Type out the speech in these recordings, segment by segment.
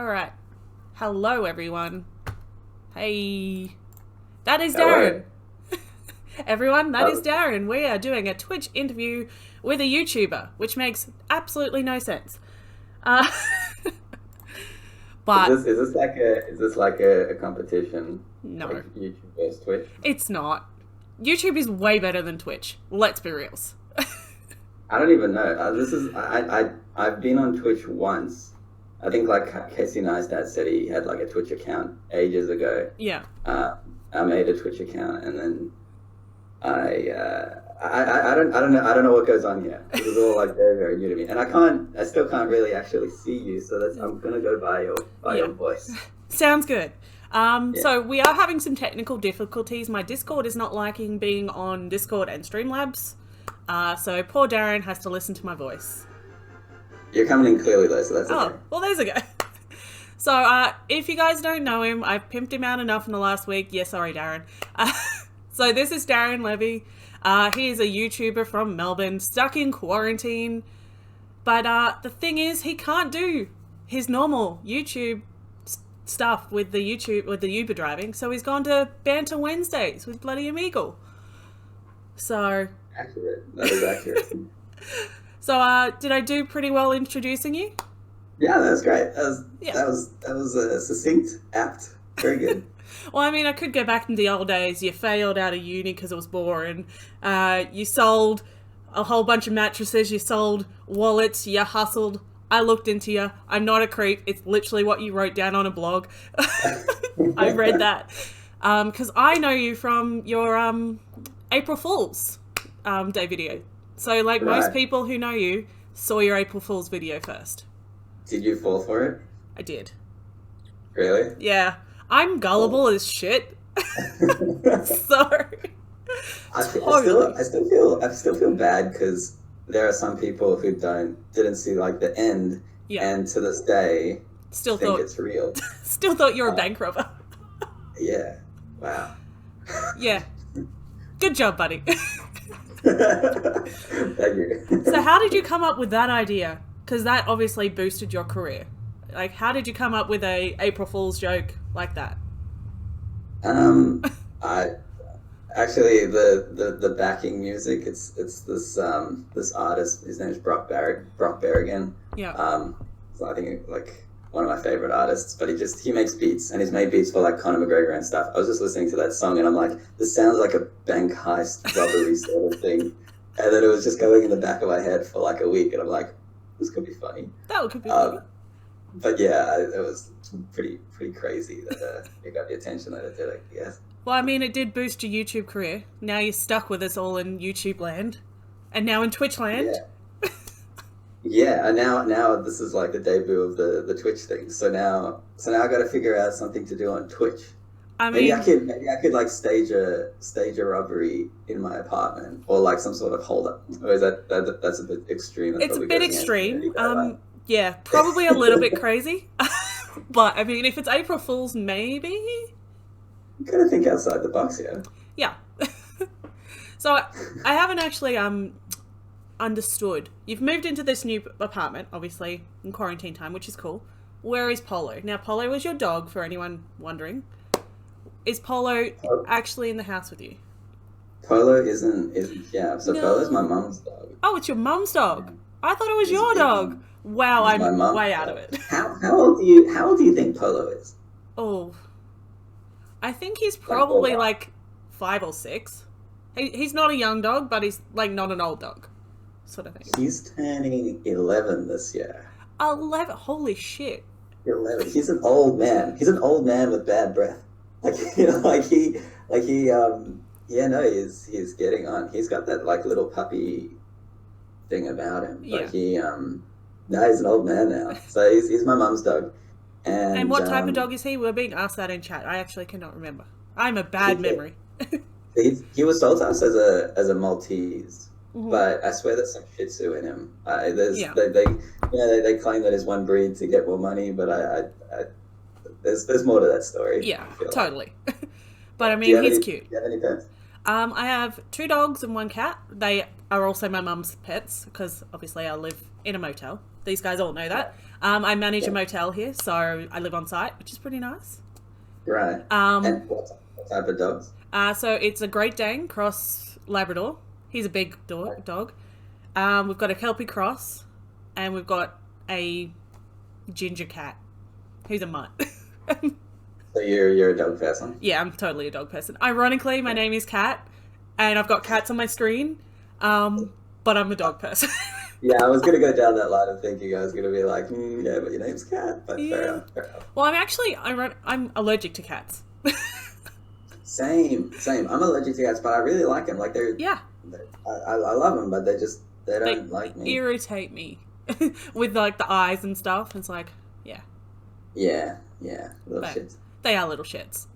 Alright. Hello, everyone. Hey. That is Darren. Everyone, that is Darren. We are doing a Twitch interview with a YouTuber, which makes absolutely no sense. But Is this like a competition? no, Like YouTube versus Twitch? it's not. YouTube is way better than Twitch. Let's be reals. I don't even know. I've been on Twitch once. I think like Casey Neistat said he had like a Twitch account ages ago. Yeah. I made a Twitch account and then I don't know what goes on here. This is all like very new to me, and I still can't really actually see you. So I'm gonna go by your voice. Sounds good. So we are having some technical difficulties. My Discord is not liking being on Discord and Streamlabs. So poor Darren has to listen to my voice. You're coming in clearly though, so that's okay. Oh, well, there's a go. So if you guys don't know him, I've pimped him out enough in the last week. Yeah, sorry, Darren. So this is Darren Levy. He is a YouTuber from Melbourne, stuck in quarantine. But the thing is, he can't do his normal YouTube stuff with the Uber driving. So he's gone to Banter Wednesdays with Bloody Omegle. So Accurate. That is accurate. So did I do pretty well introducing you? Yeah, that was great. That was succinct, apt, very good. Well, I mean, I could go back in the old days. You failed out of uni because it was boring. You sold a whole bunch of mattresses. You sold wallets. You hustled. I looked into you. I'm not a creep. It's literally what you wrote down on a blog. I read that. Because I know you from your April Fool's Day video. So, like most people who know you, saw your April Fool's video first. Did you fall for it? I did. Really? Yeah. I'm gullible as shit. Sorry. I still feel bad because there are some people who didn't see like the end, and to this day think it's real. Still thought you were a bank robber. Yeah. Wow. Yeah. Good job, buddy. Thank you. So how did you come up with that idea? Because that obviously boosted your career. Like, how did you come up with a April Fool's joke like that? I actually the backing music. It's this artist. His name is Brock Berrigan. Yeah. So I think like one of my favorite artists. But he makes beats, and he's made beats for like Conor McGregor and stuff. I was just listening to that song, and I'm like, this sounds like a bank heist robbery sort of thing. And then it was just going in the back of my head for like a week, and I'm like, this could be funny. That could be funny. But yeah, it was pretty crazy that it got the attention that it did, I guess. Well, I mean, it did boost your YouTube career. Now you're stuck with us all in YouTube land, and now in Twitch land. Yeah, and now this is like the debut of the Twitch thing. So now I got to figure out something to do on Twitch. I mean, maybe I could like stage a robbery in my apartment, or like some sort of hold up. Or is that's a bit extreme? It's a bit extreme. Yeah, probably a little bit crazy. But I mean, if it's April Fool's, maybe. You gotta think outside the box, yeah. Yeah. So I haven't actually understood. You've moved into this new apartment, obviously in quarantine time, which is cool. Where is Polo? Now, Polo is your dog, for anyone wondering. Is Polo actually in the house with you? Polo isn't yeah. So no. Polo's my mum's dog. Oh, it's your mum's dog. Yeah. I thought it was your dog. Wow, I'm way out of it. How old do you think Polo is? Oh, I think he's probably like 5 or 6. He's not a young dog, but he's like not an old dog, sort of thing. He's turning 11 this year. 11? Holy shit! 11. He's an old man. He's an old man with bad breath. He's getting on. He's got that like little puppy thing about him. Yeah. But he's an old man now. So he's my mum's dog. And what type of dog is he? We're being asked that in chat. I actually cannot remember. I'm a bad memory. He was sold to us as a Maltese, but I swear there's some Shih Tzu in him. They claim that it's one breed to get more money, but there's more to that story. Yeah, totally. But I mean, he's cute. Do you have any pets? I have 2 dogs and 1 cat. They are also my mum's pets because obviously I live in a motel. These guys all know that. I manage a motel here, so I live on site, which is pretty nice. Right. And what type of dogs? So it's a Great Dane cross Labrador. He's a big dog. We've got a Kelpie cross, and we've got a ginger cat who's a mutt. So you're a dog person? Yeah, I'm totally a dog person. Ironically, my name is Kat, and I've got cats on my screen, but I'm a dog person. Yeah, I was going to go down that line of thinking I was going to be like, yeah, but your name's Kat. But fair enough. Well, I'm allergic to cats. Same. I'm allergic to cats, but I really like them. Like I love them, but they don't like me. Irritate me with like the eyes and stuff. It's like, yeah. Yeah, little shits. They are little shits.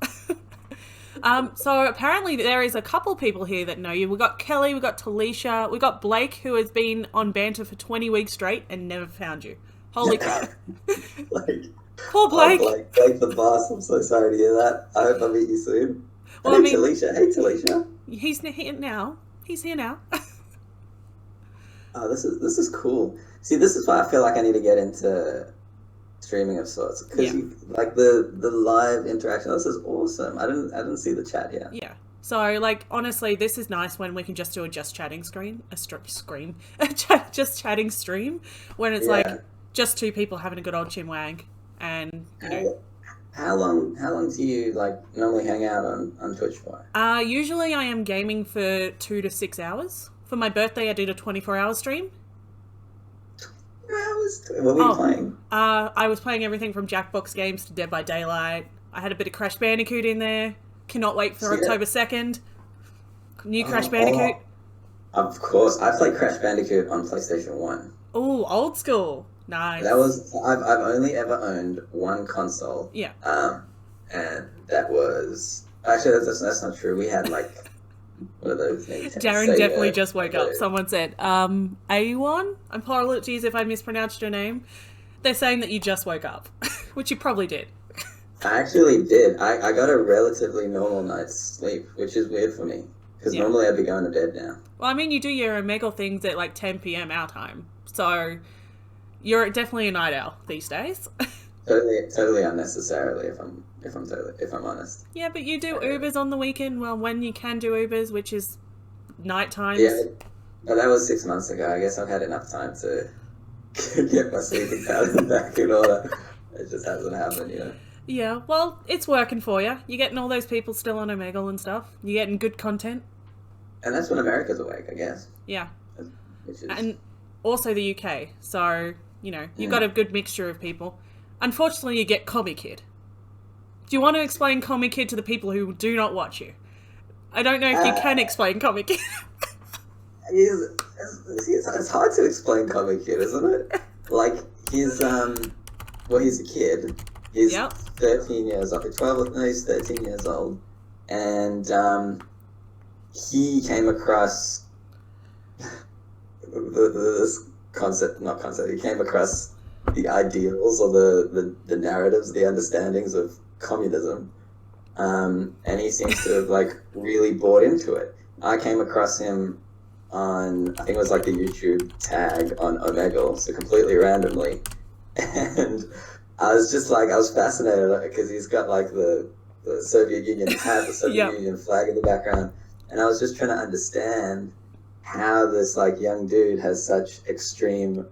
So apparently there is a couple people here that know you. We've got Kelly, we've got Talisha, we've got Blake, who has been on Banter for 20 weeks straight and never found you. Holy crap. Poor Blake. Blake the boss. I'm so sorry to hear that. I hope I meet you soon. Well, Talisha. Hey, Talisha. He's here now. Oh, this is cool. See, this is why I feel like I need to get into streaming of sorts, because like the live interaction. This is awesome. I didn't see the chat here. Yeah. So like honestly, this is nice when we can just do a just chatting just chatting stream when it's like just 2 people having a good old chinwag, and you know. How long do you like normally hang out on Twitch for? Usually I am gaming for 2 to 6 hours. For my birthday, I did a 24-hour stream. What were you playing? I was playing everything from Jackbox games to Dead by Daylight. I had a bit of Crash Bandicoot in there. Cannot wait for October 2nd. New Crash Bandicoot. Of course. I played Crash Bandicoot on PlayStation 1. Ooh, old school. Nice. I've only ever owned one console. Yeah. And that was... Actually, that's not true. We had like... What are those things? Darren definitely just woke up. Someone said, A1? Apologies if I mispronounced your name. They're saying that you just woke up, which you probably did. I actually did. I got a relatively normal night's sleep, which is weird for me, because normally I'd be going to bed now. Well, I mean, you do your Omegle things at like 10 p.m. our time, so you're definitely a night owl these days. Totally unnecessarily, if I'm honest. Yeah, but you do Ubers on the weekend. Well, when you can do Ubers, which is night times. Yeah, but that was 6 months ago. I guess I've had enough time to get my sleeping pattern back in order. It just hasn't happened, you know. Yeah, well, it's working for you. You're getting all those people still on Omegle and stuff. You're getting good content. And that's when America's awake, I guess. Yeah. And also the UK. So, you know, you've got a good mixture of people. Unfortunately, you get Commie Kid. Do you want to explain Commie Kid to the people who do not watch you? I don't know if you can explain Commie Kid. It's hard to explain Commie Kid, isn't it? Like, he's a kid. He's 13 years old. He's 13 years old. And he came across this concept. He came across the ideals or the narratives, the understandings of communism, and he seems to have like really bought into it. I came across him on, I think it was like the YouTube tag on Omegle, so completely randomly, and I was fascinated because he's got like the Soviet Union hat, the Soviet Union flag in the background, and I was just trying to understand how this like young dude has such extreme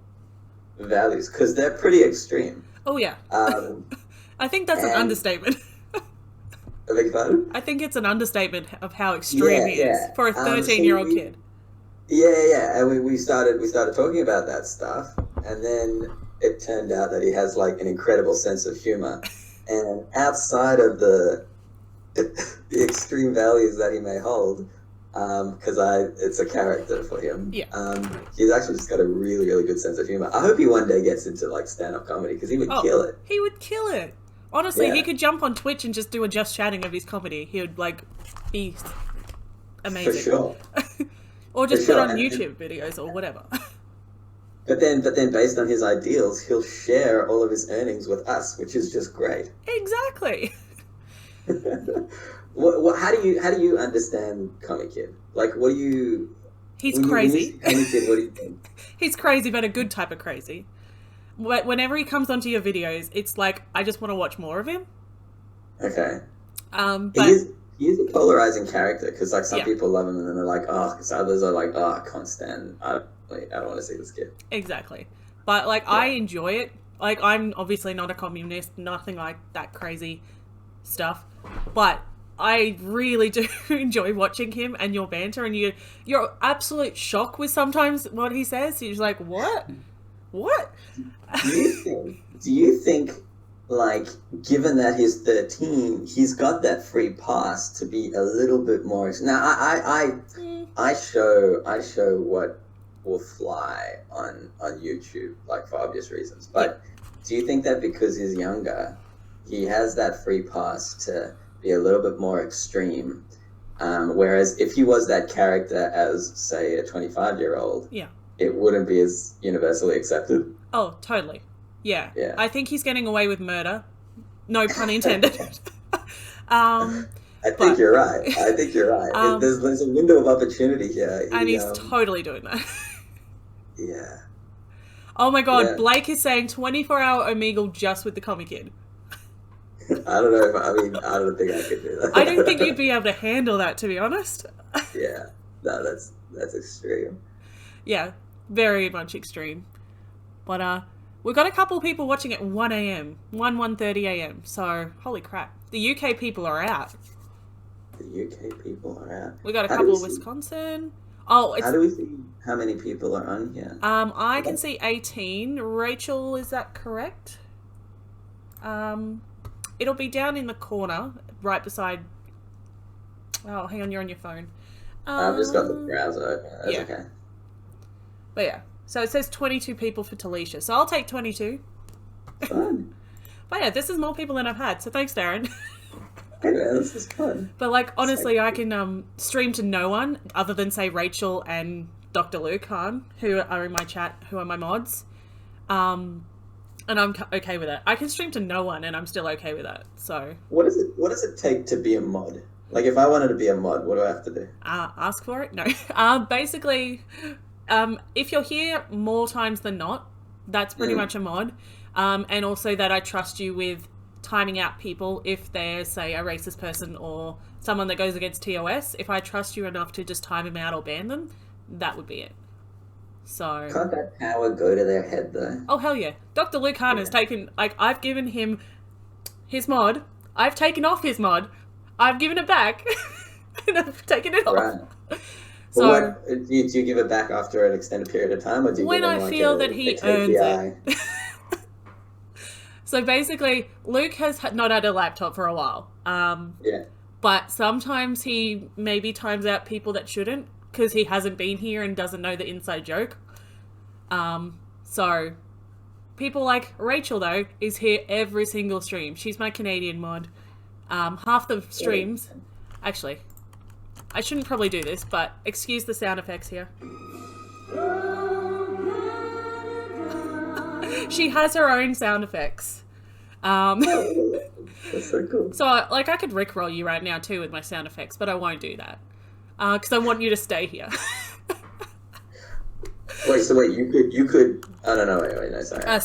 values, because they're pretty extreme. Oh yeah. I think that's an understatement. I beg your pardon? I think it's an understatement of how extreme he is for a 13-year-old kid. Yeah, and we started talking about that stuff, and then it turned out that he has like an incredible sense of humor, and outside of the extreme values that he may hold, because it's a character for him. Yeah. He's actually just got a really, really good sense of humor. I hope he one day gets into like stand-up comedy, because he would kill it. He would kill it. Honestly, he could jump on Twitch and just do a just chatting of his comedy. He would like be amazing. For sure. Or just put on YouTube videos or whatever. But then based on his ideals, he'll share all of his earnings with us, which is just great. Exactly. how do you understand Comic Kid? Like, what do you He's when you crazy. see Comic Kid, what do you think? He's crazy, but a good type of crazy. Whenever he comes onto your videos, it's like, I just want to watch more of him. Okay. But He is a polarizing character because like some Yeah. people love him and then they're like, oh, because others are like, oh, I can't stand. I don't want to see this kid. exactly. But like, I enjoy it. Like, I'm obviously not a communist, nothing like that crazy stuff. But I really do enjoy watching him and your banter, and your absolute shock with sometimes what he says. You're just like, what? What? Do you think, like, given that he's 13, he's got that free pass to be a little bit more? Now, I show what will fly on YouTube, like for obvious reasons. But do you think that because he's younger, he has that free pass to be a little bit more extreme? Whereas if he was that character as, say, a 25-year-old, Yeah. it wouldn't be as universally accepted. Oh, totally. Yeah. Yeah. I think he's getting away with murder. No pun intended. I think you're right. There's a window of opportunity here. And he's totally doing that. Yeah. Oh my god, Yeah. Blake is saying 24-hour Omegle just with the Comic Kid. I don't know I don't think I could do that. I don't think you'd be able to handle that, to be honest. Yeah. No, that's extreme. Yeah, very much extreme. But we've got a couple of people watching at 1 a.m. 1:30 a.m. So, holy crap. The UK people are out. The UK people are out. We got a couple of Wisconsin. Oh, it's How do we see how many people are on here? I can see 18. Rachel, is that correct? It'll be down in the corner, right beside. Oh, hang on, you're on your phone. I've just got the browser open. That's yeah. okay. But yeah, so it says 22 people for Talisha, so I'll take 22. Fun. But yeah, this is more people than I've had, so thanks, Darren. Hey man, this is fun. But like, honestly, I can stream to no one other than say Rachel and Dr. Luke Hahn, who are in my chat, who are my mods. And I'm okay with it. I can stream to no one and I'm still okay with that. So What does it take to be a mod? Like if I wanted to be a mod, what do I have to do? ask for it? No. Basically, if you're here more times than not, that's pretty much a mod. And also that I trust you with timing out people if they're, say, a racist person or someone that goes against TOS. If I trust you enough to just time them out or ban them, that would be it. So Can't that power go to their head though? oh hell yeah, Dr. Luke Hahn has taken, like, I've given him his mod, I've taken off his mod, I've given it back, and I've taken it off. Right. So Well, do you give it back after an extended period of time, or do you when give him I like feel a that he KPI? earns it. So basically, Luke has not had a laptop for a while. Yeah. But sometimes he maybe times out people that shouldn't because he hasn't been here and doesn't know the inside joke. So people like Rachel, though, is here every single stream. She's my Canadian mod. Half the streams... Actually, I shouldn't probably do this, but excuse the sound effects here. She has her own sound effects. That's so cool. So, like, I could rickroll you right now, too, with my sound effects, but I won't do that. Because I want you to stay here. Wait, you could... Oh, no, wait, no, sorry. I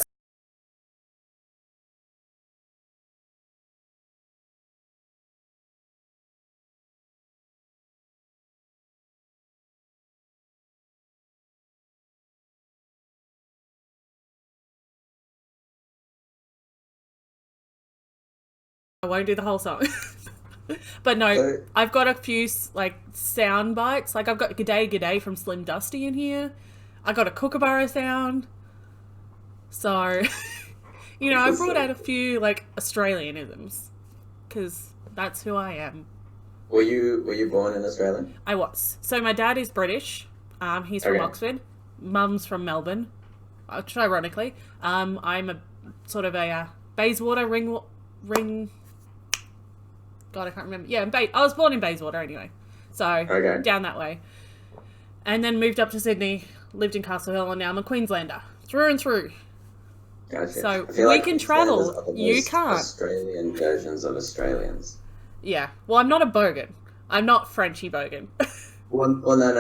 won't do the whole song. But no, I've got a few, like, sound bites. Like, I've got G'day G'day from Slim Dusty in here. I got a Kookaburra sound. So, you know, I brought out a few, like, Australianisms. Because that's who I am. Were you born in Australia? I was. So my dad is British. He's from Oxford. Mum's from Melbourne. Ironically. I'm a sort of a Bayswater ring... God, I can't remember. Yeah, I was born in Bayswater anyway. So, down that way. And then moved up to Sydney, lived in Castle Hill, and now I'm a Queenslander. Through and through. Gotcha. So, we can travel. You can't. Australian versions of Australians. Yeah. Well, I'm not a bogan. I'm not Frenchy bogan. Well, no.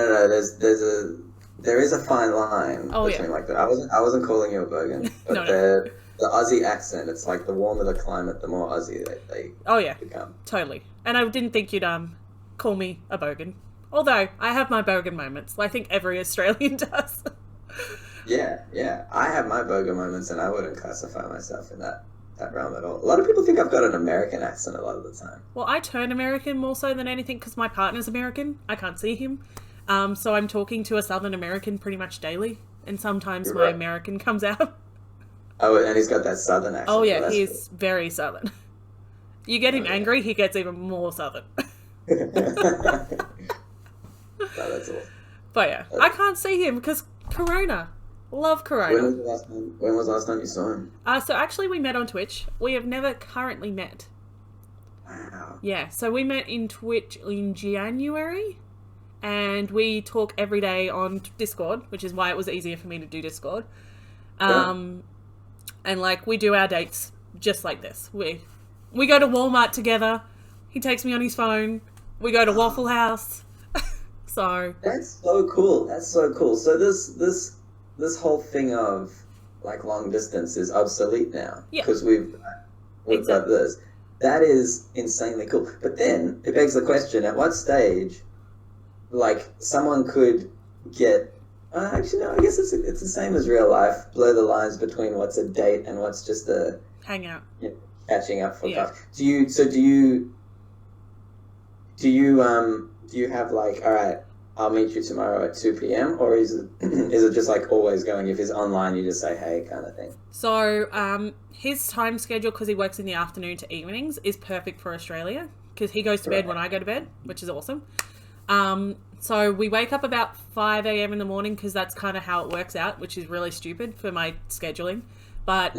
There is a fine line Oh, between yeah. like that. I wasn't calling you a bogan, but No. the Aussie accent. It's like the warmer the climate, the more Aussie they Oh, yeah. become. Totally. And I didn't think you'd call me a bogan. Although, I have my bogan moments. I think every Australian does. Yeah. I have my bogan moments, and I wouldn't classify myself in that realm at all. A lot of people think I've got an American accent a lot of the time. Well, I turn American more so than anything because my partner's American. I can't see him. So I'm talking to a Southern American pretty much daily. And sometimes my American comes out. Oh, and he's got that Southern accent. Oh, yeah, well, he's very Southern. You get him angry, he gets even more Southern. No, that's all. But yeah, I can't see him because Corona. Love Corona. When was the last time you saw him? So actually we met on Twitch. We have never currently met. Wow. Yeah, so we met in Twitch in January. And we talk every day on Discord, which is why it was easier for me to do Discord. And like we do our dates just like this. We go to Walmart together. He takes me on his phone. We go to Waffle House. So that's so cool. So this whole thing of like long distance is obsolete now because we've got this. That is insanely cool. But then it begs the question: at what stage? Like someone could get actually no, I guess it's the same as real life. Blur the lines between what's a date and what's just a hangout, catching up for yeah. coffee. Do you have like, all right, I'll meet you tomorrow at 2 p.m. or is it just like always going, if he's online you just say hey kind of thing? So his time schedule, because he works in the afternoon to evenings, is perfect for Australia because he goes to bed when I go to bed, which is awesome. So we wake up about 5 a.m. in the morning because that's kind of how it works out, which is really stupid for my scheduling. But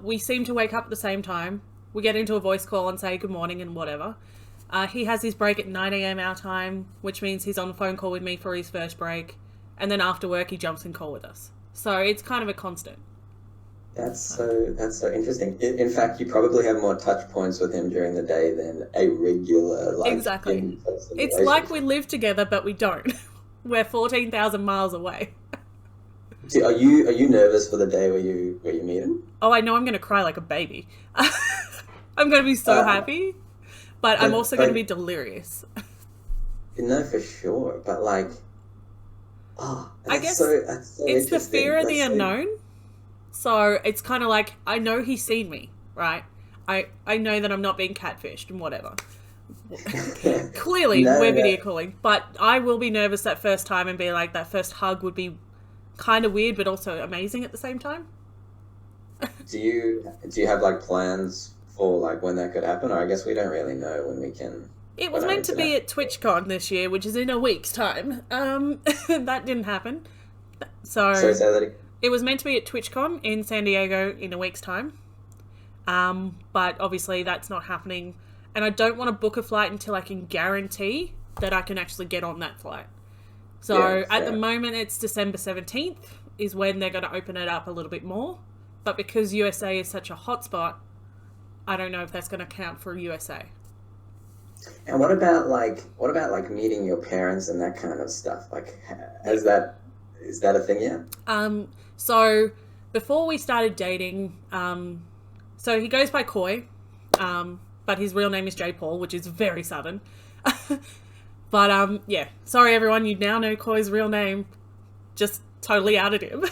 we seem to wake up at the same time. We get into a voice call and say good morning and whatever. He has his break at 9 a.m. our time, which means he's on a phone call with me for his first break. And then after work, he jumps in call with us. So it's kind of a constant. That's so interesting. In fact, you probably have more touch points with him during the day than a regular exactly. It's like we live together, but we don't. We're 14,000 miles away. Are you nervous for the day where you meet him? Oh, I know I'm going to cry like a baby. I'm going to be so happy, but I'm also going to be delirious. No, for sure. But like, I guess that's so it's the fear of the unknown. So it's kind of like, I know he's seen me, right? I know that I'm not being catfished and whatever. Clearly, we're video calling. But I will be nervous that first time and be like, that first hug would be kind of weird, but also amazing at the same time. Do you have like plans for like when that could happen? Or I guess we don't really know when we can. It was meant to be at TwitchCon this year, which is in a week's time. That didn't happen. So say that again. It was meant to be at TwitchCon in San Diego in a week's time. But obviously that's not happening. And I don't want to book a flight until I can guarantee that I can actually get on that flight. So at the moment it's December 17th is when they're going to open it up a little bit more. But because USA is such a hotspot, I don't know if that's going to count for USA. And what about like meeting your parents and that kind of stuff? Like, is that a thing yet? So before we started dating, so he goes by Coy, but his real name is J. Paul, which is very Southern. But yeah, sorry everyone, you now know Coy's real name. Just totally outed him.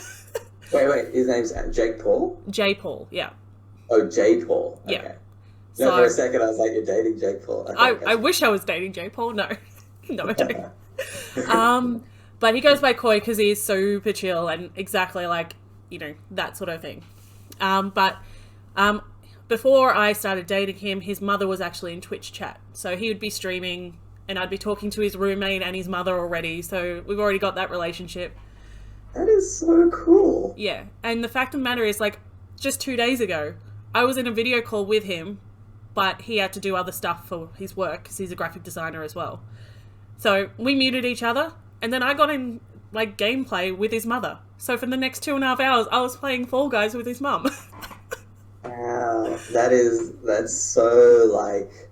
Wait, his name's Jake Paul? J. Paul, yeah. Oh, J. Paul. Okay. Yeah. No, for a second I was like, you're dating Jake Paul. Okay, I wish I was dating J. Paul. No. No, I don't. But he goes by Coy because he is super chill and exactly like, you know, that sort of thing. But before I started dating him, his mother was actually in Twitch chat. So he would be streaming and I'd be talking to his roommate and his mother already. So we've already got that relationship. That is so cool. Yeah. And the fact of the matter is, like, just 2 days ago, I was in a video call with him, but he had to do other stuff for his work because he's a graphic designer as well. So we muted each other. And then I got in, like, gameplay with his mother. So for the next 2.5 hours, I was playing Fall Guys with his mum. Wow. That's so, like,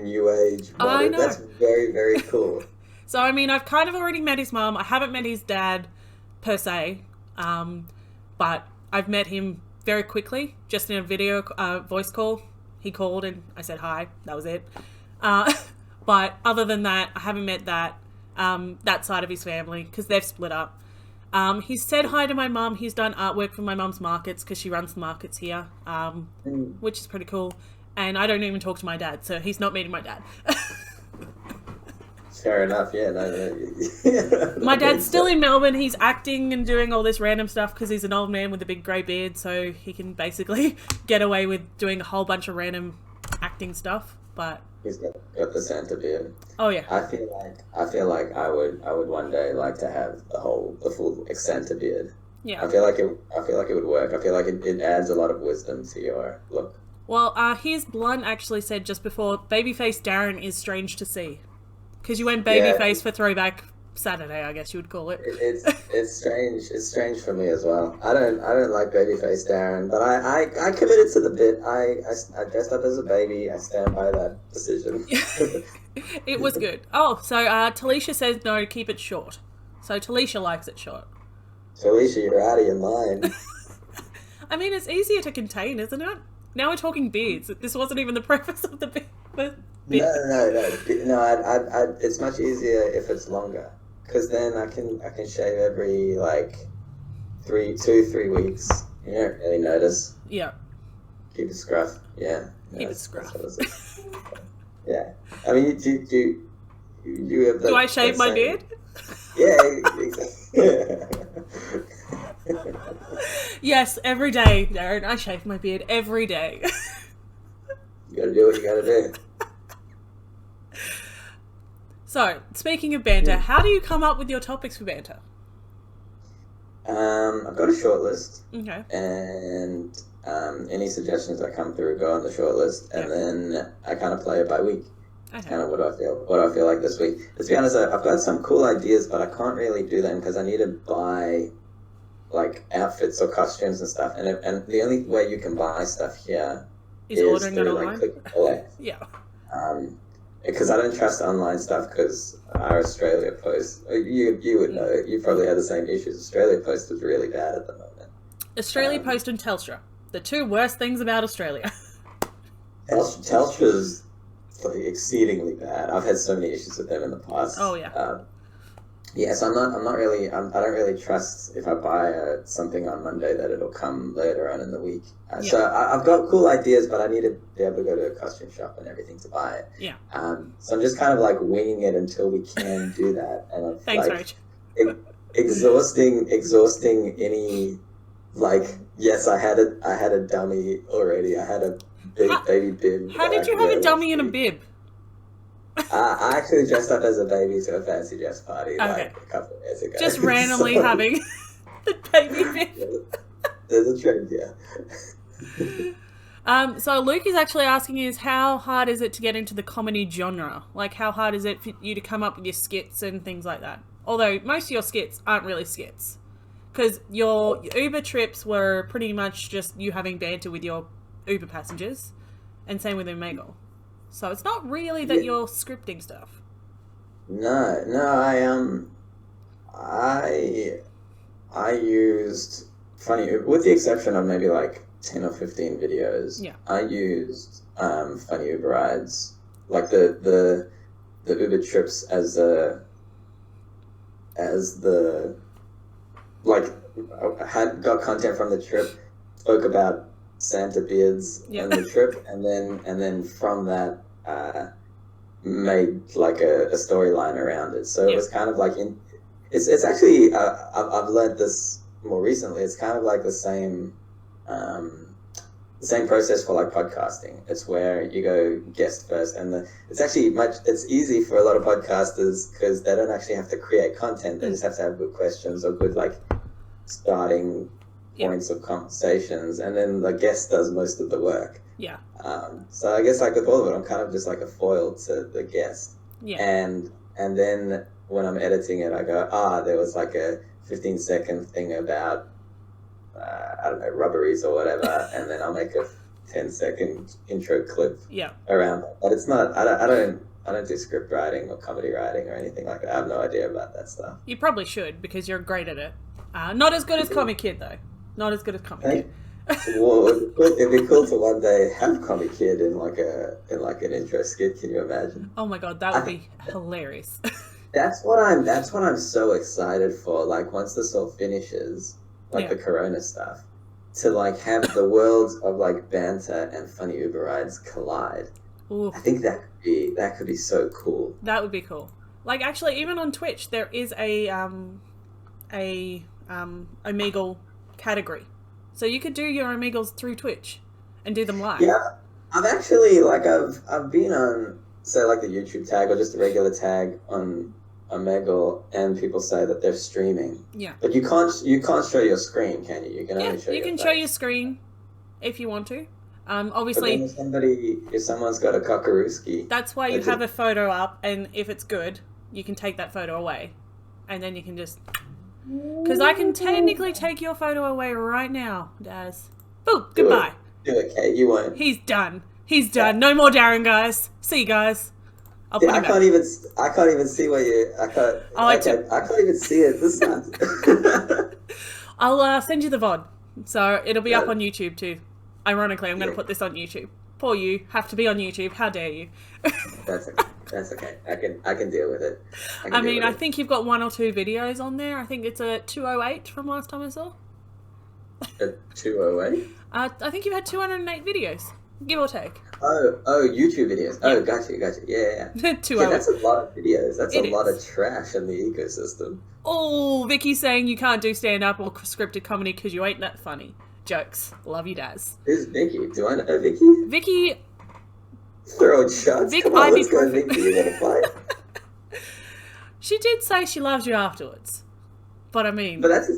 new age I modern. know. That's very, very cool. So, I mean, I've kind of already met his mum. I haven't met his dad, per se. But I've met him very quickly, just in a video voice call. He called and I said hi. That was it. But other than that, I haven't met that side of his family because they've split up. He's said hi to my mum. He's done artwork for my mum's markets because she runs the markets here, which is pretty cool. And I don't even talk to my dad, so he's not meeting my dad. Fair enough, yeah. No. My dad's still in Melbourne. He's acting and doing all this random stuff because he's an old man with a big grey beard, so he can basically get away with doing a whole bunch of random acting stuff. But he's got the Santa beard. Oh yeah. I feel like I would one day like to have the full Santa beard. Yeah. I feel like it would work. I feel like it adds a lot of wisdom to your look. Well, here's Blunt actually said just before, babyface Darren is strange to see. Because you went babyface for Throwback Saturday, I guess you would call it. It's strange. It's strange for me as well. I don't like babyface Darren, but I committed to the bit. I dressed up as a baby. I stand by that decision. It was good. Oh, so Talisha says no, keep it short. So Talisha likes it short. Talisha, you're out of your mind. I mean, it's easier to contain, isn't it? Now we're talking beards. This wasn't even the purpose of the beard. No. It's much easier if it's longer, because then I can shave every like 3 weeks. You don't really notice. Yeah. Keep it scruff. Yeah. Keep it scruff. Yeah. I mean, do you have the? Do I shave my beard? Yeah. Exactly. Yes, every day, Darren. I shave my beard every day. You gotta do what you gotta do. So, speaking of banter, how do you come up with your topics for banter? I've got a short list. Okay. And any suggestions that come through go on the short list, and then I kind of play it by week. Okay. Kind of what I feel like this week. Let's be honest, I've got some cool ideas, but I can't really do them because I need to buy like outfits or costumes and stuff. And the only way you can buy stuff here is ordering it online. Like, click and collect. Yeah. Because I don't trust online stuff because our Australia Post, you would know, you probably have the same issues. Australia Post is really bad at the moment. Australia Post and Telstra, the two worst things about Australia. Telstra's exceedingly bad. I've had so many issues with them in the past. Oh yeah. Yeah, so I don't really trust if I buy something on Monday that it'll come later on in the week. So I've got cool ideas, but I need to be able to go to a costume shop and everything to buy it. Yeah. So I'm just kind of like winging it until we can do that. And I'm Thanks, like, Rach. exhausting any like. Yes, I had a dummy already. I had a big baby bib. How did you have a dummy in a bib? I actually dressed up as a baby to a fancy dress party like a couple of years ago. Just randomly having the baby bib. There's a trend, yeah. So Luke is actually asking is how hard is it to get into the comedy genre? Like how hard is it for you to come up with your skits and things like that? Although most of your skits aren't really skits. Because your Uber trips were pretty much just you having banter with your Uber passengers. And same with Omegle. So it's not really that you're scripting stuff. No, I used funny, with the exception of maybe like 10 or 15 videos. Yeah. I used funny Uber rides, like the Uber trips as the like I got content from the trip, spoke about Santa beards on the trip, and then from that made like a storyline around it. So it was kind of like it's actually I've learned this more recently. It's kind of like the same process for like podcasting. It's where you go guest first, and it's actually it's easy for a lot of podcasters because they don't actually have to create content. They just have to have good questions or good like starting points of conversations, and then the guest does most of the work. Yeah. So I guess like with all of it, I'm kind of just like a foil to the guest. Yeah. And then when I'm editing it, I go, there was like a 15-second thing about I don't know, rubberies or whatever, and then I'll make a 10-second intro clip Yeah. around that. But it's not. I don't do script writing or comedy writing or anything like that. I have no idea about that stuff. You probably should, because you're great at it. Not as good as Comic Kid, though. Not as good as Comic Kid. Well, it'd be cool to one day have Comic Kid in like an intro skit. Can you imagine? Oh my god, that would be hilarious. That's what I'm so excited for. Like once this all finishes, like the Corona stuff, to like have the worlds of like banter and funny Uber rides collide. Ooh. I think that could be so cool. That would be cool. Like actually, even on Twitch, there is a Omegle category, so you could do your Omegles through Twitch and do them live. Yeah, I've actually I've been on say like the YouTube tag or just a regular tag on Omegle, and people say that they're streaming. Yeah. But you can't show your screen, can you? You can only show. You can show your screen if you want to. Obviously, but then if someone's got a cockerooski, that's why you have a photo up, and if it's good, you can take that photo away, and then you can just. Because I can technically take your photo away right now, Daz. Boom, goodbye. Do it, Kate. You won't. He's done. He's done. No more Darren, guys. See you guys. I can't even see what you. I can't. I can't even see it this time. I'll send you the VOD, so it'll be up on YouTube too. Ironically, I'm going to put this on YouTube. Poor you, have to be on YouTube. How dare you? That's okay. That's okay. I can deal with it. I think you've got 1 or 2 videos on there. I think it's a 208 from last time I saw. A 208? I think you've had 208 videos, give or take. Oh, YouTube videos. Oh, gotcha. Yeah. 208. Yeah, that's a lot of videos. That's a lot is. of trash in the ecosystem. Oh, Vicky's saying you can't do stand-up or scripted comedy because you ain't that funny. Jokes. Love you, Daz. Who's Vicky? Do I know Vicky? Vicky... Throwing shots? Vic, Come on, let's go, Vicky. You want to fight? She did say she loves you afterwards. But I mean... But that's the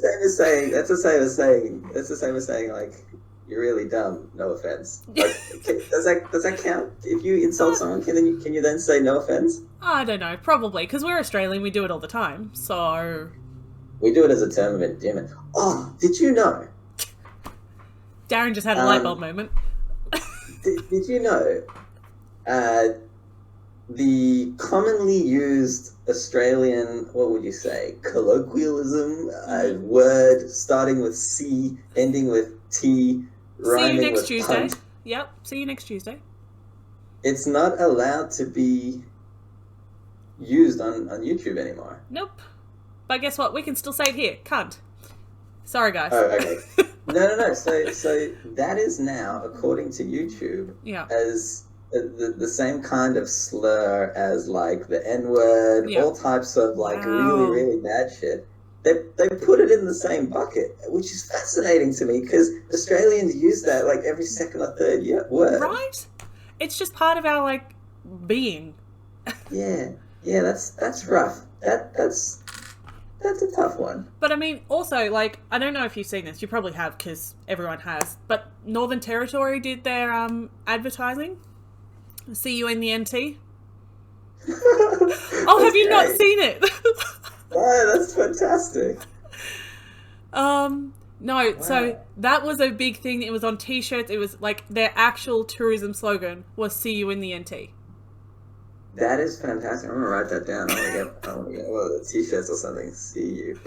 same as saying, like, you're really dumb, no offense. Like, does that count? If you insult someone, can you then say no offense? I don't know, probably, because we're Australian, we do it all the time, so... We do it as a term of endearment. Oh, did you know? Darren just had a light bulb moment. Did you know the commonly used Australian, what would you say, colloquialism, word starting with C, ending with T, rhyming See you next with Tuesday. punt? Yep, see you next Tuesday. It's not allowed to be used on YouTube anymore. Nope. But guess what? We can still say it here. Cunt. Sorry, guys. Oh, okay. No. So that is now, according to YouTube, as the same kind of slur as like the N-word, all types of like really, really bad shit. They put it in the same bucket, which is fascinating to me because Australians use that like every second or third word. Right? It's just part of our like being. Yeah, that's rough. That's a tough one. But I mean, also, like, I don't know if you've seen this. You probably have, because everyone has. But Northern Territory did their advertising. See you in the NT. Oh, have you not seen it? Oh, that's fantastic. No, wow. So that was a big thing. It was on T-shirts. It was like their actual tourism slogan was "See you in the NT." That is fantastic. I'm gonna write that down. I want to get one of the T-shirts or something. See you.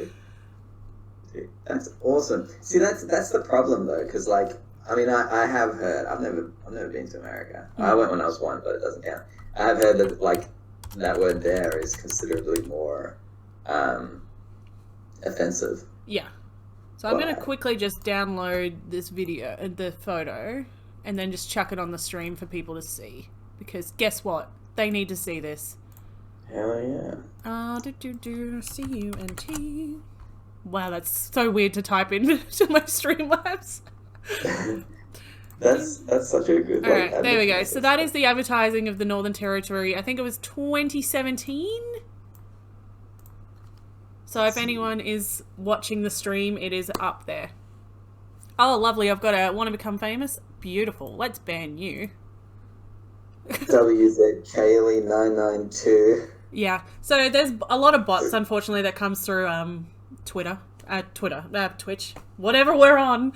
That's awesome. See, that's the problem though, because like, I mean, I have heard. I've never been to America. I went when I was 1, but it doesn't count. I have heard that like that word there is considerably more offensive. Yeah. So I'm gonna quickly just download this video, the photo, and then just chuck it on the stream for people to see. Because guess what? They need to see this. Hell yeah. C-U-N-T. Wow, that's so weird to type into my Streamlabs. That's such a good. Alright, there we go. So that is the advertising of the Northern Territory. I think it was 2017. So if anyone is watching the stream, it is up there. Oh, lovely. I've got a Want to Become Famous. Beautiful. Let's ban you. WZ Kaylee 992. Yeah. So there's a lot of bots, unfortunately, that comes through Twitch, whatever we're on.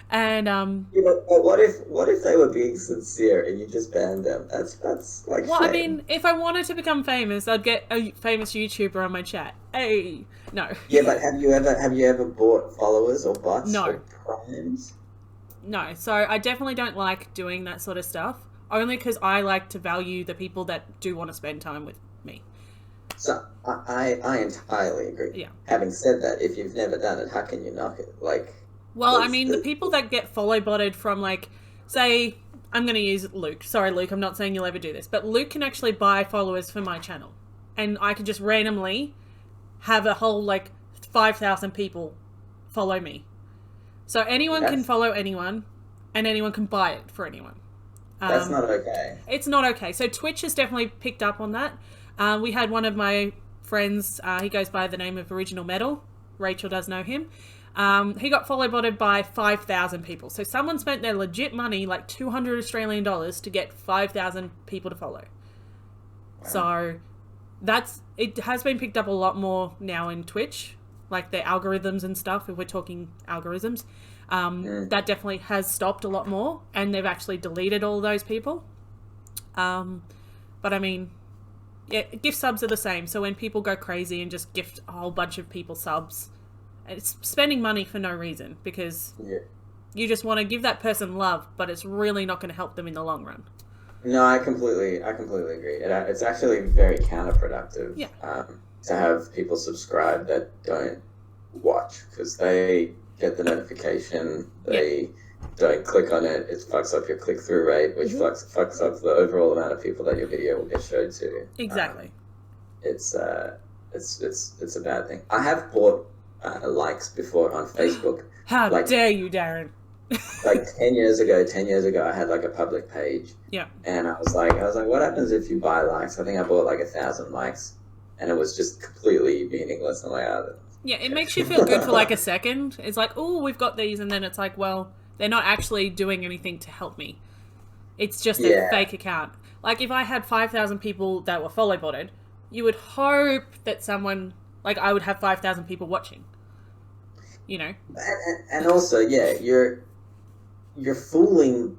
And But what if they were being sincere and you just banned them? That's like well, I shame. mean, if I wanted to become famous, I'd get a famous YouTuber on my chat. Hey, no, Yeah, but have you ever bought followers or bots or no, primes? no. So I definitely don't like doing that sort of stuff. Only because I like to value the people that do want to spend time with me. So I entirely agree. Yeah. Having said that, if you've never done it, how can you knock it? Like, Well, I there's mean, the people that get follow botted from, like, say, I'm going to use Luke. Sorry, Luke, I'm not saying you'll ever do this, but Luke can actually buy followers for my channel. And I can just randomly have a whole, like, 5,000 people follow me. So anyone can that's follow anyone, and anyone can buy it for anyone. that's not okay. It's not okay. So Twitch has definitely picked up on that. We had one of my friends, he goes by the name of Original Metal. Rachel does know him. He got follow botted by 5,000 people. So someone spent their legit money, like 200 Australian dollars, to get 5,000 people to follow. Wow. So it has been picked up a lot more now in Twitch, like their algorithms and stuff. If we're talking algorithms, that definitely has stopped a lot more, and they've actually deleted all those people. But I mean, yeah, gift subs are the same. So when people go crazy and just gift a whole bunch of people subs, it's spending money for no reason, because Yeah. you just want to give that person love, but it's really not going to help them in the long run. No, I completely agree. It's actually very counterproductive. Yeah. To have people subscribe that don't watch, because they get the notification, they don't click on it. It fucks up your click through rate, which fucks up the overall amount of people that your video will get showed to. Exactly. It's a bad thing. I have bought likes before on Facebook. How Like- dare you, Darren? Like 10 years ago, I had like a public page, Yeah. and I was like, what happens if you buy likes? I think I bought like 1,000 likes, and it was just completely meaningless. I'm like, Yeah, it makes you feel good for like a second. It's like, oh, we've got these, and then it's like, well, they're not actually doing anything to help me. It's just a Yeah. fake account. Like, if I had 5,000 people that were follow botted, you would hope that someone, like, I would have 5,000 people watching. You know? and also, yeah, you're fooling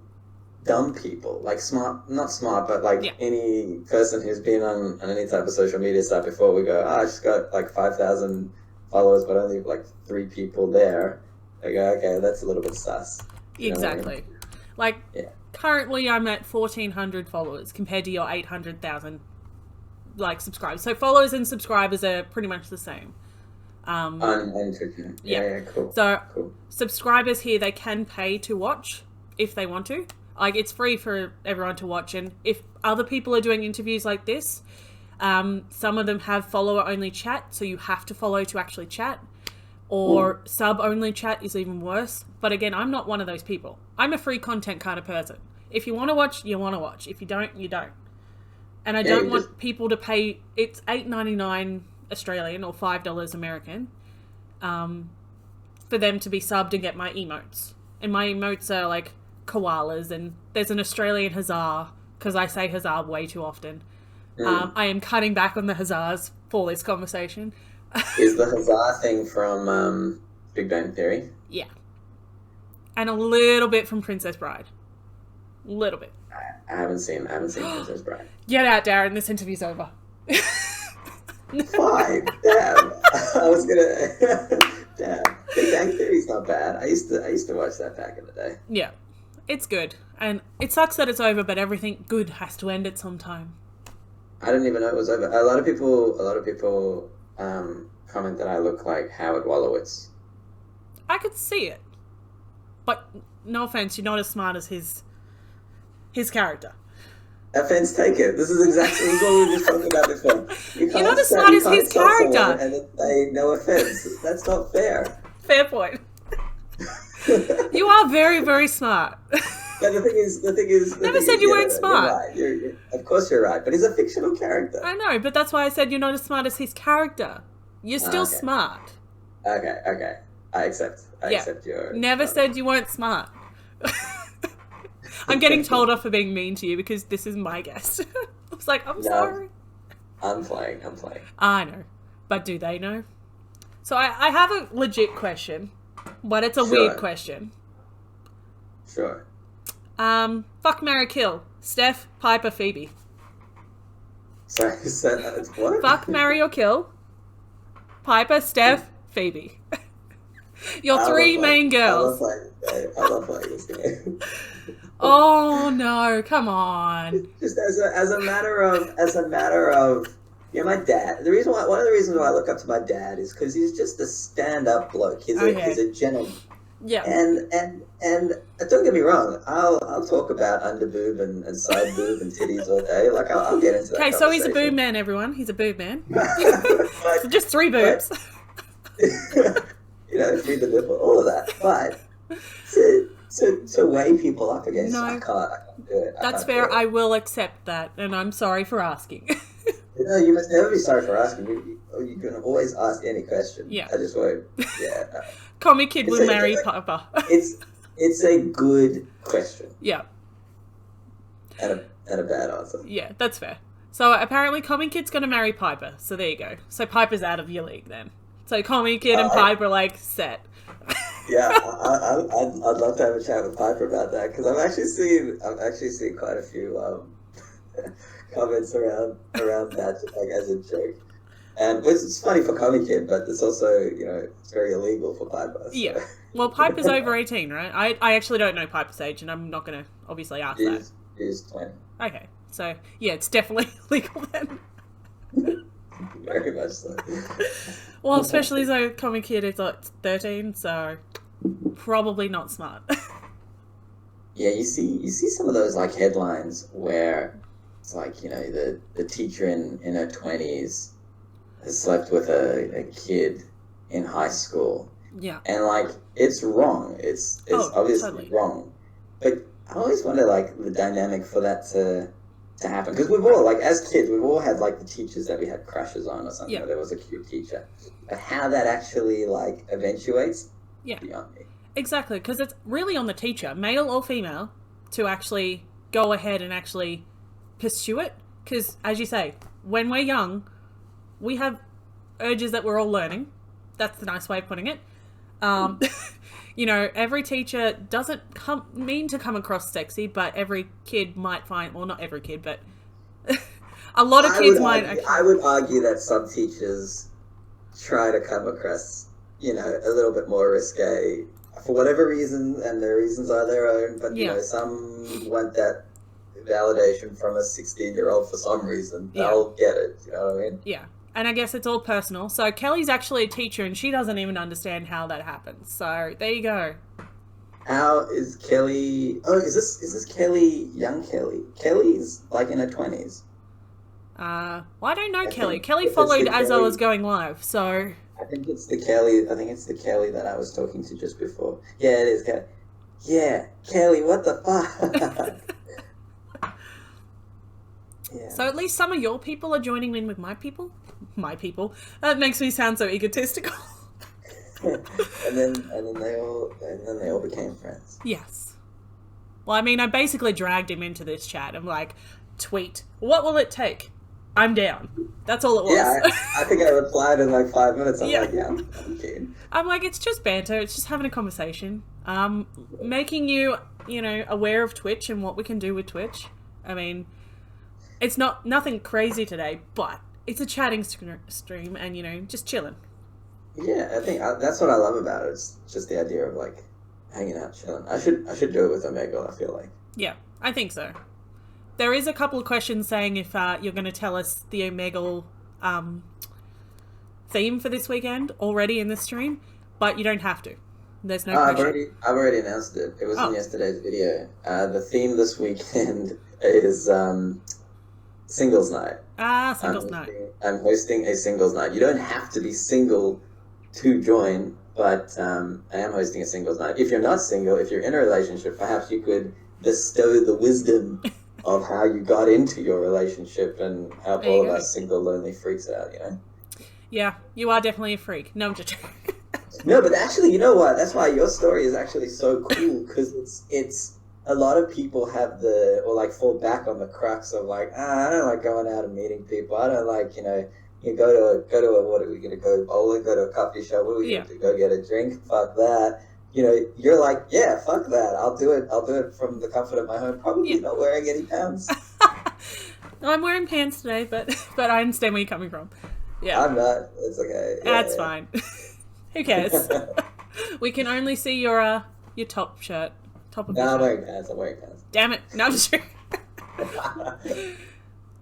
dumb people, like not smart, but like Yeah. any person who's been on any type of social media site before. We go, I just got like 5,000 followers, but only like 3 people there. They go, okay, that's a little bit sus. You know what I mean? Exactly. Like, Yeah. currently I'm at 1,400 followers compared to your 800,000, like, subscribers. So followers and subscribers are pretty much the same. On Twitch. Yeah, cool. So Cool. subscribers here, they can pay to watch if they want to. Like, it's free for everyone to watch. And if other people are doing interviews like this, some of them have follower-only chat, so you have to follow to actually chat. Or sub-only chat is even worse. But again, I'm not one of those people. I'm a free content kind of person. If you want to watch, you want to watch. If you don't, you don't. And I Yeah, don't you want just- people to pay... It's $8.99 Australian or $5 American for them to be subbed and get my emotes. And my emotes are like koalas, and there's an Australian huzzah, because I say huzzah way too often. I am cutting back on the huzzahs for this conversation. Is the huzzah thing from Big Bang Theory? Yeah. And a little bit from Princess Bride. Little bit. I haven't seen Princess Bride. Get out, Darren. This interview's over. Fine. Damn. I was gonna. Damn. Big Bang Theory's not bad. I used to watch that back in the day. Yeah. It's good. And it sucks that it's over, but everything good has to end at some time. I didn't even know it was over. A lot of people comment that I look like Howard Wolowitz. I could see it. But no offense, you're not as smart as his character. Offense taken. This is what we were just talking about before. You're not as smart as his character. And then say no offense. That's not fair. Fair point. You are very, very smart. But the thing is. Never said you weren't smart. You're right. Of course you're right. But he's a fictional character. I know, but that's why I said you're not as smart as his character. You're still Okay. smart. Okay. I accept your... Never said you weren't smart. I'm getting told off for being mean to you because this is my guest. I was like, I'm sorry. I'm playing. I know. But do they know? So I have a legit question, but it's a weird question. Sure. Fuck, marry, kill. Steph, Piper, Phoebe. Sorry, what? Fuck, marry, or kill. Piper, Steph, Phoebe. Your three main girls. I love playing this game. Oh no, come on. Just as a matter of my dad. One of the reasons why I look up to my dad is because he's just a stand-up bloke. He's a gentleman. Yeah. And don't get me wrong, I'll talk about underboob and side boob and titties all day. Like I'll get into that. Okay, so he's a boob man, everyone. He's a boob man. So just 3 boobs. Free the nipple, all of that. But to weigh people up against, I can't do it. That's fair. I will accept that, and I'm sorry for asking. You must never be sorry for asking. You can always ask any question. Yeah. I just won't. Yeah. Comic Kid will marry Piper. It's a good question. Yeah. And a bad answer. Yeah, that's fair. So apparently Comic Kid's going to marry Piper. So there you go. So Piper's out of your league then. So Comic Kid and Piper set. Yeah, I'd love to have a chat with Piper about that because I've actually seen quite a few comments around that, just like as a joke. And it's funny for Comic Kid, but it's also, it's very illegal for Piper. So. Yeah. Well, Piper's over 18, right? I actually don't know Piper's age, and I'm not going to obviously ask that. She's 20. Okay. So, yeah, it's definitely illegal then. Very much so. Well, especially though Comic Kid is like 13, so probably not smart. Yeah, you see some of those like headlines where it's like, the teacher in her 20s has slept with a kid in high school. Yeah. And like it's wrong. It's obviously totally wrong. But I always wonder like the dynamic for that to happen, because we've all, like, as kids, we've all had like the teachers that we had crushes on or something. Yeah. Or there was a cute teacher, but how that actually like eventuates, beyond me. Exactly, because it's really on the teacher, male or female, to actually go ahead and actually pursue it. Because as you say, when we're young, we have urges that we're all learning. That's the nice way of putting it. Every teacher doesn't mean to come across sexy, but every kid might find, well, not every kid, but a lot of kids might. I would argue that some teachers try to come across, a little bit more risque for whatever reason, and their reasons are their own, but, some want that validation from a 16-year-old for some reason. They'll get it, you know what I mean? Yeah. And I guess it's all personal. So Kelly's actually a teacher, and she doesn't even understand how that happens. So there you go. How is Kelly? Oh, is this Kelly? Young Kelly? Kelly's like in her 20s. Well, I don't know Kelly. Kelly followed as I was going live, so. I think it's the Kelly that I was talking to just before. Yeah, it is Kelly. Yeah, Kelly. What the fuck? Yeah. So at least some of your people are joining in with my people. My people. That makes me sound so egotistical. and then they all became friends. Yes. Well, I mean, I basically dragged him into this chat. I'm like, tweet. What will it take? I'm down. That's all it was. Yeah, I think I replied in like 5 minutes. I'm like, yeah, I'm keen. I'm like, it's just banter. It's just having a conversation. Making you, aware of Twitch and what we can do with Twitch. I mean, it's nothing crazy today, but it's a chatting stream and, just chilling. Yeah, I think that's what I love about it. It's just the idea of, like, hanging out, chilling. I should do it with Omegle, I feel like. Yeah, I think so. There is a couple of questions saying if you're going to tell us the Omegle theme for this weekend already in the stream, but you don't have to. There's no pressure. I've already announced it. It was in yesterday's video. The theme this weekend is Singles Night. Singles Night. I'm hosting a Singles Night. You don't have to be single to join, but I am hosting a Singles Night. If you're not single, if you're in a relationship, perhaps you could bestow the wisdom of how you got into your relationship and help all of us single, lonely freaks out, Yeah, you are definitely a freak. No, I'm just joking. No, but actually, you know what? That's why your story is actually so cool, because it's a lot of people have fall back on the crux of like, I don't like going out and meeting people. I don't like, you go to what are we going to go bowling, go to a coffee shop, what are we going to do, go get a drink? Fuck that. you're like, yeah, fuck that. I'll do it. I'll do it from the comfort of my home. Probably not wearing any pants. No, I'm wearing pants today, but I understand where you're coming from. Yeah. I'm not. It's okay. That's fine. Who cares? We can only see your top shirt. Top of No, your I'm shirt. wearing pants. I'm wearing pants. Damn it. No, I'm just joking.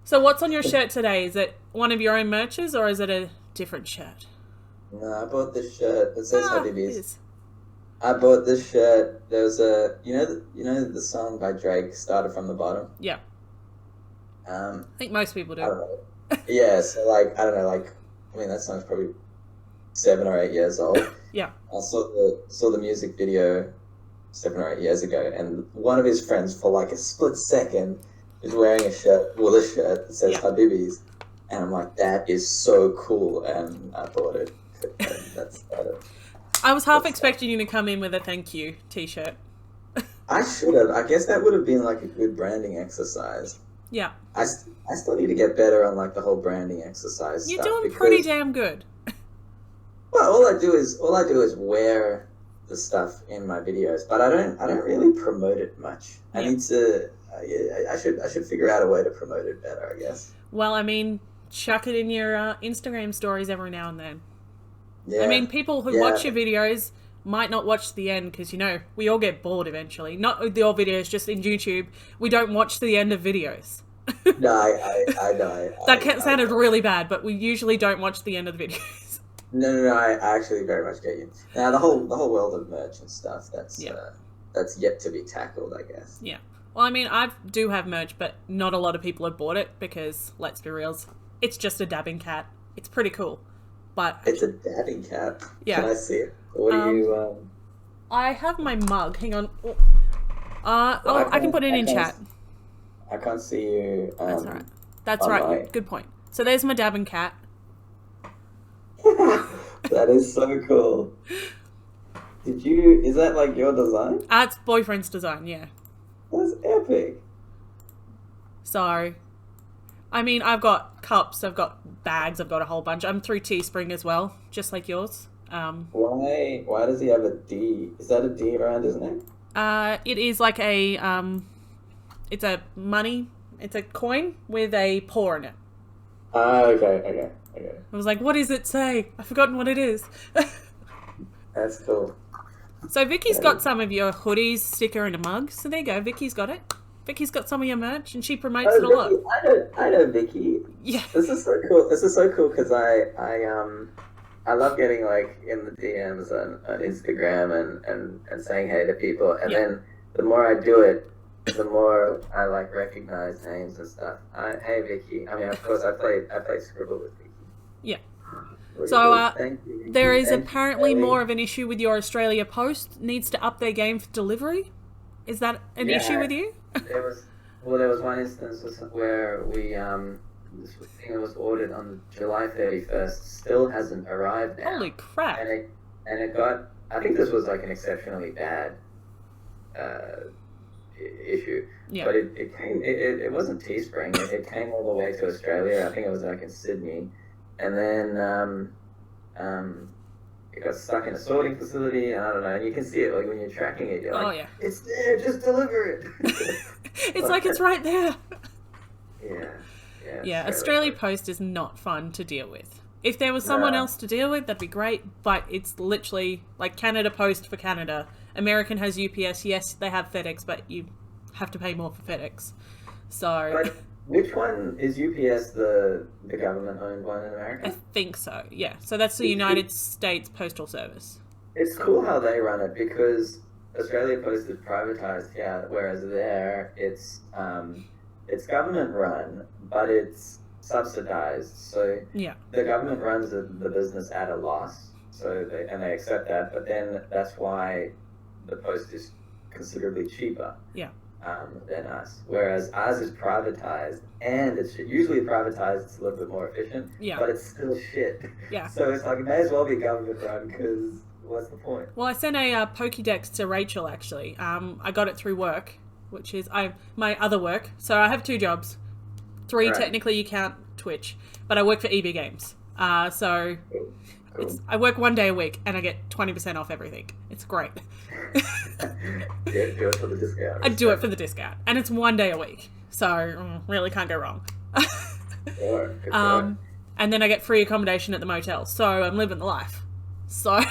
So what's on your shirt today? Is it one of your own merches or is it a different shirt? No, I bought this shirt. It says It Habibis. is. I bought this shirt. There was the song by Drake, Started from the Bottom. Yeah. I think most people do. I don't know. Yeah, so like, I don't know, like, I mean, that song's probably 7 or 8 years old. Yeah. I saw the music video 7 or 8 years ago, and one of his friends, for like a split second, is wearing a shirt that says Habibis, and I'm like, that is so cool, and I bought it. And that's about it. I was half expecting you to come in with a thank you t-shirt. I should have. I guess that would have been like a good branding exercise. Yeah. I still need to get better on like the whole branding exercise. You're stuff doing pretty damn good. Well, all I do is wear the stuff in my videos, but I don't really promote it much. I need to. I should figure out a way to promote it better, I guess. Well, I mean, chuck it in your Instagram stories every now and then. Yeah. I mean, people who watch your videos might not watch the end because, we all get bored eventually. Not with your videos, just in YouTube. We don't watch the end of videos. No, I know. That sounded really bad, but we usually don't watch the end of the videos. No, I actually very much get you. Now, the whole world of merch and stuff, that's yet to be tackled, I guess. Yeah. Well, I mean, I do have merch, but not a lot of people have bought it because, let's be real, it's just a dabbing cat. It's pretty cool. But it's a dabbing cat. Yeah. Can I see it? What do you? I have my mug. Hang on. I can put it in chat. I can't see you. That's all right. That's online. right. Good point. So there's my dabbing cat. That is so cool. Is that like your design? It's boyfriend's design, yeah. That's epic. So, I mean, I've got cups, I've got bags, I've got a whole bunch. I'm through Teespring as well, just like yours. Why does he have a D? Is that a D around his neck? It is like a, it's a coin with a paw in it. Okay. I was like, what does it say? I've forgotten what it is. That's cool. So Vicky's got some of your hoodies, sticker, and a mug. So there you go. Vicky's got it. Vicky's got some of your merch, and she promotes it a lot. I know Vicky. Yeah. This is so cool because I love getting like in the DMs on Instagram and saying hey to people, and then the more I do it, the more I like recognize names and stuff. Hey Vicky. I mean, of course, I played Scribble with Vicky. Yeah. Really So Thank you. there is Thank apparently you, more of an issue with your Australia Post. Needs to up their game for delivery. Is that an issue with you? There was one instance where we this thing that was ordered on July 31st still hasn't arrived now. Holy crap! And it got. I think this was like an exceptionally bad issue. Yeah. But it came. It wasn't Teespring. It came all the way to Australia. I think it was like in Sydney, and then it got stuck in a sorting facility, and I don't know. And you can see it like when you're tracking it. You're like, it's there. Just deliver it. It's like it's right there. Yeah. Australia Post is not fun to deal with. If there was someone else to deal with, that'd be great. But it's literally like Canada Post for Canada. American has UPS. Yes, they have FedEx, but you have to pay more for FedEx. So. But which one is UPS? The government-owned one in America? I think so. Yeah. So that's the United States Postal Service. It's cool how they run it because Australia Post is privatized here, whereas there it's government run, but it's subsidized. So the government runs the business at a loss. So they accept that, but then that's why the post is considerably cheaper. Yeah. Than us. Whereas ours is privatized, and it's usually privatized. It's a little bit more efficient. Yeah. But it's still shit. Yeah. So it's like it may as well be government run because what's the point? Well, I sent a Pokédex to Rachel actually. I got it through work, which is my other work. So I have 2 jobs. 3 technically you count Twitch, but I work for EB Games. So Cool. I work 1 day a week and I get 20% off everything. It's great. Yeah, do it for the discount. I do it for the discount, and it's 1 day a week, so really can't go wrong. Sure, good sure. And then I get free accommodation at the motel, so I'm living the life. So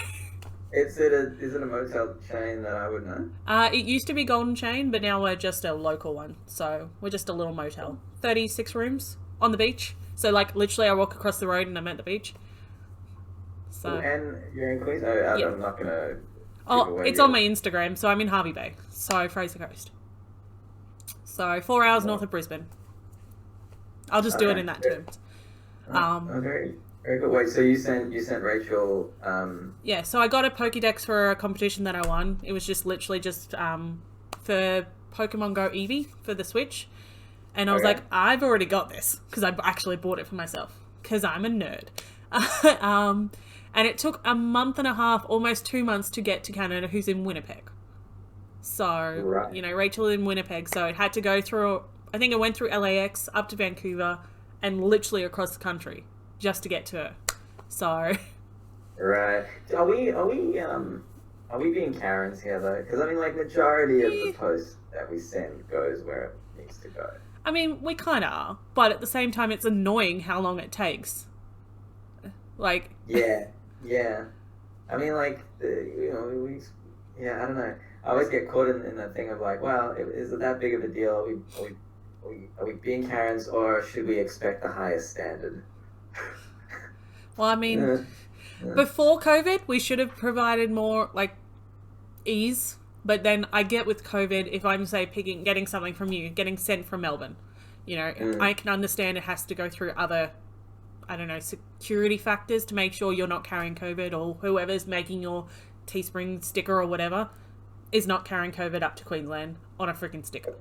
Is it a motel chain that I would know? it used to be Golden Chain, but now we're just a local one. So we're just a little motel, 36 rooms on the beach. So like literally, I walk across the road and I'm at the beach. So And you're in Queensland. Yeah. I'm not gonna. oh, it's on my Instagram. So I'm in Harvey Bay, so Fraser Coast. So 4 hours north of Brisbane. I'll just do it Okay, in that good. terms. Oh, very, very good. Wait, so you sent Rachel. Yeah, so I got a Pokédex for a competition that I won. It was just literally just for Pokemon Go Eevee for the Switch. And I was Okay. like, I've already got this because I actually bought it for myself because I'm a nerd. And it took a month and a half, almost 2 months to get to Canada, who's in Winnipeg. So, Right. you know, Rachel in Winnipeg. So it had to go through, I think it went through LAX, up to Vancouver, and literally across the country just to get to her. So, Right. Are we being Karens here though? Because I mean, like, majority of the posts that we send goes where it needs to go. I mean, we kind of are. But at the same time, it's annoying how long it takes. Like, Yeah. Yeah. I mean, like, yeah, I don't know. I always get caught in that thing of like, well, is it that big of a deal? Are we being Karens, or should we expect the highest standard? well, I mean, before COVID, we should have provided more, like, ease. But then I get with COVID, if I'm, say, getting something from you, getting sent from Melbourne, you know, I can understand it has to go through other, I don't know, security factors to make sure you're not carrying COVID, or whoever's making your Teespring sticker or whatever is not carrying COVID up to Queensland on a freaking sticker.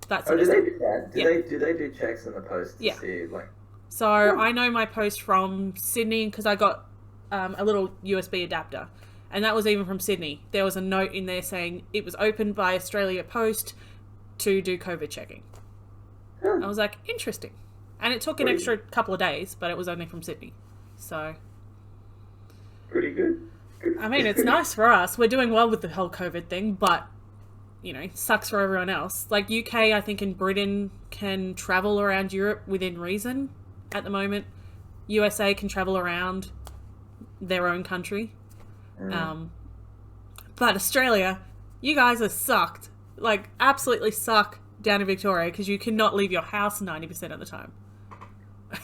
That's Oh, do they do that? Do they do checks in the post to Yeah. see, like... So I know my post from Sydney because I got a little USB adapter, and that was even from Sydney. There was a note in there saying it was opened by Australia Post to do COVID checking. I was like, interesting. And it took an extra couple of days, but it was only from Sydney. So, Pretty good. I mean, it's nice for us. We're doing well with the whole COVID thing, but, you know, sucks for everyone else. Like, UK, I think, and Britain can travel around Europe within reason at the moment. USA can travel around their own country. But Australia, you guys are sucked. Like, absolutely suck down in Victoria because you cannot leave your house 90% of the time.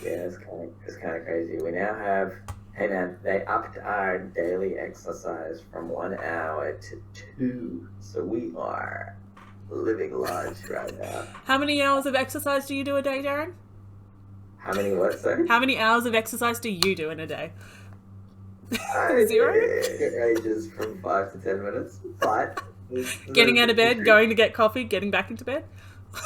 Yeah, it's kind of crazy. We now have... Hey man, they upped our daily exercise from 1 hour to 2. So we are living large right now. How many hours of exercise do you do a day, Darren? How many what, sorry? How many hours of exercise do you do in a day? 0? It ranges from 5 to 10 minutes. But... Getting out of bed, going to get coffee, getting back into bed?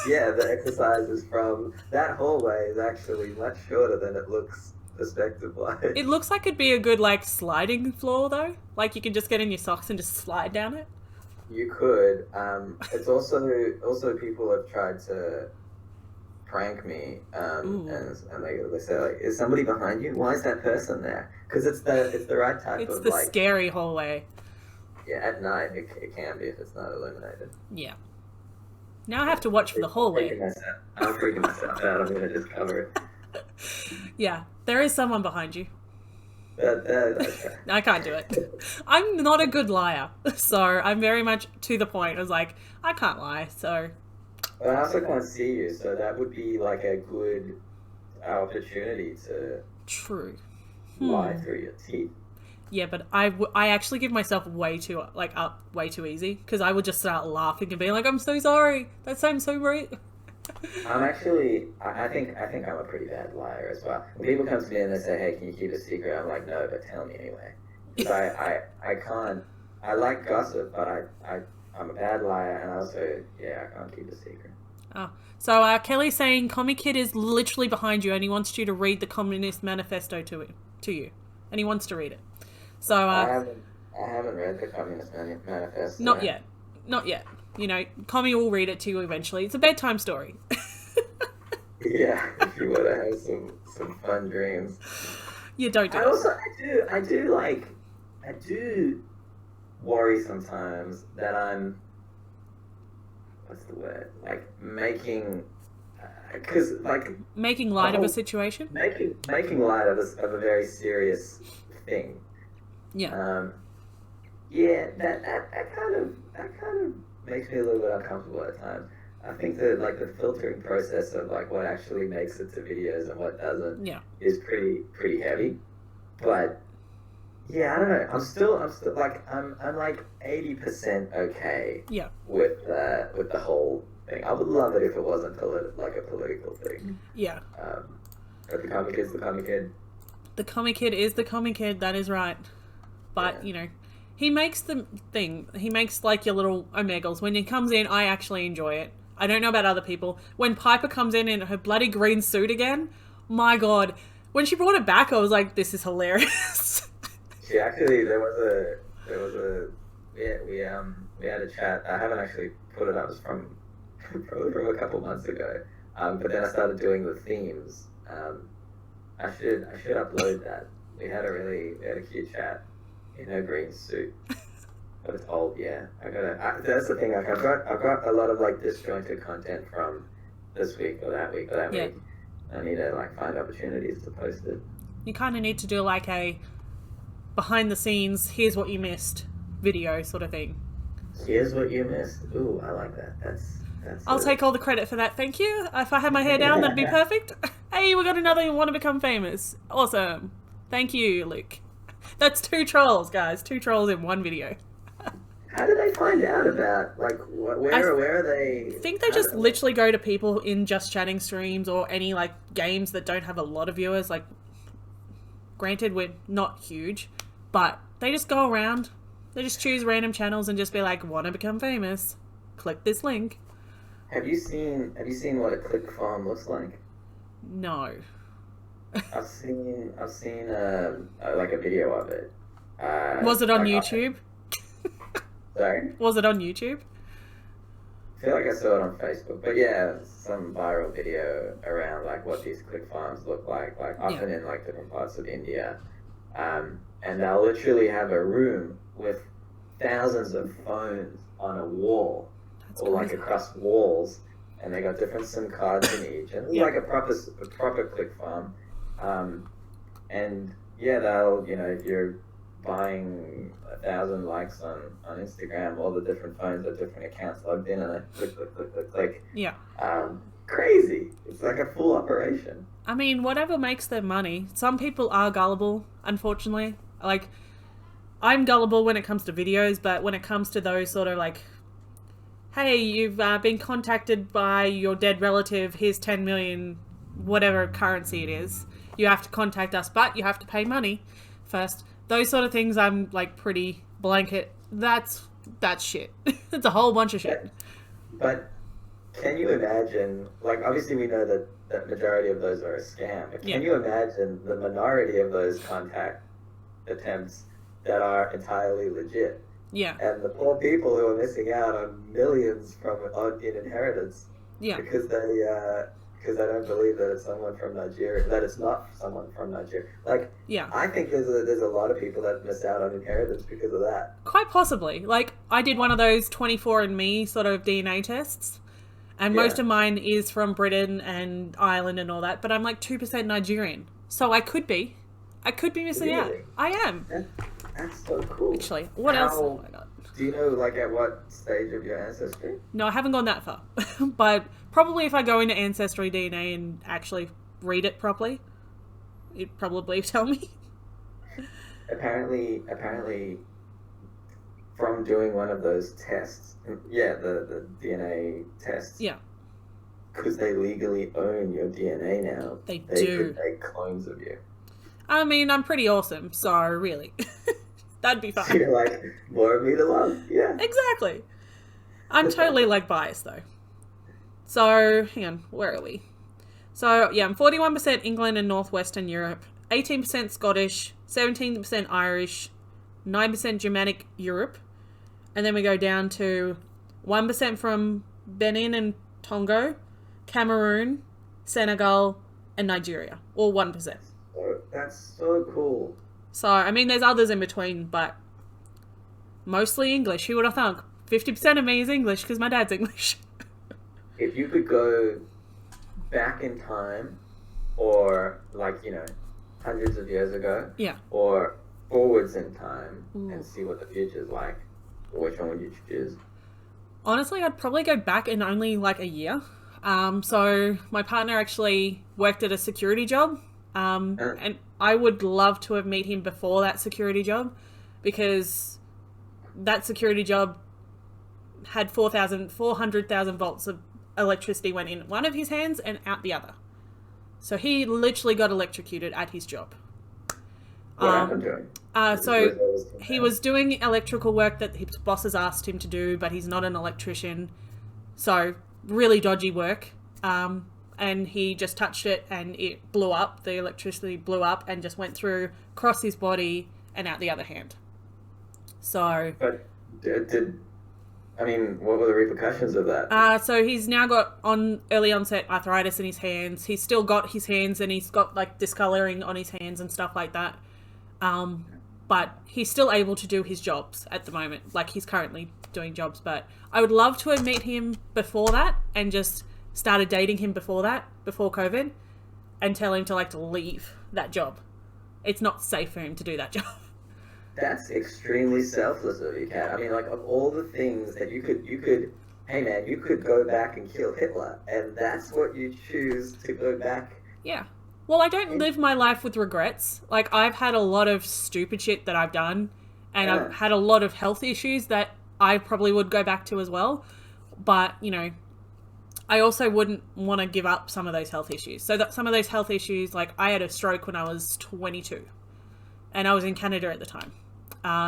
Yeah, the exercise is from... That hallway is actually much shorter than it looks perspective-wise. It looks like it'd be a good, like, sliding floor, though. Like, you can just get in your socks and just slide down it. You could. It's also people have tried to prank me, and they say, like, is somebody behind you? Why is that person there? Because it's the right type It's of, the like... scary hallway. Yeah, at night it can be if it's not illuminated. Yeah. Now I have to watch for the hallway. I'm freaking myself out. I'm going to just cover it. Yeah, there is someone behind you. Okay. I can't do it. I'm not a good liar, so I'm very much to the point. I was like, I can't lie, so... But I also can't see you, so that would be like a good opportunity to True. lie through your teeth. Yeah, but I actually give myself way too easy because I would just start laughing and be like, I'm so sorry. That sounds so great. I'm actually, I think I'm a pretty bad liar as well. When people come to me and they say, hey, can you keep a secret? I'm like, no, but tell me anyway. Because I can't, I like gossip, but I'm a bad liar, and also, yeah, I can't keep a secret. Oh. So Kelly's saying Commie Kid is literally behind you and he wants you to read the Communist Manifesto to you. And he wants to read it. So I haven't read the Communist Manifesto. Not yet. You know, Commie will read it to you eventually. It's a bedtime story. Yeah, if you want to have some fun dreams. You don't do I it. also, I do worry sometimes that I'm, what's the word? Like making, because like Making light of a situation? making light of a very serious thing. Yeah. Yeah, that kind of makes me a little bit uncomfortable at times. I think that like the filtering process of like what actually makes it to videos and what doesn't Yeah. is pretty heavy. But yeah, I don't know. I'm still like I'm like 80% okay Yeah. with the whole thing. I would love it if it wasn't like a political thing. Yeah. But the comic kid's the comic kid. The comic kid is the comic kid, that is right. But, Yeah. you know, he makes the thing. He makes, like, your little omegals. When he comes in, I actually enjoy it. I don't know about other people. When Piper comes in her bloody green suit again, my God. When she brought it back, I was like, this is hilarious. She actually, there was a, we had a chat. I haven't actually put it up. It's from, probably from a couple months ago. But then I started doing the themes. I should upload that. We had a cute chat in her green suit. But it's old, yeah. That's the thing. Like, I've got a lot of like disjointed content from this week or that week. I need to like find opportunities to post it. You kind of need to do like a behind the scenes, here's what you missed video sort of thing. Here's what you missed. Ooh, I like that. That's I'll take all the credit for that, thank you. If I had my hair down, that'd be perfect. Hey, we got another Want to Become Famous. Awesome. Thank you, Luke. That's 2 trolls, guys. 2 trolls in one video. How do they find out about, like, where are they? I think they just literally go to people in Just Chatting streams or any, like, games that don't have a lot of viewers. Like, granted, we're not huge, but they just go around. They just choose random channels and just be like, want to become famous? Click this link. Have you seen what a click farm looks like? No. I've seen like a video of it. Was it on YouTube? Sorry? Was it on YouTube? I feel like I saw it on Facebook, but yeah, some viral video around like what these click farms look like often in like different parts of India, and they'll literally have a room with thousands of phones on a wall. That's or crazy. like across walls, and they got different SIM cards in each, and it's like a proper click farm, and yeah, they'll if you're buying 1,000 likes on Instagram, all the different phones with different accounts logged in, and they click. Yeah. Crazy. It's like a full operation. I mean, whatever makes them money. Some people are gullible, unfortunately. Like, I'm gullible when it comes to videos, but when it comes to those sort of like, hey, you've been contacted by your dead relative, here's 10 million, whatever currency it is. You have to contact us, but you have to pay money first. Those sort of things I'm like pretty blanket. That's shit. It's a whole bunch of shit. But can you imagine, like obviously we know that the majority of those are a scam, but can you imagine the minority of those contact attempts that are entirely legit? Yeah. And the poor people who are missing out on millions in inheritance because they don't believe that it's someone from Nigeria, that it's not someone from Nigeria. Like, I think there's a lot of people that miss out on inheritance because of that. Quite possibly. Like, I did one of those 24andMe sort of DNA tests, and most of mine is from Britain and Ireland and all that, but I'm like 2% Nigerian. So I could be missing out. I am. That's so cool. Actually, what else have I got? Do you know, like, at what stage of your ancestry? No, I haven't gone that far. But probably if I go into Ancestry DNA and actually read it properly, it'd probably tell me. Apparently, from doing one of those tests, the DNA tests, because they legally own your DNA now, they do. Could make clones of you. I mean, I'm pretty awesome, so really, that'd be fine. So you're like, more of me to love, yeah. Exactly. I'm totally, like, biased, though. So, hang on, where are we? So, yeah, I'm 41% England and Northwestern Europe, 18% Scottish, 17% Irish, 9% Germanic Europe, and then we go down to 1% from Benin and Tonga, Cameroon, Senegal, and Nigeria, or 1%. That's so cool. So, I mean, there's others in between, but mostly English. Who would have thunk? 50% of me is English because my dad's English. If you could go back in time, or like, hundreds of years ago, Yeah. or forwards in time Ooh. and see what the future's like, which one would you choose? Honestly, I'd probably go back in only like a year. So my partner actually worked at a security job. And I would love to have met him before that security job, because that security job had 400,000 volts of electricity went in one of his hands and out the other. So he literally got electrocuted at his job. What happened to him? So he was doing electrical work that his bosses asked him to do, but he's not an electrician. So really dodgy work. And he just touched it and it blew up. The electricity blew up and just went through, across his body and out the other hand. So... But what were the repercussions of that? So he's now got early onset arthritis in his hands. He's still got his hands and he's got like discoloring on his hands and stuff like that. But he's still able to do his jobs at the moment. Like, he's currently doing jobs, but I would love to have met him before that and just started dating him before COVID, and tell him to leave that job. It's not safe for him to do that job. That's extremely selfless of you, Kat. Of all the things that you could, hey man, you could go back and kill Hitler, and that's what you choose to go back. Yeah. Well, I don't live my life with regrets. Like, I've had a lot of stupid shit that I've done, and I've had a lot of health issues that I probably would go back to as well. But, I also wouldn't want to give up some of those health issues. So that some of those health issues, like, I had a stroke when I was 22, and I was in Canada at the time.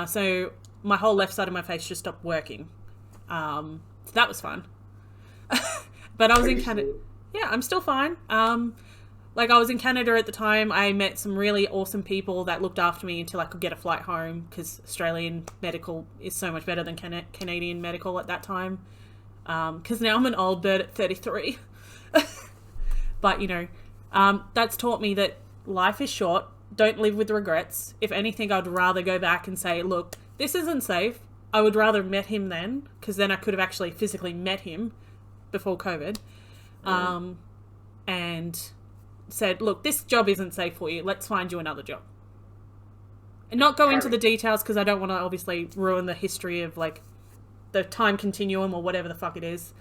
So my whole left side of my face just stopped working. So that was fun. But I was in Canada. Yeah, I'm still fine. I was in Canada at the time. I met some really awesome people that looked after me until I could get a flight home, because Australian medical is so much better than Canadian medical at that time. Because now I'm an old bird at 33. But, that's taught me that life is short. Don't live with regrets. If anything, I'd rather go back and say, look, this isn't safe. I would rather have met him then, because then I could have actually physically met him before COVID. And said, look, this job isn't safe for you. Let's find you another job. And not go into the details, because I don't want to obviously ruin the history of the time continuum or whatever the fuck it is.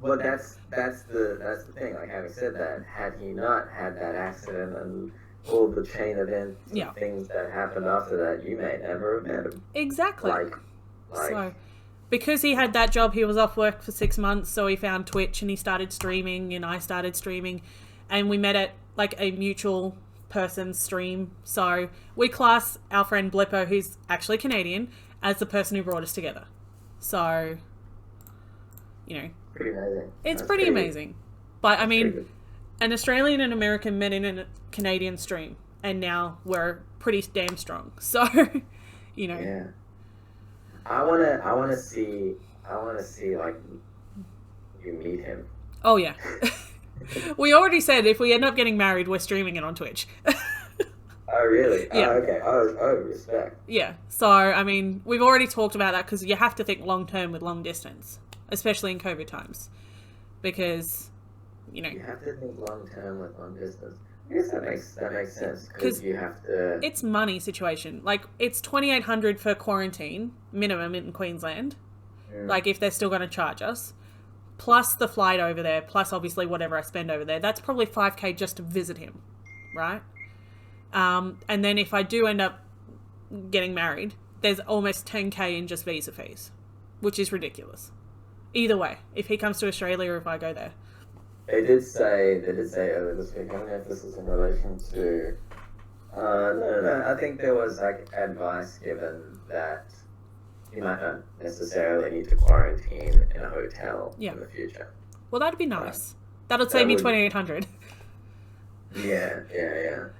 Well, that's the thing. Having said that, had he not had that accident and all the chain events and things that happened after that, you may never have met him. Exactly. So, because he had that job, he was off work for 6 months, so he found Twitch and he started streaming, and I started streaming, and we met at a mutual person's stream. So we class our friend Blippo, who's actually Canadian, as the person who brought us together. So, pretty amazing. It's pretty amazing. But an Australian and American met in a Canadian stream, and now we're pretty damn strong. So, Yeah. I wanna see you meet him. Oh yeah. We already said if we end up getting married, we're streaming it on Twitch. Oh really? Yeah. Oh, okay. Oh, respect. Yeah. So we've already talked about that, because you have to think long term with long distance, especially in COVID times, because you have to think long term with long distance. I guess that makes sense, because you have to. It's money situation. It's $2,800 for quarantine minimum in Queensland. If they're still going to charge us, plus the flight over there, plus obviously whatever I spend over there, that's probably $5,000 just to visit him, right? And then if I do end up getting married, there's almost $10,000 in just visa fees, which is ridiculous. Either way, if he comes to Australia or if I go there. They did say earlier this week, I don't know if this was in relation to, no, I think there was advice given that you might not necessarily need to quarantine in a hotel in the future. Well, that'd be nice. That'll save me $2,800. Yeah.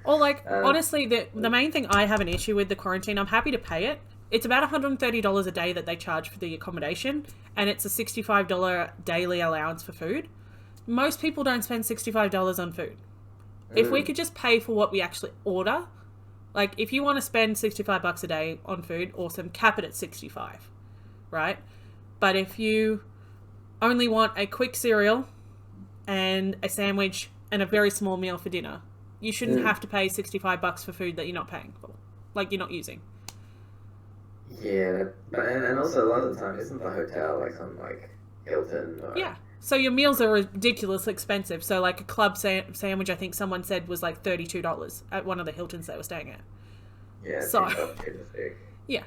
Or honestly, the main thing I have an issue with the quarantine, I'm happy to pay it. It's about $130 a day that they charge for the accommodation, and it's a $65 daily allowance for food. Most people don't spend $65 on food. If we could just pay for what we actually order, like if you want to spend $65 a day on food, awesome, cap it at 65, right? But if you only want a quick cereal and a sandwich and a very small meal for dinner, you shouldn't have to pay $65 for food that you're not paying for, like you're not using. Yeah, but and also a lot of the time, isn't the hotel like some like Hilton? Or... Yeah. So your meals are ridiculously expensive. So like a club sandwich, I think someone said was like $32 at one of the Hiltons they were staying at. Yeah. So $2 yeah,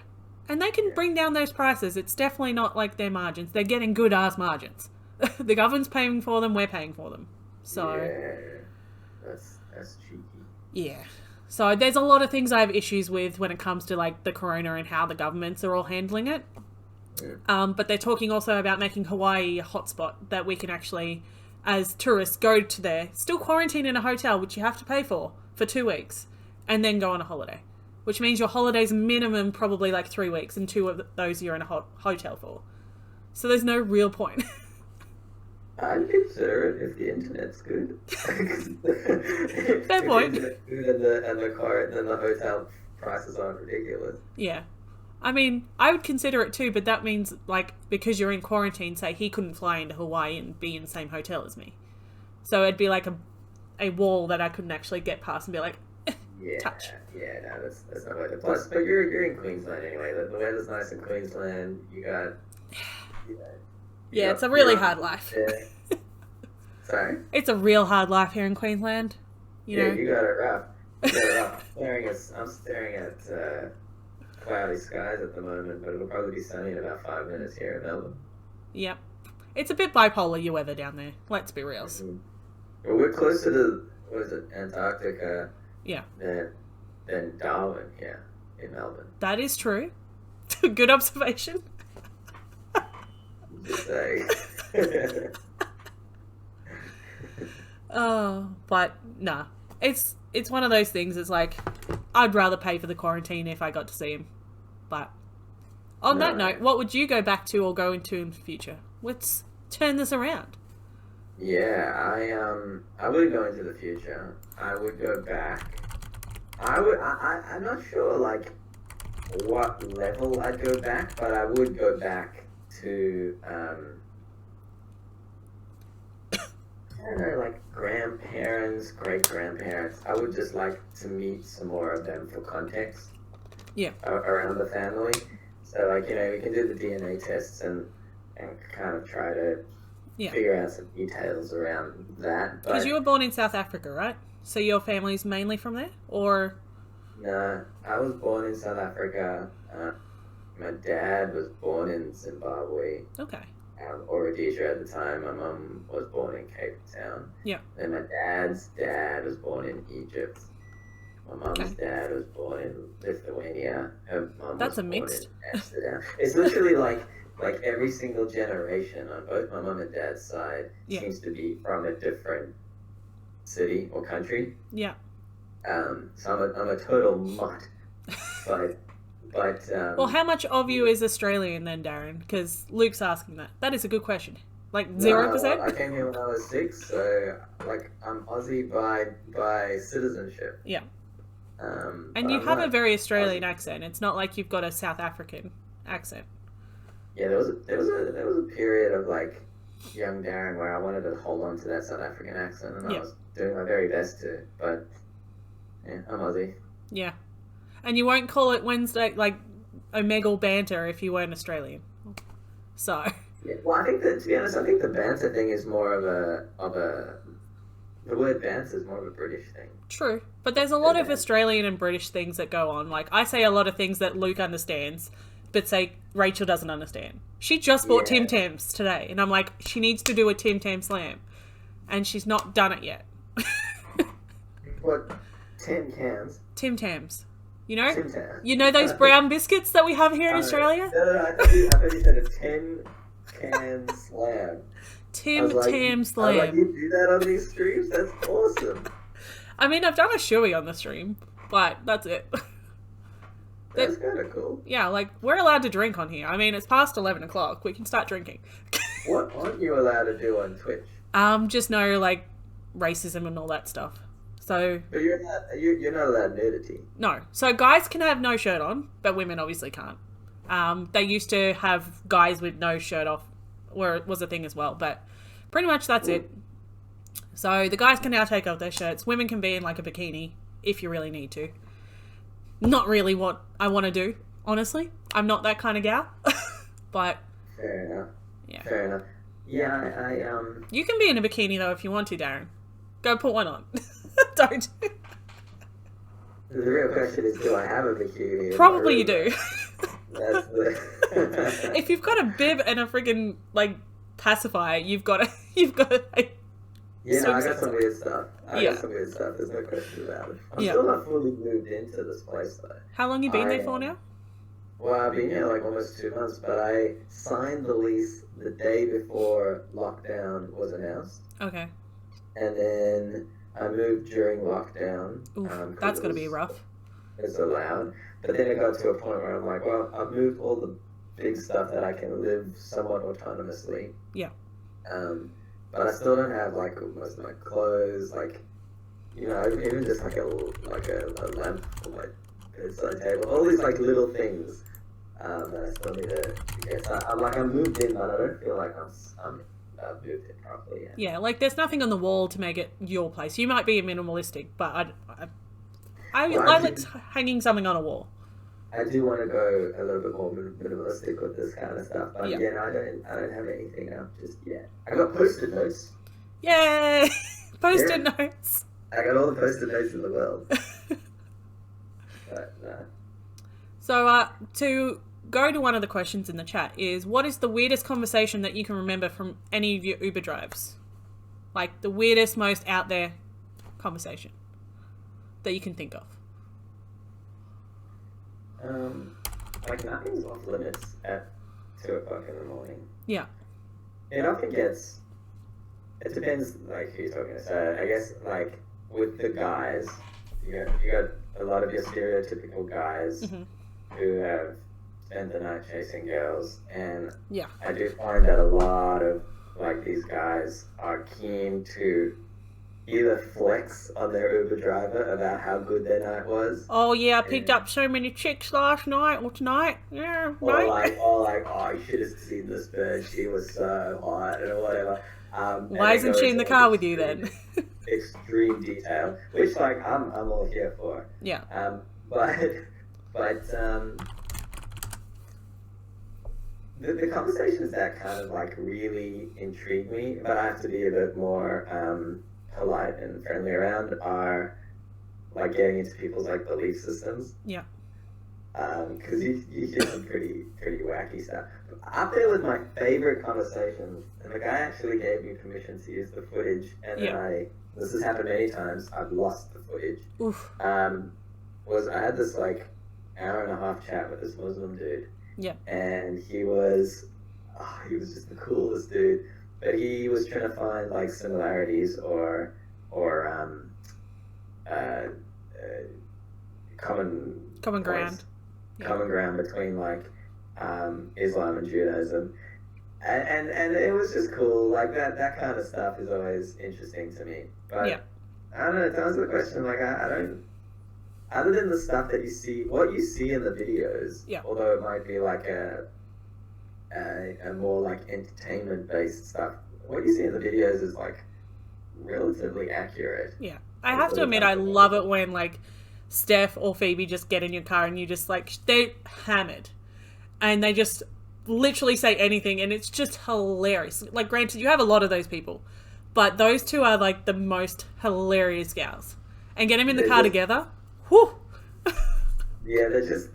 and they can bring down those prices. It's definitely not like their margins. They're getting good ass margins. The government's paying for them. We're paying for them. So yeah, that's cheeky. Yeah. So there's a lot of things I have issues with when it comes to like the corona and how the governments are all handling it. But they're talking also about making Hawaii a hotspot that we can actually, as tourists, go to there, still quarantine in a hotel, which you have to pay for 2 weeks, and then go on a holiday. Which means your holiday's minimum probably like 3 weeks, and 2 of those you're in a hotel for. So there's no real point. I'd consider it if the internet's good. Fair point. And the hotel prices aren't ridiculous. Yeah. I mean, I would consider it too, but that means, like, because you're in quarantine, say, he couldn't fly into Hawaii and be in the same hotel as me. So it'd be like a wall that I couldn't actually get past and be like, touch. Yeah, no, that's not right. Plus, but you're in Queensland anyway. The weather's nice in Queensland. You got... Yeah, it's a really hard life. Yeah. Sorry? It's a real hard life here in Queensland. You know? You got it rough. I'm staring at cloudy skies at the moment, but it'll probably be sunny in about 5 minutes here in Melbourne. Yep. It's a bit bipolar, your weather down there. Let's be real. Well, we're closer to, Antarctica yeah. than Darwin here in Melbourne. That is true. Good observation. Just saying. But nah. It's one of those things, it's like, I'd rather pay for the quarantine if I got to see him. But on that note, what would you go back to or go into in the future? Let's turn this around. Yeah, I would go into the future. I would go back. I'm not sure, like, what level I'd go back, but I would go back to, I don't know, like grandparents, great-grandparents. I would just like to meet some more of them for context. Yeah. Around the family. So, like, we can do the DNA tests and kind of try to figure out some details around that. Because you were born in South Africa, right? So your family's mainly from there? Or... No, I was born in South Africa. My dad was born in Zimbabwe. Okay. Or Rhodesia at the time. My mum was born in Cape Town. Yeah. And my dad's dad was born in Egypt. My mum's dad was born in Lithuania. Her mum was born in Amsterdam. It's literally like every single generation on both my mum and dad's side seems to be from a different city or country. Yeah. So I'm a total mutt. But well, how much of you is Australian then, Darren? Because Luke's asking that. That is a good question. Like 0%? I came here when I was 6, so like I'm Aussie by citizenship. Yeah. And you have a very Australian accent. It's not like you've got a South African accent. Yeah, there was a period of like young Darren where I wanted to hold on to that South African accent, and I was doing my very best to. But yeah, I'm Aussie. Yeah. And you won't call it Wednesday, like, Omegle banter if you weren't Australian. So. Yeah, well, I think that, to be honest, I think the banter thing is more of a the word banter is more of a British thing. True. But there's a lot of Australian and British things that go on. Like, I say a lot of things that Luke understands, but say Rachel doesn't understand. She just bought Tim Tams today, and I'm like, she needs to do a Tim Tam Slam. And she's not done it yet. What? Tim Tams? Tim Tams. You know? Tim Tams. You know those brown biscuits that we have here in Australia? No, I thought you said a Tim Can Slam. Tim Tam Slam. I was like, you do that on these streams? That's awesome. I mean, I've done a shoey on the stream, but that's it. That's kind of cool. Yeah, like, we're allowed to drink on here. I mean, it's past 11 o'clock. We can start drinking. What aren't you allowed to do on Twitch? Just no, like, racism and all that stuff. So But you're not allowed nudity. no. So guys can have no shirt on, but women obviously can't. They used to have guys with no shirt off, where it was a thing as well. But pretty much that's it. So the guys can now take off their shirts. Women can be in like a bikini if you really need to. Not really what I want to do, honestly. I'm not that kind of gal. But Fair enough. yeah, Fair enough. Yeah, you can be in a bikini though if you want to, Darren. Go put one on. Don't. The real question is, do I have a bikini? in my Probably you room? do. That's the. If you've got a bib and a freaking like pacifier, you've got like, Yeah, no, I got swimsuit. some weird stuff. Yeah. Got some weird stuff. There's no question about it. I'm Yeah. still not fully moved into this place though. How long you been there for I, now? Well, I've been here like almost 2 months, but I signed the lease the day before lockdown was announced, Okay. and then I moved during lockdown. Oof, 'cause that's it gonna be was- rough. It's allowed, but then it got to a point where I'm like, well, I've moved all the big stuff that I can live somewhat autonomously. Yeah. But I still don't have like most of my clothes, like, you know, even just like a lamp for my bedside table, all these like little things that I still need to get. So I'm moved in, but I don't feel like I'm moved in properly yet. Yeah, like there's nothing on the wall to make it your place. You might be minimalistic, but I Well, like hanging something on a wall. I do want to go a little bit more minimalistic with this kind of stuff, but Yeah. again, I don't have anything up just yet. I got post-it notes. Yay! Post-it Yeah. notes. I got all the post-it notes in the world. But no. So, to go to one of the questions in the chat is, what is the weirdest conversation that you can remember from any of your Uber drives? Like, the weirdest, most out there conversation that you can think of. Like nothing's off limits at 2 o'clock in the morning. Yeah. It often gets. It depends, like who you're talking to. So I guess like with the guys, you got a lot of your stereotypical guys Mhm. who have spent the night chasing girls, and Yeah. I do find that a lot of like these guys are keen to either flex on their Uber driver about how good their night was. Oh, yeah, I picked up so many chicks last night or tonight. Yeah, Or mate. like, oh, you should have seen this bird. She was so hot, or whatever. Why isn't she in the car with you then? Extreme detail, which like I'm all here for. Yeah. But the conversations that kind of like really intrigue me, but I have to be a bit more polite and friendly around, are like getting into people's like belief systems. Yeah. Because you hear some pretty wacky stuff. Up there with my favorite conversations, and the guy actually gave me permission to use the footage, and then this has happened many times, I've lost the footage. Oof. Was I had this like hour and a half chat with this Muslim dude. Yeah. And he was just the coolest dude. But he was trying to find like similarities or Common ground. Yeah. common ground between like Islam and Judaism, and it was just cool. Like that kind of stuff is always interesting to me. But Yeah. I don't know. To answer the question, like I don't. Other than the stuff that you see, what you see in the videos, Yeah. although it might be like a more like entertainment based stuff, what you see in the videos is like relatively accurate. Yeah. I have to admit, I love it when, like, Steph or Phoebe just get in your car and you just, like, they're hammered. And they just literally say anything, and it's just hilarious. Like, granted, you have a lot of those people. But those two are, like, the most hilarious gals. And get them in the car together, whew! Yeah, they're just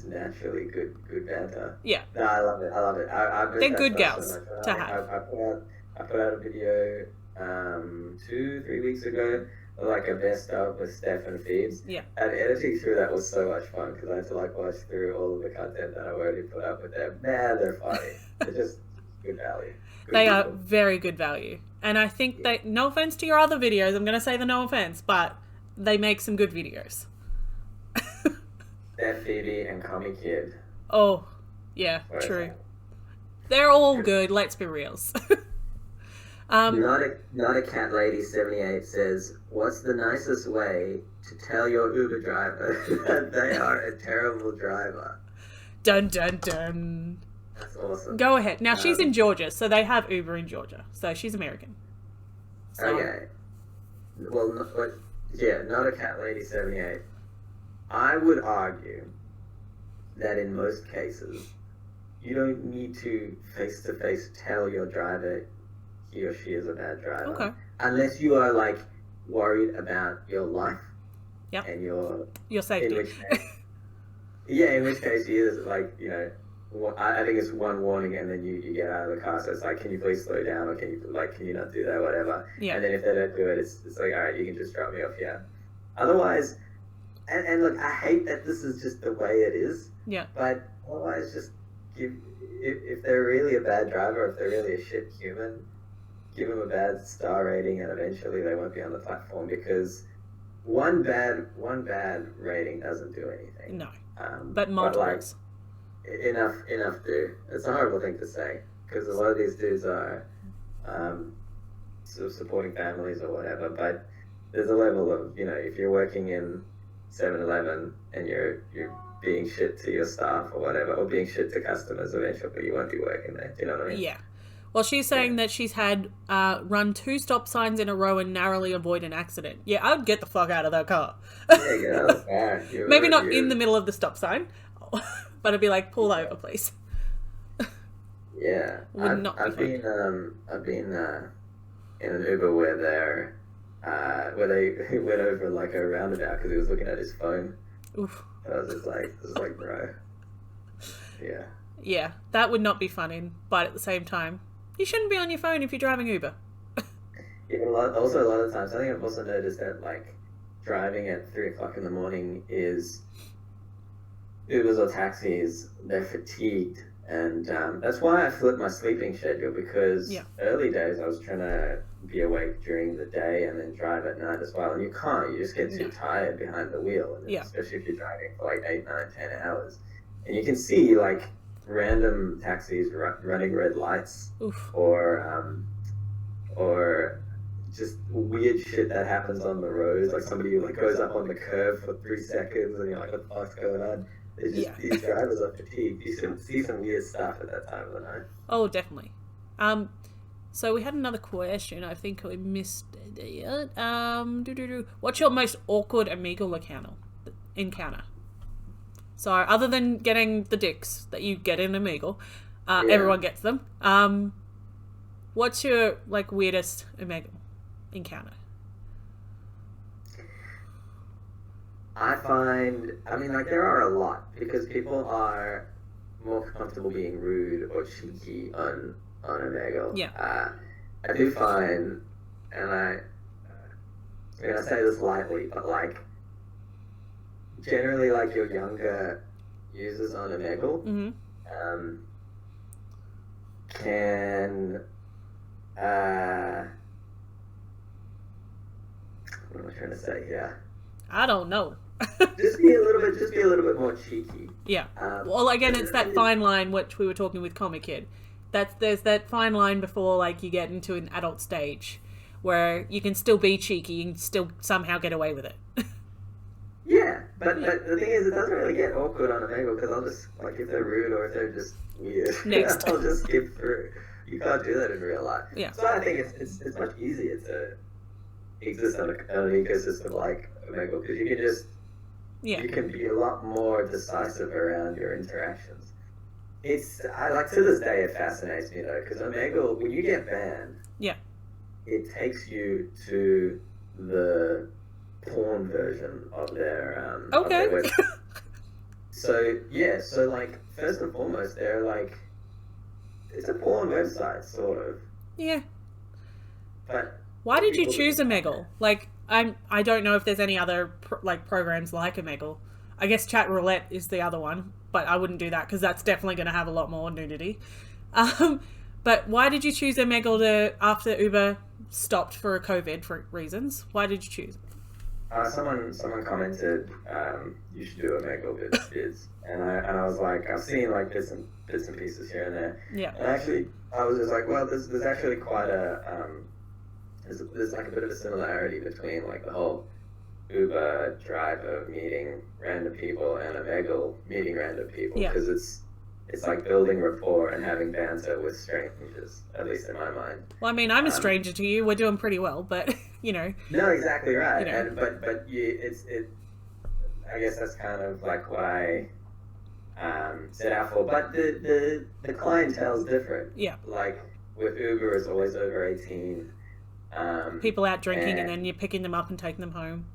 naturally good banter. Yeah. No, I love it. I miss They're that good stuff gals so much. to I have. put out a video 2-3 weeks ago, like a best of with Steph and Phoebe. Yeah. And editing through that was so much fun because I had to like watch through all of the content that I already put up with them. Man, they're funny. They're just good value. Good They are people. very good value. And I think they, no offense to your other videos, I'm going to say the no offense, but they make some good videos. Steph, Phoebe, and Comic Kid. Oh, yeah, Where's true. that? They're all good, let's be reals. Not a cat lady 78 says, "What's the nicest way to tell your Uber driver that they are a terrible driver?" Dun dun dun. That's awesome. Go ahead. Now she's in Georgia, so they have Uber in Georgia, so she's American. So. Okay. Well, not a cat lady 78. I would argue that in most cases, you don't need to face-to-face tell your driver he or she is a bad driver. Okay. Unless you are, like, worried about your life. Yep. And your safety. In which case he is, like, you know, I think it's one warning and then you get out of the car. So it's like, can you please slow down, or can you not do that, whatever. Yeah. And then if they don't do it, it's like, all right, you can just drop me off here. Otherwise, and look, I hate that this is just the way it is. Yeah. But otherwise, just if they're really a bad driver, if they're really a shit human, give them a bad star rating, and eventually they won't be on the platform, because one bad rating doesn't do anything. No. But multiples. Like, enough do. It's a horrible thing to say, because a lot of these dudes are sort of supporting families or whatever, but there's a level of, you know, if you're working in 7-Eleven and you're being shit to your staff or whatever, or being shit to customers, eventually you won't be working there. Do you know what I mean? Yeah. Well, she's saying that she's had run 2 stop signs in a row and narrowly avoid an accident. Yeah, I would get the fuck out of that car. Yeah, get out of the car. Maybe not in the middle of the stop sign, but I'd be like, pull over, please. Yeah, I've been in an Uber where they went over like a roundabout because he was looking at his phone. Oof. I was just like, bro. Yeah. Yeah, that would not be fun but at the same time, you shouldn't be on your phone if you're driving Uber. A lot of times, I think I've also noticed that, like, driving at 3 o'clock in the morning is Ubers or taxis, they're fatigued. And that's why I flipped my sleeping schedule, because early days I was trying to be awake during the day and then drive at night as well. And you can't. You just get too tired behind the wheel, and especially if you're driving for like 8, 9, 10 hours. And you can see, like, random taxis running red lights. Oof. or just weird shit that happens on the roads. Like somebody like goes up on the curb for 3 seconds and you're like, what the fuck's going on? It's just, these drivers are fatigued. You see some weird stuff at that time of the night. Oh, definitely. So we had another question. I think we missed it. What's your most awkward Omegle encounter? So other than getting the dicks that you get in Omegle, everyone gets them. What's your like weirdest Omegle encounter? I mean, like, there are a lot, because people are more comfortable being rude or cheeky on Omegle. Yeah. I do find, and I say this lightly, but like, generally, like, your younger users on Omegle can what am I trying to say here? I don't know. just be a little bit more cheeky. Yeah. Well, again, it's that fine line which we were talking with Comic Kid. There's that fine line before, like, you get into an adult stage where you can still be cheeky and still somehow get away with it. Yeah, but the thing is, it doesn't really get awkward on Omegle, because I'll just, like, if they're rude or if they're just weird, next I'll just skip through. You can't do that in real life. Yeah. So I think it's much easier to exist on an ecosystem like Omegle, because you can just you can be a lot more decisive around your interactions. To this day, it fascinates me though, because Omegle, when you get banned, it takes you to the porn version of their of their website. So like, first and foremost, they're like, it's a porn website, sort of. Yeah. But why did you choose Omegle? Like, I don't know if there's any other programs like Omegle. I guess Chat Roulette is the other one, but I wouldn't do that because that's definitely going to have a lot more nudity. But why did you choose Omegle after Uber stopped for COVID for reasons? Why did you choose? Someone commented, you should do a Mego vids, and I was like, I've seen like bits and pieces here and there. Yeah. And actually, I was just like, well, there's actually quite a there's like a bit of a similarity between like the whole Uber driver meeting random people and a Mego meeting random people, because it's like building rapport and having banter with strangers, at least in my mind. Well, I mean, I'm a stranger to you. We're doing pretty well, but you know. No, exactly right. You know. And but I guess that's kind of like what I set out for. But the clientele's different. Yeah. Like with Uber, it's always over 18. People out drinking, and then you're picking them up and taking them home.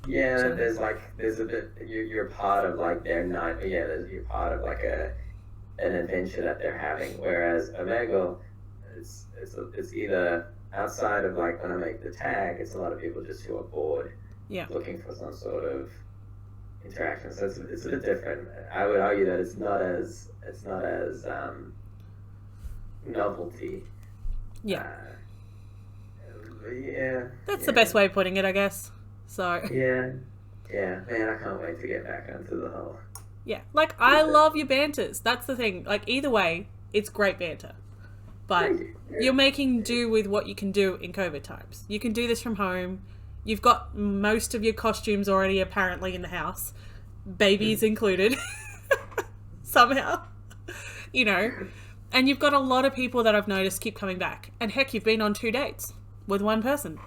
Yeah, so there's a bit. You're part of like their night. Yeah, you're part of like an adventure that they're having. Whereas Omegle, it's either outside of like when I make the tag, it's a lot of people just who are bored, looking for some sort of interaction. So it's a bit different. I would argue that it's not as novelty. Yeah. Yeah. That's the best way of putting it, I guess. So. Yeah. Yeah, man, I can't wait to get back onto the whole. Yeah, like, I love your banters. That's the thing. Like, either way, it's great banter. But you're making do with what you can do in COVID times. You can do this from home. You've got most of your costumes already apparently in the house. Babies included. Somehow. You know. And you've got a lot of people that I've noticed keep coming back. And heck, you've been on 2 dates with one person.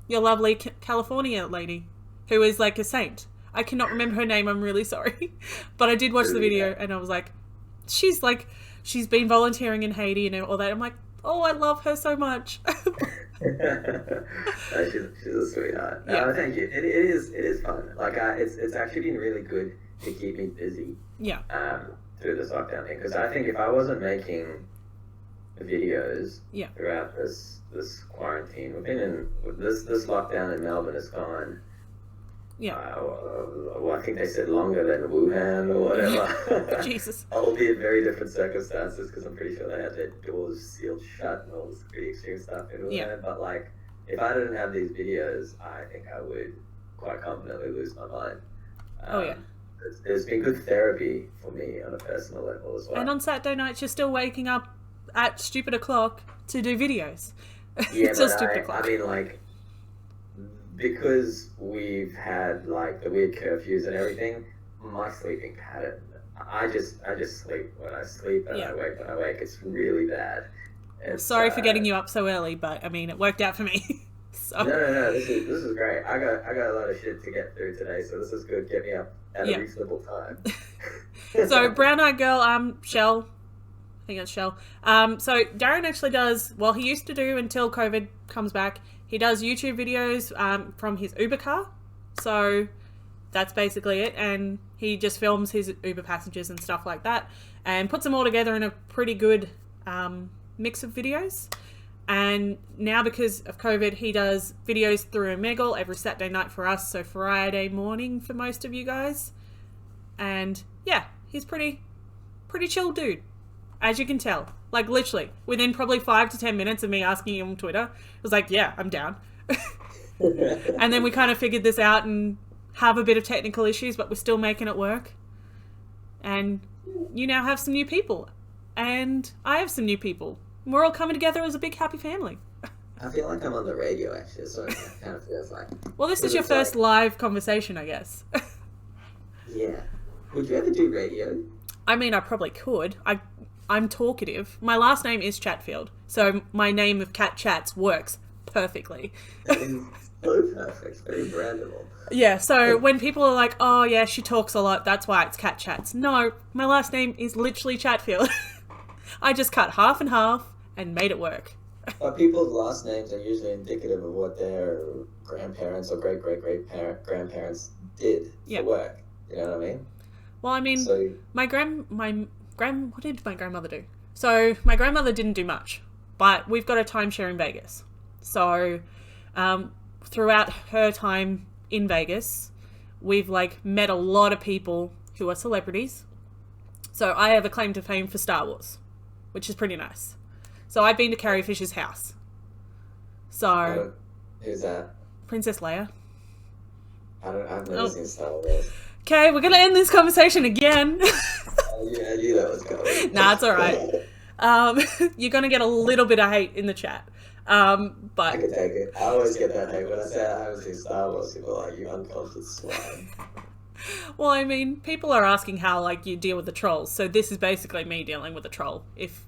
Your lovely California lady, who is like a saint. I cannot remember her name, I'm really sorry. But I did watch the video and I was like, she's been volunteering in Haiti and all that. I'm like, oh, I love her so much. She's a sweetheart. Yeah. Thank you. It is fun. Like it's actually been really good to keep me busy. Yeah. Through this lockdown thing, because I think if I wasn't making videos throughout this quarantine, we've been in this lockdown in Melbourne is gone. Yeah. Well, I think they said longer than Wuhan or whatever. Jesus. Albeit very different circumstances, because I'm pretty sure they had their doors sealed shut and all this pretty extreme stuff in Wuhan. Yeah. But like, if I didn't have these videos, I think I would quite confidently lose my mind. There's been good therapy for me on a personal level as well. And on Saturday nights, you're still waking up at stupid o'clock to do videos. Yeah, It's still but stupid o'clock. I mean, like, because we've had like the weird curfews and everything, my sleeping pattern, I just sleep when I sleep and I wake when I wake. It's really bad. Sorry for getting you up so early, but I mean, it worked out for me. So. No. This is great. I got a lot of shit to get through today, so this is good. Get me up at a reasonable time. So brown eyed girl, Shell. I think that's Shell. So Darren actually does, well, he used to do until COVID comes back. He does YouTube videos from his Uber car. So that's basically it. And he just films his Uber passengers and stuff like that and puts them all together in a pretty good mix of videos. And now because of COVID, he does videos through Omegle every Saturday night for us. So Friday morning for most of you guys. And yeah, he's pretty chill dude. As you can tell, like literally within probably 5 to 10 minutes of me asking him on Twitter, I was like, yeah, I'm down. And then we kind of figured this out and have a bit of technical issues, but we're still making it work. And you now have some new people and I have some new people. We're all coming together as a big happy family. I feel like I'm on the radio actually, so it kind of feels like. Well, this is your first live conversation, I guess. Yeah. Would you ever do radio? I mean, I probably could. I'm talkative. My last name is Chatfield, so my name of Cat Chats works perfectly. That is so perfect. Very brandable. Yeah, so when people are like, oh yeah, she talks a lot, that's why it's Cat Chats. No, my last name is literally Chatfield. I just cut half and half and made it work. But people's last names are usually indicative of what their grandparents or great-great-great-grandparents did for work. You know what I mean? Well, I mean, so, what did my grandmother do? So my grandmother didn't do much, but we've got a timeshare in Vegas. So throughout her time in Vegas, we've like met a lot of people who are celebrities. So I have a claim to fame for Star Wars, which is pretty nice. So I've been to Carrie Fisher's house. So who's that? Princess Leia. I've never Oh. seen Star Wars. Okay, we're gonna end this conversation again. Yeah, I knew that was coming. Nah, it's alright. You're gonna get a little bit of hate in the chat. I But can take it. I always get that hate when I say I haven't seen Star Wars. People are like, you unconscious swine. well, I mean, people are asking how like you deal with the trolls, so this is basically me dealing with a troll. If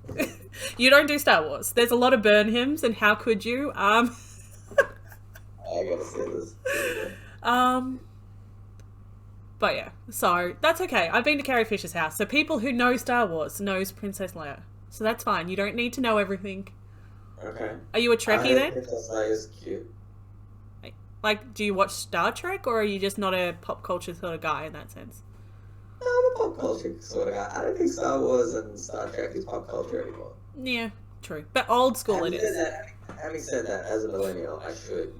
you don't do Star Wars, there's a lot of burn hymns, and how could you? I gotta see this. But yeah, so that's okay. I've been to Carrie Fisher's house, so people who know Star Wars knows Princess Leia, so that's fine. You don't need to know everything. Okay. Are you a Trekkie then? Princess Leia's cute. Like, do you watch Star Trek, or are you just not a pop culture sort of guy in that sense? No, I'm a pop culture sort of guy. I don't think Star Wars and Star Trek is pop culture anymore. Yeah, true. But old school it is. Having said that, as a millennial, I should.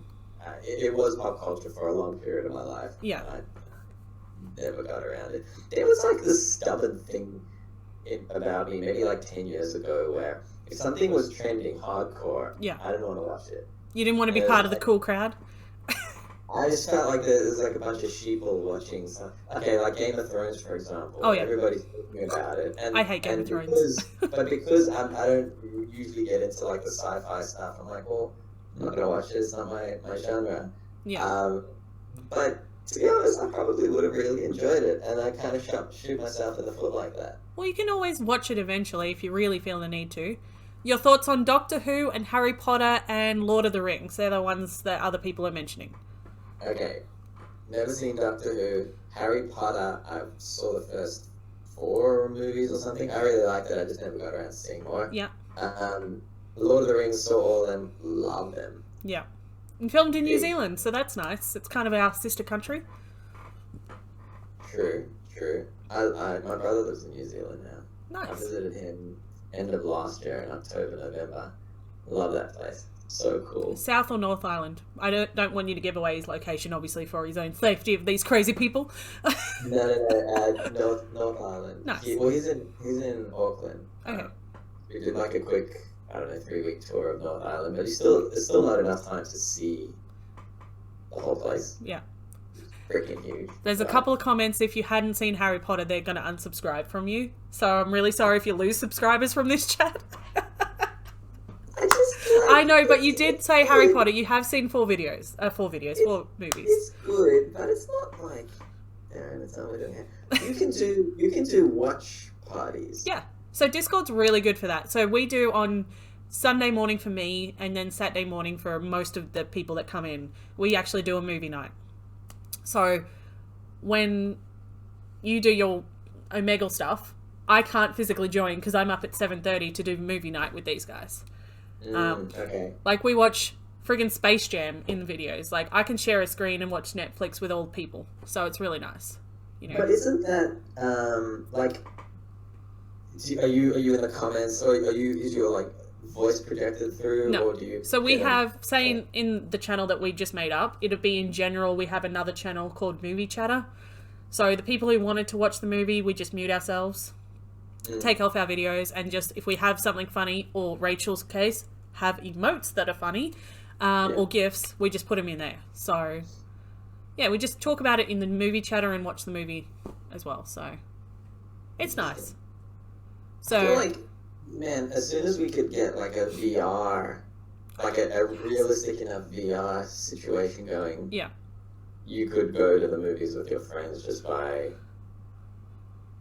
It was pop culture for a long period of my life. Yeah. I never got around it. There was like this stubborn thing about me maybe like 10 years ago where if something was trending hardcore, Yeah. I didn't want to watch it. You didn't want to be part of the cool crowd? I just felt like there's like a bunch of sheeple watching stuff. Okay, like Game of Thrones, for example. Oh, yeah. Everybody's talking about it. And, I hate Game of Thrones. because I don't usually get into like the sci-fi stuff, I'm like, well, I'm not gonna watch it. It's not my genre. Yeah. But to be honest, I probably would have really enjoyed it, and I kind of shoot myself in the foot like that. Well, you can always watch it eventually if you really feel the need to. Your thoughts on Doctor Who and Harry Potter and Lord of the Rings? They're the ones that other people are mentioning. Okay, never seen Doctor Who. Harry Potter, I saw the first 4 movies or something. I really liked it. I just never got around to seeing more. Yeah. Lord of the Rings, saw all of them, love them. Yeah. And filmed in New Zealand, so that's nice. It's kind of our sister country. True. My brother lives in New Zealand now. I Nice. visited him end of last year in October, November. Love that place. So cool. South or North Island? I don't want you to give away his location, obviously, for his own safety of these crazy people. No, North Island. Nice. He's in Auckland. Okay. We did like a quick, 3-week tour of North Island, but there's still not enough time to see the whole place. Yeah. Freaking huge. There's a couple of comments, if you hadn't seen Harry Potter, they're going to unsubscribe from you. So I'm really sorry if you lose subscribers from this chat. I know, but you did say Harry Potter. You have seen 4 movies. It's good, but it's not like Darren, it's not what we're doing here. You can do watch parties. Yeah. So Discord's really good for that. So we do on Sunday morning for me, and then Saturday morning for most of the people that come in. We actually do a movie night. So when you do your Omegle stuff, I can't physically join because I'm up at 7:30 to do movie night with these guys. Okay. Like, we watch friggin' Space Jam in the videos. Like, I can share a screen and watch Netflix with all the people. So it's really nice. You know? But isn't that are you in the comments, or is your like voice projected through? No. Or do you? So we have, saying in the channel that we just made up, it'd be in general, we have another channel called Movie Chatter. So the people who wanted to watch the movie, we just mute ourselves, take off our videos, and just, if we have something funny, or Rachel's case, have emotes that are funny, or GIFs, we just put them in there. So yeah, we just talk about it in the Movie Chatter and watch the movie as well. So it's nice. So I feel like, man, as soon as we could get like a VR, like a realistic enough VR situation going, yeah, you could go to the movies with your friends just by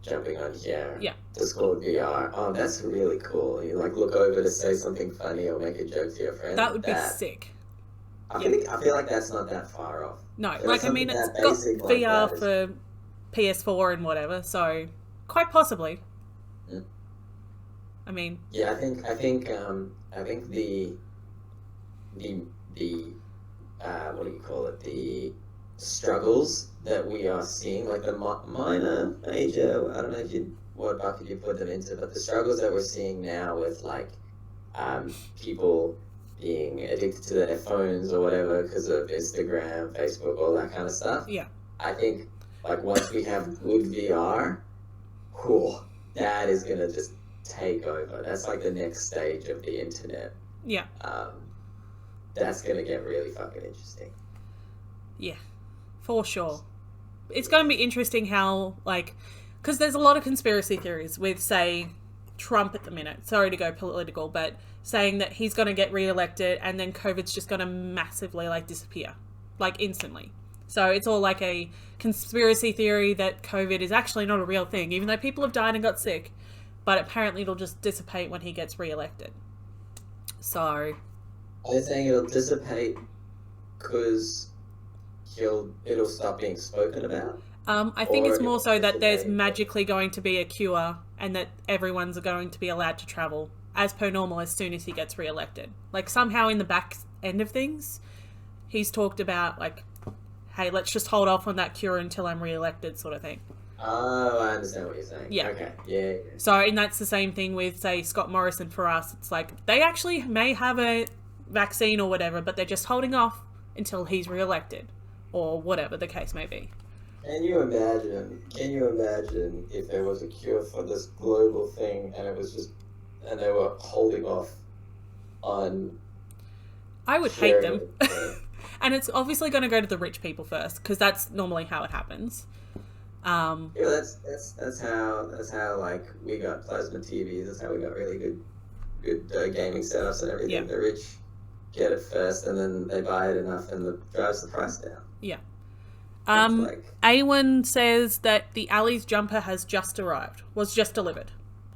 jumping on here. Yeah. Discord VR. Oh, that's really cool. You like look over to say something funny or make a joke to your friends. that would be sick. I feel like that's not that far off. No, If like, I mean, something it's that got basic like VR that for PS4 and whatever, so quite possibly. Mm. I mean, Yeah, I think the what do you call it? The struggles that we are seeing, like the major, I don't know what bucket you put them into, but the struggles that we're seeing now with like people being addicted to their phones or whatever because of Instagram, Facebook, all that kind of stuff. yeah. I think like once we have good VR, cool, that is gonna just take over. That's like the next stage of the internet. Yeah. That's gonna get really fucking interesting. Yeah. For sure. It's going to be interesting how, like, because there's a lot of conspiracy theories with, say, Trump at the minute. Sorry to go political, but saying that he's going to get re-elected and then COVID's just going to massively, like, disappear. Like, instantly. So it's all like a conspiracy theory that COVID is actually not a real thing, even though people have died and got sick. But apparently it'll just dissipate when he gets re-elected. So... Are they saying it'll dissipate because it'll stop being spoken about? I think it's more so that there's magically going to be a cure and that everyone's going to be allowed to travel as per normal as soon as he gets re-elected. Like, somehow in the back end of things, he's talked about, like, hey, let's just hold off on that cure until I'm re-elected sort of thing. Oh, I understand what you're saying. Yeah. Okay. Yeah. So, and that's the same thing with, say, Scott Morrison for us. It's like, they actually may have a vaccine or whatever, but they're just holding off until he's re-elected. Or whatever the case may be. Can you imagine if there was a cure for this global thing and they were holding off on... I would hate them. And it's obviously going to go to the rich people first, because that's normally how it happens. Yeah, that's how like we got plasma TVs. That's how we got really good gaming setups and everything. Yeah. The rich get it first, and then they buy it enough, and it drives the price down. Yeah. Like... A1 says that the Ali's jumper has just arrived. Was just delivered.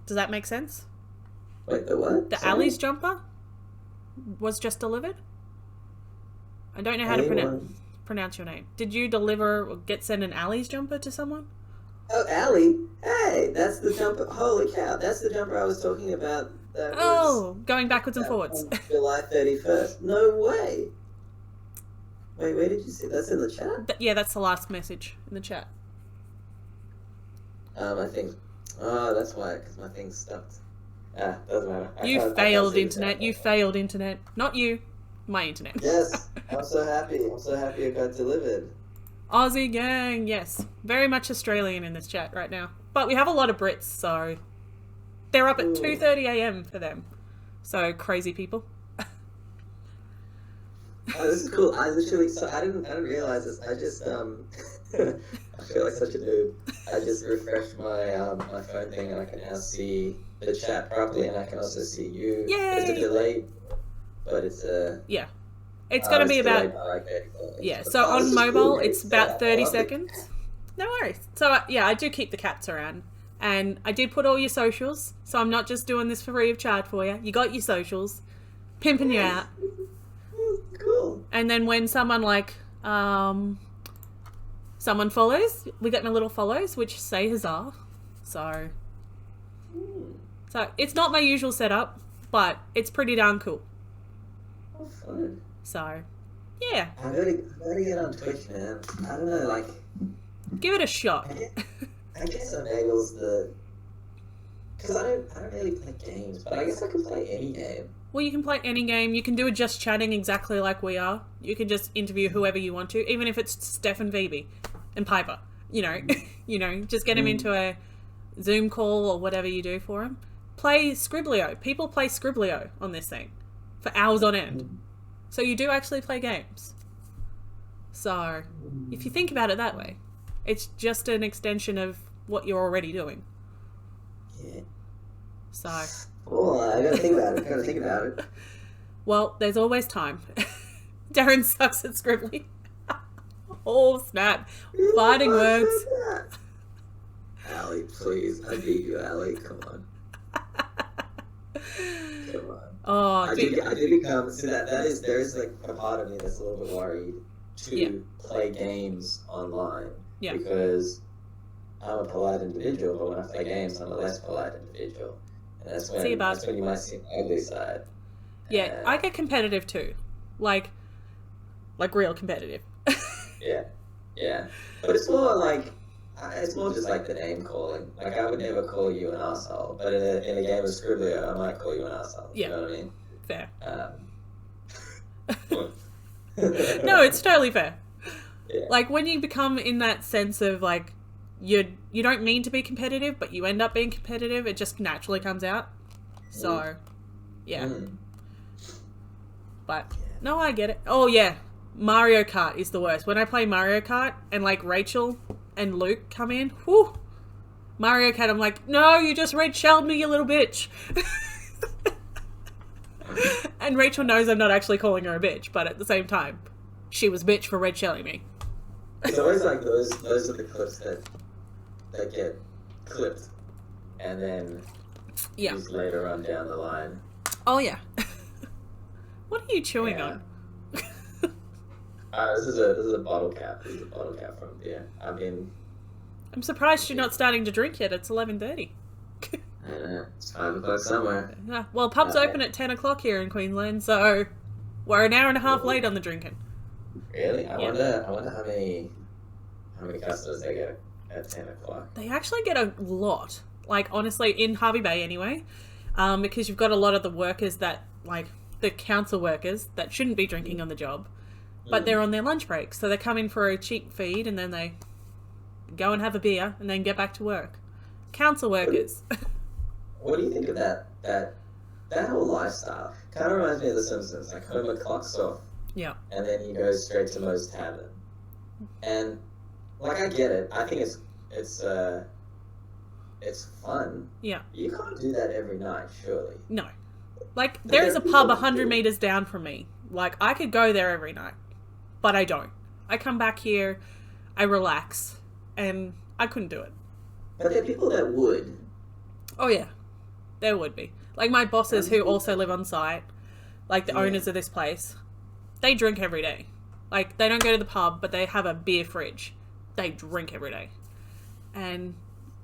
Does that make sense? Wait, the what? The Sorry? Ali's jumper was just delivered? I don't know how to pronounce your name. Did you deliver or send an Ali's jumper to someone? Oh, Ali. Hey, that's the jumper. Holy cow, that's the jumper I was talking about. That was going backwards and forwards. on July 31st. No way. Wait, where did you see? That's in the chat? Yeah, that's the last message in the chat. I think... Oh, that's why, because my thing's stuck. Doesn't matter. You failed internet. You failed internet. Not you. My internet. Yes, I'm so happy. I'm so happy it got delivered. Aussie gang, yes. Very much Australian in this chat right now. But we have a lot of Brits, so... They're up at 2:30 a.m. for them. So, crazy people. Oh, this is cool. I didn't realize this. I just I feel like such a noob. I just refreshed my my phone thing and I can now see the chat properly and I can also see you. Yay! It's a delay, but it's yeah. It's going to be about... Like 30 seconds. Yeah, so on mobile, it's about 30 seconds. No worries. So, yeah, I do keep the cats around. And I did put all your socials, so I'm not just doing this for free of charge for you. You got your socials. Pimping you out. Cool. And then when someone, like, someone follows, we get my little follows, which say huzzah. So it's not my usual setup, but it's pretty darn cool. Oh, fun. So, yeah. I gotta get on Twitch, man. I don't know, like... Give it a shot. I guess enables the... Because I don't really play games, but I guess I could play any game. Well, you can play any game. You can do a just chatting exactly like we are. You can just interview whoever you want to, even if it's Steph and Phoebe and Piper. You know, just get them into a Zoom call or whatever you do for them. Play Scriblio. People play Scriblio on this thing for hours on end. So you do actually play games. So if you think about it that way, it's just an extension of what you're already doing. Yeah. So... Oh, I gotta think about it. Well, there's always time. Darren sucks at scribbling. Oh, snap. Fighting words. Ali, please. I beat you, Ali. Come on. Come on. Oh, I do become... See, there is like a part of me that's a little bit worried to play games online. Yeah. Because I'm a polite individual, but when I play games, I'm a less polite individual. And that's when you might see the ugly side. Yeah, I get competitive too. Like real competitive. Yeah. But it's more just like the name calling. Like, I would never call you an asshole, but in a game of Scribbler, I might call you an asshole. Yeah. You know what I mean? Fair. No, it's totally fair. Yeah. Like, when you become in that sense of, like, you don't mean to be competitive, but you end up being competitive, it just naturally comes out. So, yeah. But, no, I get it. Oh, yeah. Mario Kart is the worst. When I play Mario Kart and like Rachel and Luke come in, whew, Mario Kart, I'm like, no, you just red shelled me, you little bitch. And Rachel knows I'm not actually calling her a bitch, but at the same time, she was bitch for red shelling me. It's always like those are the clips that get clipped and then used later on down the line. Oh yeah. What are you chewing on? This is a bottle cap. This is a bottle cap from beer. I'm surprised you're not starting to drink yet. It's 11:30. It's 5 o'clock somewhere. Yeah. Well, pubs open at 10 o'clock here in Queensland, so we're an hour and a half late on the drinking. Really? I wonder how many customers they get at 10 o'clock. They actually get a lot. Like, honestly, in Harvey Bay anyway, because you've got a lot of the workers that, like, the council workers that shouldn't be drinking on the job, but they're on their lunch break, so they come in for a cheap feed and then they go and have a beer and then get back to work. Council workers. What do you think of that whole lifestyle? Kind of reminds me of The Simpsons. Like, Homer clocks off. Yeah. And then he goes straight to Moe's Tavern. And, like, I get it. I think it's fun. Yeah. You can't do that every night, surely. No. Like, there is a pub 100 metres down from me. Like, I could go there every night. But I don't. I come back here, I relax, and I couldn't do it. But there are people that would. Oh, yeah. There would be. Like, my bosses who also live on site, like the owners of this place, they drink every day. Like, they don't go to the pub, but they have a beer fridge. They drink every day. And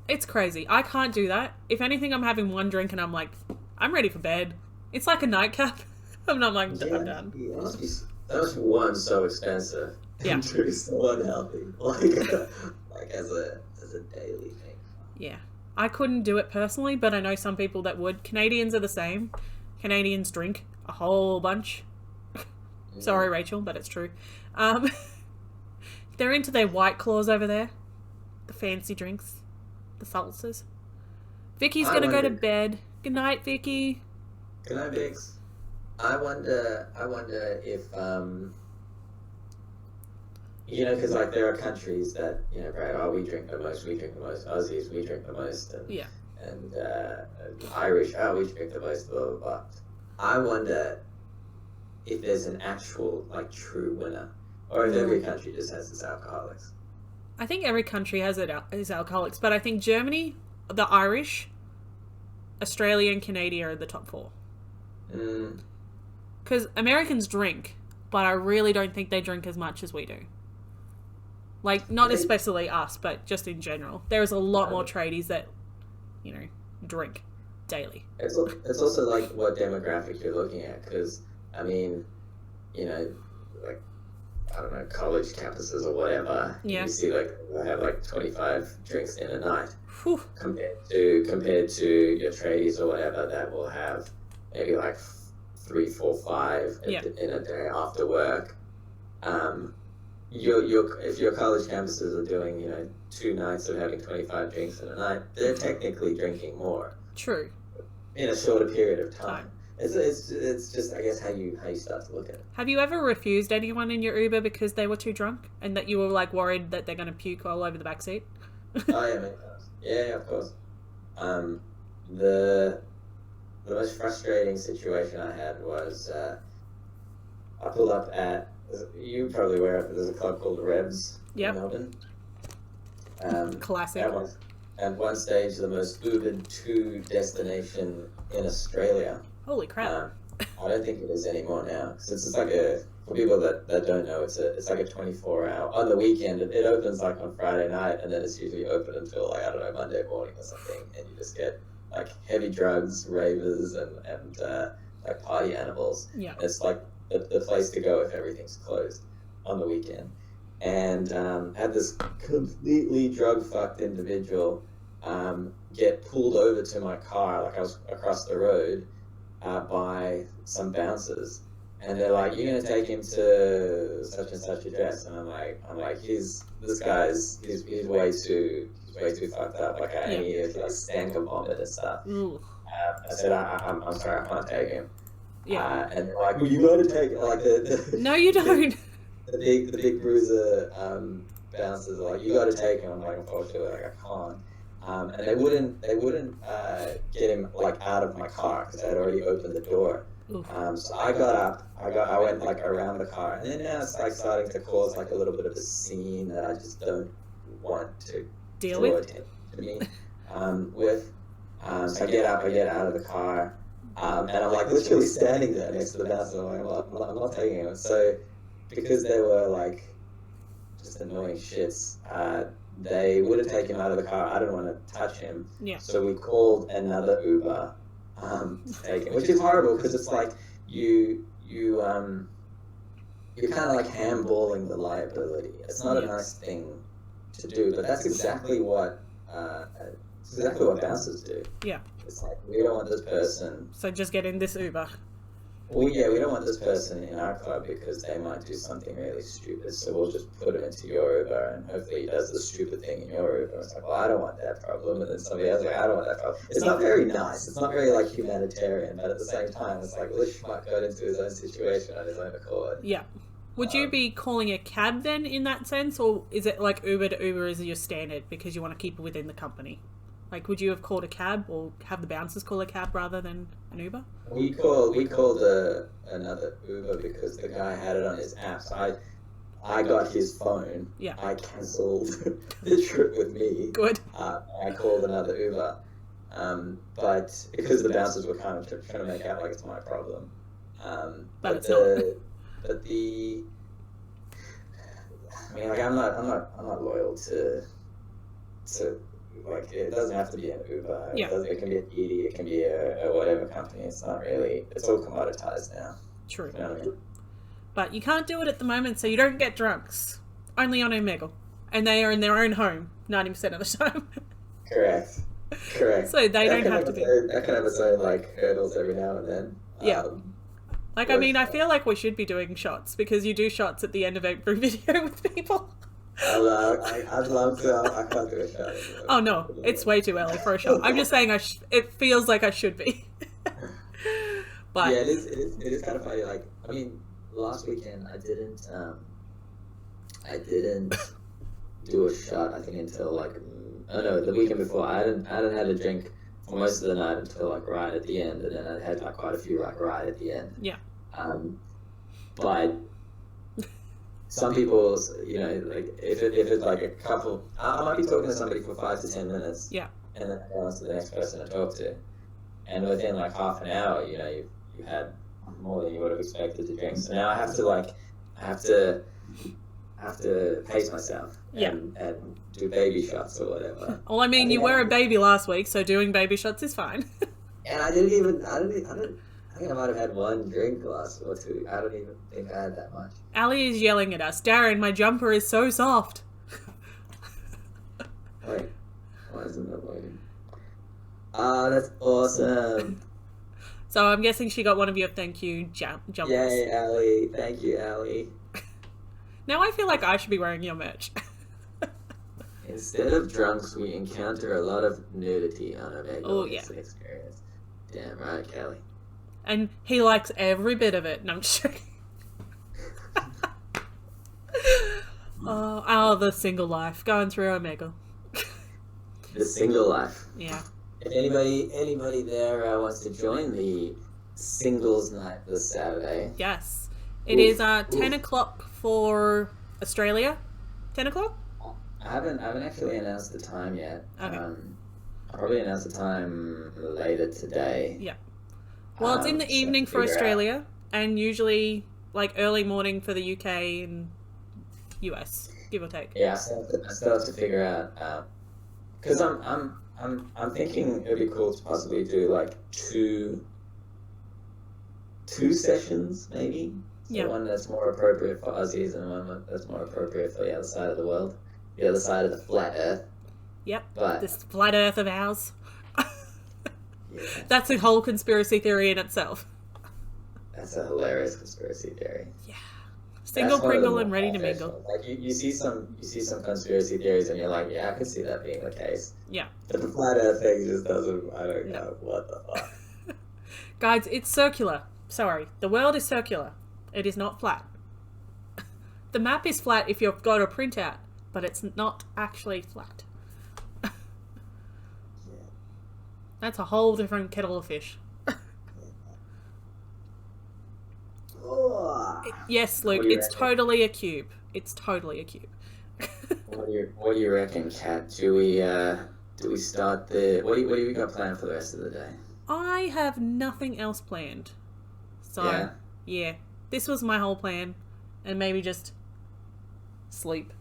it's crazy. I can't do that. If anything, I'm having one drink and I'm like, I'm ready for bed. It's like a nightcap. I'm not like, I'm done. That must be one, so expensive. Yeah. And two, so unhealthy. Like as a daily thing. Yeah. I couldn't do it personally, but I know some people that would. Canadians are the same. Canadians drink a whole bunch. Sorry, Rachel, but it's true. They're into their White Claws over there. The fancy drinks. The seltzers. Vicky's going to go to bed. Good night, Vicky. Good night, Vix. I wonder if, because, like, there are countries that, right, we drink the most, Aussies, we drink the most, and Irish, we drink the most, blah, blah, blah. I wonder if there's an actual, like, true winner, or if every country just has its alcoholics. I think every country has its alcoholics, but I think Germany, the Irish, Australia, and Canada are the top 4. Because Americans drink, but I really don't think they drink as much as we do. Like, not especially us, but just in general. There's a lot more tradies that, drink daily. It's also, like, what demographic you're looking at, because, I mean, like, I don't know, college campuses or whatever. Yeah. You see, like, they have, like, 25 drinks in a night. Whew. Compared to your tradies or whatever that will have maybe, like, 3, 4, 5 in a day after work. If your college campuses are doing 2 nights of having 25 drinks in a night, they're technically drinking more. True. In a shorter period of time. It's just, I guess, how you start to look at it. Have you ever refused anyone in your Uber because they were too drunk and that you were like worried that they're going to puke all over the backseat? Oh yeah, many times. Yeah, of course. The most frustrating situation I had was I pulled up at, you probably aware of it, there's a club called Revs in Melbourne. Classic. At one stage, the most Ubered to destination in Australia. Holy crap. I don't think it is anymore now. Because it's just like for people that don't know, it's like a 24-hour, on the weekend, it opens like on Friday night, and then it's usually open until, like, I don't know, Monday morning or something, and you just get like heavy drugs, ravers, and like party animals. Yeah. It's like the place to go if everything's closed on the weekend. And had this completely drug-fucked individual get pulled over to my car, like I was across the road, by some bouncers. And they're like, "You're gonna take him to such and such address," and I'm like, he's way too fucked up. Like, and he stank of vomit and stuff. I said, I'm sorry, I can't take him. Yeah. And they're like, "Well, you gotta take it." Like No, you don't. the big bruiser bouncers are like, you got to take him. I'm like, unfortunately, like I can't. And they wouldn't get him like out of my car because I had already opened the door. So I got up, I went like around the car, and then now it's like starting to cause like a little bit of a scene that I just don't want to Deal draw with? attention to me with. So I get up, I get out of the car, and I'm like literally standing there next to the bouncer. I'm like, I'm not taking him. So because they were like just annoying shits, they wouldn't take him out of the car. I didn't want to touch him. Yeah. So we called another Uber to take him, which is horrible because it's like you're kind of like handballing the liability. It's not a nice thing to do, but that's exactly what bouncers do. Yeah. It's like, we don't want this person. So just get in this Uber. Well, yeah, we don't want this person in our club because they might do something really stupid. So we'll just put him into your Uber, and hopefully he does the stupid thing in your Uber. It's like, well, I don't want that problem, and then somebody else is like, I don't want that problem. It's not very nice. It's not very like humanitarian, but at the same time, it's like, well, this schmuck got into his own situation on his own accord. Yeah. Would you be calling a cab then in that sense, or is it like Uber to Uber is your standard because you want to keep it within the company? Like, would you have called a cab or have the bouncers call a cab rather than an Uber? We called another Uber because the guy had it on his app. So I got his phone. Yeah. I cancelled the trip with me. Good. I called another Uber. But because the bouncers were kind of trying to make out like it's my problem. But it's not. But the, I mean, like I'm not loyal to like, it doesn't have to be an Uber. Yeah. It can be an Edie, it can be a whatever company. It's not really, it's all commoditized now. True. You know what I mean? But you can't do it at the moment, so you don't get drunks. Only on Omegle. And they are in their own home 90% of the time. Correct. So they don't have to be. That can have its own like hurdles every now and then. Yeah. Like, I mean, I feel like we should be doing shots because you do shots at the end of every video with people. I'd love to. I can't do a shot. Oh no, it's way too early for a shot. I'm just saying it feels like I should be. But yeah, it is kind of funny. Like, I mean, last weekend I didn't do a shot. I think until like, oh no, the weekend before I hadn't had a drink for most of the night until like right at the end, and then I had like quite a few like right at the end. Yeah. But some people, you know, like if it's like a couple, I might be talking to somebody for 5 to 10 minutes. Yeah. And then I go on to the next person to talk to, and within like half an hour, you know, you had more than you would have expected to drink. So now I have to pace myself. And do baby shots or whatever. Well, I mean, you were a baby last week, so doing baby shots is fine. And I think I might have had one drink last or two. I don't even think I had that much. Ali is yelling at us. Darren, my jumper is so soft. Wait, why isn't that loading? Ah, that's awesome. So I'm guessing she got one of your thank you jumpers. Yay, Ali. Thank you, Ali. Now I feel like I should be wearing your merch. Instead of drunks, we encounter a lot of nudity on Omegle. Oh, yeah. It's an experience. Damn right, Kelly. And he likes every bit of it. No, I'm just joking. The single life. Going through Omegle. The single life. Yeah. If anybody there wants to join the singles night this Saturday. Yes. It is 10 o'clock for Australia. 10 o'clock? I haven't actually announced the time yet. Okay. I'll probably announce the time later today. Yeah. Well, it's in the evening for Australia, and usually like early morning for the UK and US, give or take. Yeah, I still have to figure out because I'm thinking it'd be cool to possibly do like two sessions maybe. So Yeah. one that's more appropriate for Aussies and one that's more appropriate for the other side of the world, the other side of the flat Earth. Yep. But This flat Earth of ours. yeah, That's a whole conspiracy theory in itself. that's a hilarious conspiracy theory. Yeah. Single That's one of the Pringle more and ready to far-fetched mingle. ones. Like you see some conspiracy theories and you're like, yeah, I can see that being the case. Yeah. But the flat Earth thing just doesn't. I don't No. know what the fuck. Guys, it's circular. Sorry. The world is circular. It is not flat. The map is flat if you've got a printout, but it's not actually flat. That's a whole different kettle of fish. Yes, Luke, it's totally a cube. It's totally a cube. What do you reckon, Kat? Do we start the... What do you got planned for the rest of the day? I have nothing else planned. So, yeah. This was my whole plan. And maybe just sleep.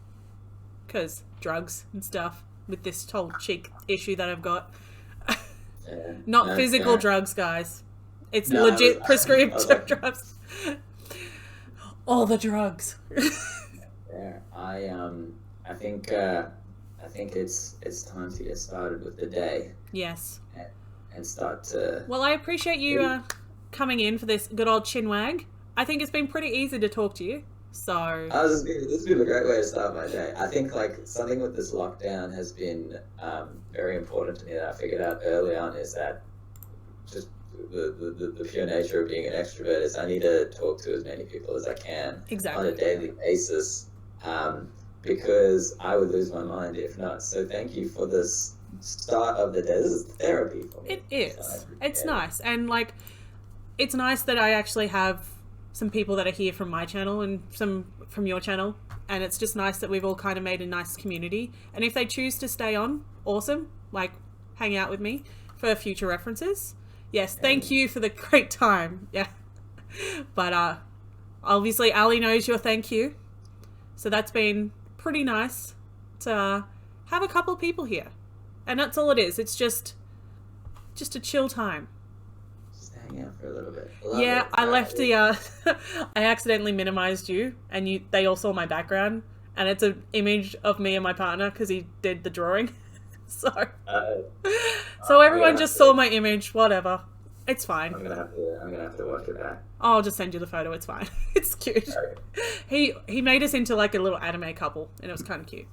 Because drugs and stuff with this whole cheek issue that I've got. Not physical drugs, guys. It's legit prescriptive drugs. All the drugs. Yeah, I think it's time to get started with the day. Yes. And start to... Well, I appreciate you coming in for this good old chinwag. I think it's been pretty easy to talk to you. So... This has been a great way to start my day. I think like something with this lockdown has been very important to me that I figured out early on is that just the pure nature of being an extrovert is I need to talk to as many people as I can on a daily basis because I would lose my mind if not. So thank you for this start of the day. This is therapy for me. It is. So it's nice. And like, it's nice that I actually have some people that are here from my channel and some from your channel. And it's just nice that we've all kind of made a nice community. And if they choose to stay on, awesome. Like, hang out with me for future references. Yes, thank you for the great time. Yeah. But obviously Ali knows your thank you. So that's been pretty nice to have a couple of people here. And that's all it is. It's just a chill time. Just hang out for a little bit. I left the I accidentally minimized you and they all saw my background and it's an image of me and my partner because he did the drawing. So everyone just saw my image. Whatever, it's fine. I'm gonna have to watch it back. I'll just send you the photo. It's fine. It's cute. Okay. He made us into like a little anime couple, and it was kind of cute.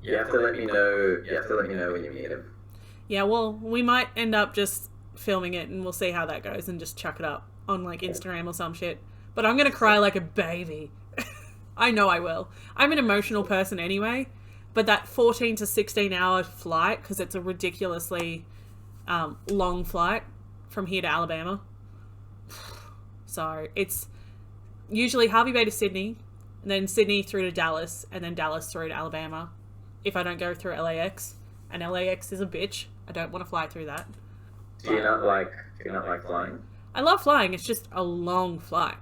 You have to let me know. You have to let me know when you meet him. Yeah, well, we might end up just filming it, and we'll see how that goes, and just chuck it up on like Instagram or some shit. But I'm gonna cry like a baby. I know I will. I'm an emotional person anyway. But that 14 to 16 hour flight, because it's a ridiculously long flight from here to Alabama. So it's usually Harvey Bay to Sydney, and then Sydney through to Dallas, and then Dallas through to Alabama. If I don't go through LAX, and LAX is a bitch, I don't want to fly through that. Do you not like flying? I love flying. It's just a long flight,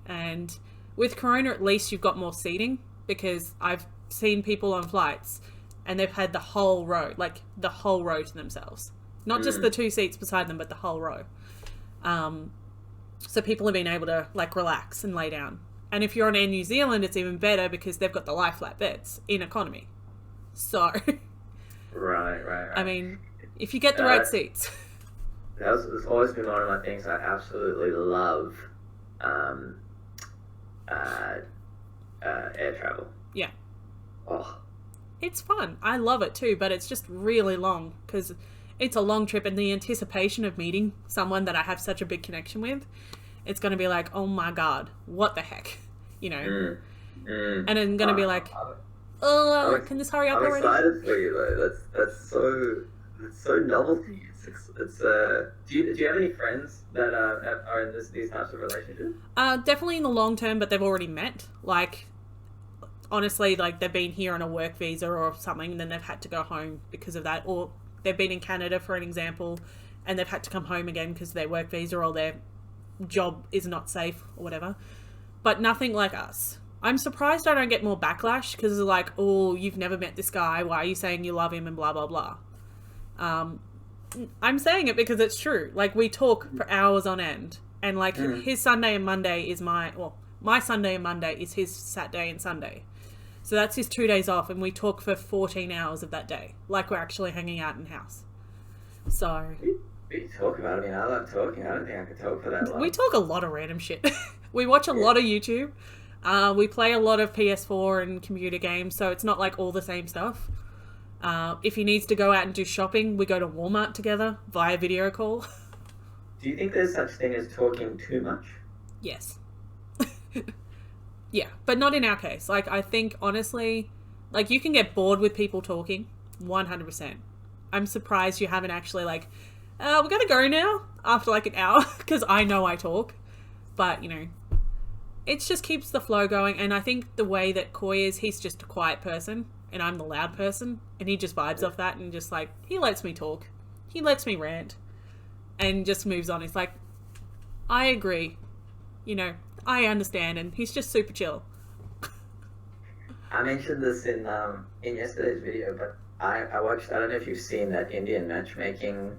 and with Corona, at least you've got more seating because I've seen people on flights and they've had the whole row to themselves, not just the two seats beside them but the whole row, so people have been able to like relax and lay down. And if you're on Air New Zealand, it's even better because they've got the lie flat beds in economy. So right. I mean, if you get the right seats. That's always been one of my things. I absolutely love air travel. Yeah. Oh. It's fun. I love it too, but it's just really long because it's a long trip and the anticipation of meeting someone that I have such a big connection with, it's going to be like, oh my God, what the heck, you know? And I'm going to be like, can this hurry up already? I'm excited for you though. That's so novelty. It's do you have any friends that are in these types of relationships? Definitely in the long term, but they've already met. Like, honestly, like they've been here on a work visa or something, and then they've had to go home because of that, or they've been in Canada for an example, and they've had to come home again because their work visa or their job is not safe or whatever. But nothing like us. I'm surprised I don't get more backlash because it's like, oh, you've never met this guy. Why are you saying you love him and blah blah blah. I'm saying it because it's true. Like, we talk for hours on end, and like his Sunday and Monday is my Sunday and Monday is his Saturday and Sunday. So that's his 2 days off, and we talk for 14 hours of that day, like we're actually hanging out in house. So we talk about it. I mean, I love talking. I don't think I could talk for that long. We talk a lot of random shit. We watch a lot of YouTube. We play a lot of PS4 and computer games, so it's not like all the same stuff. If he needs to go out and do shopping, we go to Walmart together via video call. Do you think there's such thing as talking too much? Yes. Yeah, but not in our case. Like, I think, honestly, like, you can get bored with people talking, 100%. I'm surprised you haven't actually, like, we're gonna go now, after, like, an hour, because I know I talk. But, you know, it just keeps the flow going, and I think the way that Koi is, he's just a quiet person, and I'm the loud person, and he just vibes off that, and just, like, he lets me talk. He lets me rant, and just moves on. It's like, I agree. You know, I understand, and he's just super chill. I mentioned this in yesterday's video, but I watched, I don't know if you've seen that Indian matchmaking.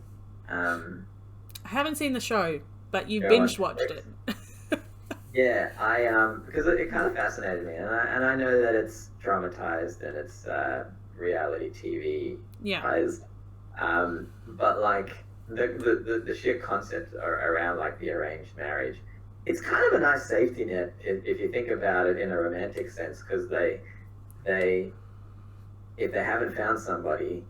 I haven't seen the show, but you Go binge on. watched it. Yeah, because it kind of fascinated me, and I know that it's dramatized and it's reality TV, Yeah. but like the sheer concept around like the arranged marriage, it's kind of a nice safety net if you think about it in a romantic sense, because they if they haven't found somebody,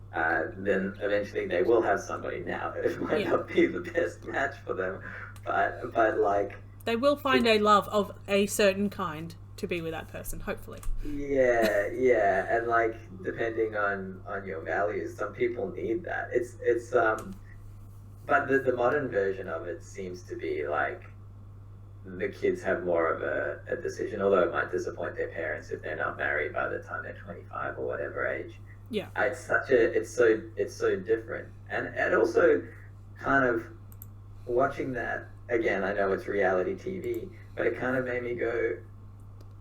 then eventually they will have somebody. Now it might not be the best match for them, but like. They will find a love of a certain kind to be with that person, hopefully. Yeah, and like depending on your values, some people need that. But the modern version of it seems to be like the kids have more of a decision, although it might disappoint their parents if they're not married by the time they're 25 or whatever age. Yeah, it's so different, and also kind of watching that. Again, I know it's reality TV, but it kind of made me go,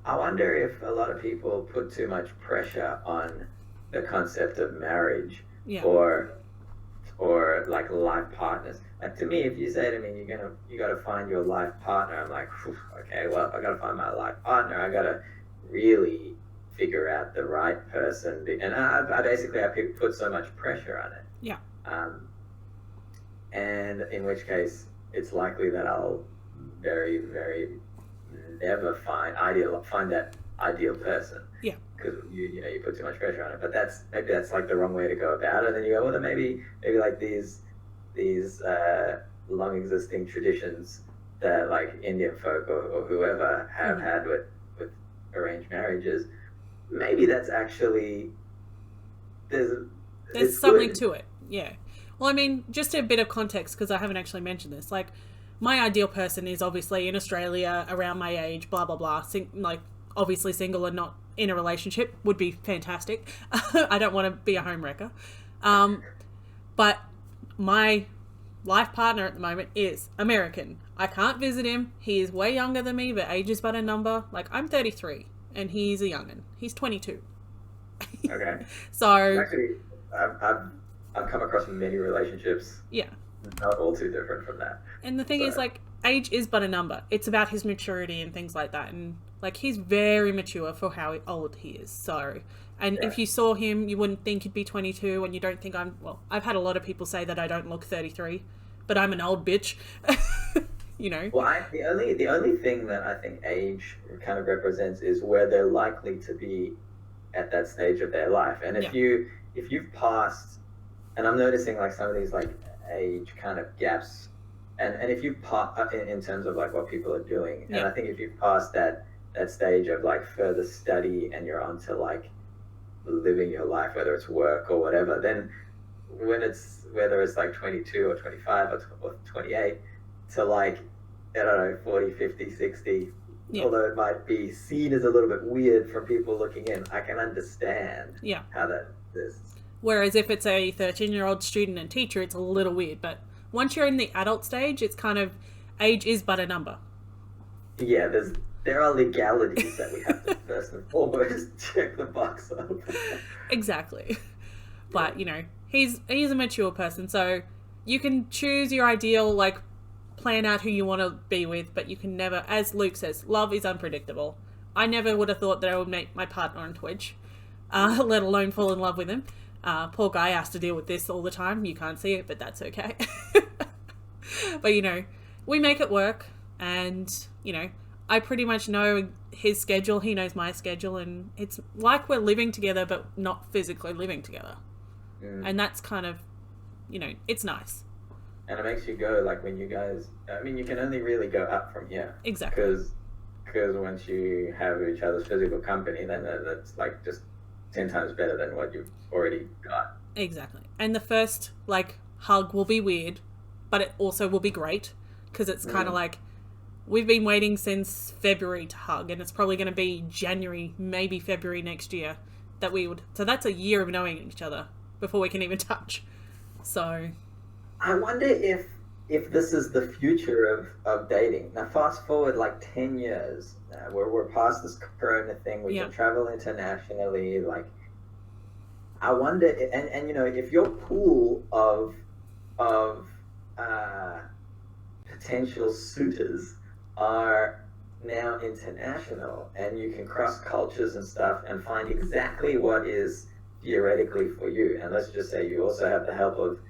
I wonder if a lot of people put too much pressure on the concept of marriage or like life partners. Like to me, if you say to me, you got to find your life partner, I'm like, okay, well, I got to find my life partner. I got to really figure out the right person. And I basically put so much pressure on it. Yeah. And in which case, it's likely that I'll very, very never find that ideal person. Yeah. Because you put too much pressure on it. But maybe that's like the wrong way to go about it. And then you go, well, then maybe like these long existing traditions that like Indian folk or whoever have had with arranged marriages, maybe that's actually there's something to it. Yeah. Well, I mean, just a bit of context, because I haven't actually mentioned this. Like, my ideal person is obviously in Australia, around my age, blah, blah, blah. Like, obviously single and not in a relationship would be fantastic. I don't want to be a homewrecker. But my life partner at the moment is American. I can't visit him. He is way younger than me, but age is but a number. Like, I'm 33, and he's a young'un. He's 22. Okay. So... Actually, I've come across many relationships. Yeah. Not all too different from that. And the thing is, like, age is but a number. It's about his maturity and things like that. And, like, he's very mature for how old he is. So, and if you saw him, you wouldn't think he'd be 22, and you don't think I've had a lot of people say that I don't look 33, but I'm an old bitch. You know? Well, the only thing that I think age kind of represents is where they're likely to be at that stage of their life. And if you've passed... And I'm noticing like some of these like age kind of gaps, and if you in terms of like what people are doing, and I think if you've passed that stage of like further study and you're onto like living your life, whether it's work or whatever, then whether it's like 22 or 25 or 28 to like, I don't know, 40, 50, 60, although it might be seen as a little bit weird from people looking in, I can understand how that is. Whereas if it's a 13-year-old student and teacher, it's a little weird. But once you're in the adult stage, it's kind of, age is but a number. Yeah, there are legalities that we have to first and foremost check the box on. Exactly. But, you know, he's a mature person, so you can choose your ideal, like, plan out who you want to be with, but you can never, as Luke says, love is unpredictable. I never would have thought that I would meet my partner on Twitch, let alone fall in love with him. Poor guy has to deal with this all the time. You can't see it, but that's okay. But, you know, we make it work, and, you know, I pretty much know his schedule, he knows my schedule, and it's like we're living together, but not physically living together. And that's kind of, you know, it's nice. And it makes you go, like, when you guys, I mean, you can only really go up from here. Exactly. because once you have each other's physical company, then that's like just 10 times better than what you've already got. Exactly. And the first, like, hug will be weird, but it also will be great, because it's kind of like, we've been waiting since February to hug, and it's probably going to be January, maybe February next year that we would. So that's a year of knowing each other before we can even touch. So I wonder if this is the future of dating. Now, fast forward like 10 years, we're past this corona thing. We can travel internationally. Like, I wonder, and you know, if your pool of potential suitors are now international, and you can cross cultures and stuff and find exactly what is theoretically for you. And let's just say you also have the help of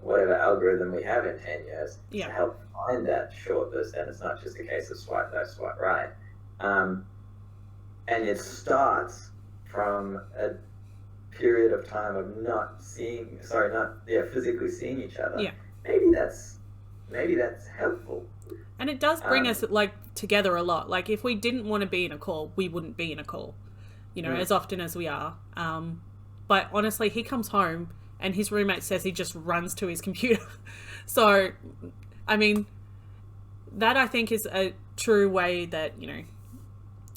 whatever algorithm we have in 10 years to help find that shortlist, and it's not just a case of swipe left, swipe right. And it starts from a period of time of not physically seeing each other. Yeah. Maybe that's helpful. And it does bring us like together a lot. Like, if we didn't want to be in a call, we wouldn't be in a call, you know, as often as we are. But honestly, he comes home and his roommate says he just runs to his computer. So, I mean, that I think is a true way that, you know,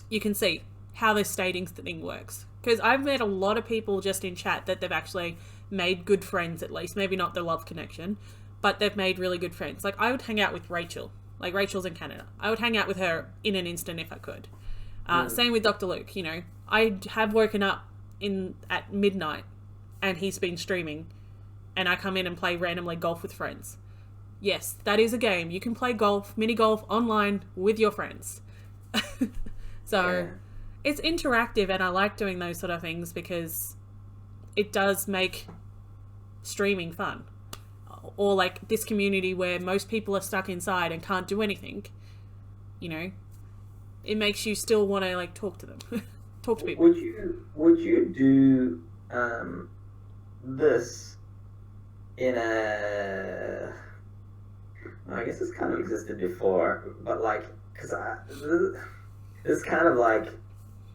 you can see how this dating thing works. Because I've met a lot of people just in chat that they've actually made good friends, at least. Maybe not the love connection, but they've made really good friends. Like, I would hang out with Rachel. Like, Rachel's in Canada. I would hang out with her in an instant if I could. Same with Dr. Luke, you know. I have woken up at midnight and he's been streaming, and I come in and play randomly golf with friends. Yes, that is a game. You can play golf, mini golf, online with your friends. So it's interactive, and I like doing those sort of things because it does make streaming fun. Or like this community where most people are stuck inside and can't do anything, you know, it makes you still want to like talk to them. Talk to people. Would you do this in I guess it's kind of existed before, but like, because this kind of like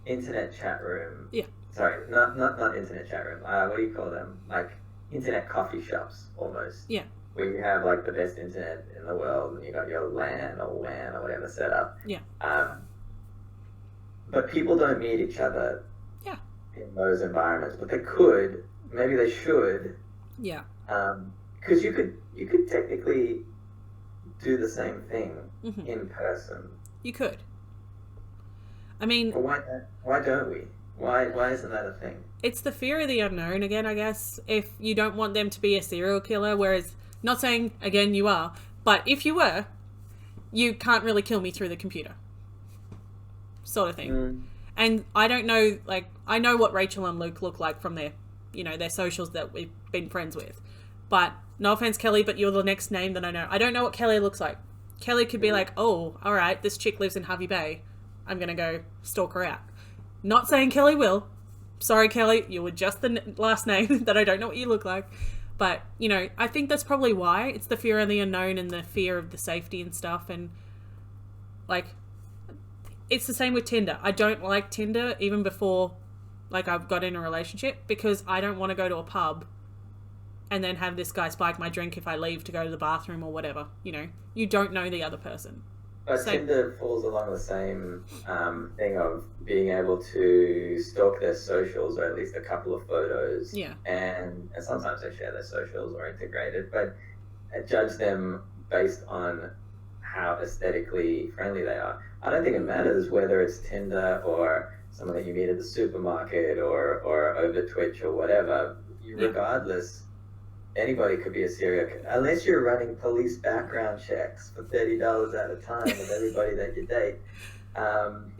internet chat room. Yeah. Sorry, not internet chat room. What do you call them? Like internet coffee shops almost. Yeah. Where you have like the best internet in the world, and you got your LAN or WAN or whatever set up. Yeah. But people don't meet each other. Yeah. In those environments, but they could. Maybe they should. Yeah. Because you could technically do the same thing in person. You could. I mean, but why don't we? Why isn't that a thing? It's the fear of the unknown again, I guess. If you don't want them to be a serial killer, whereas, not saying, again, you are, but if you were, you can't really kill me through the computer. Sort of thing. And I don't know, like, I know what Rachel and Luke look like from their, you know, their socials that we've been friends with. But, no offense, Kelly, but you're the next name that I know. I don't know what Kelly looks like. Kelly could be like, oh, all right, this chick lives in Harvey Bay. I'm going to go stalk her out. Not saying Kelly will. Sorry, Kelly, you were just the last name that I don't know what you look like. But, you know, I think that's probably why. It's the fear of the unknown and the fear of the safety and stuff. And, like, it's the same with Tinder. I don't like Tinder even before, like, I've got in a relationship, because I don't want to go to a pub and then have this guy spike my drink if I leave to go to the bathroom or whatever. You know, you don't know the other person. But Tinder falls along the same thing of being able to stalk their socials, or at least a couple of photos. Yeah. And sometimes they share their socials or integrated, but judge them based on how aesthetically friendly they are. I don't think it matters whether it's Tinder or someone that you meet at the supermarket or over Twitch or whatever. Regardless, anybody could be a serial killer, unless you're running police background checks for $30 at a time with everybody that you date.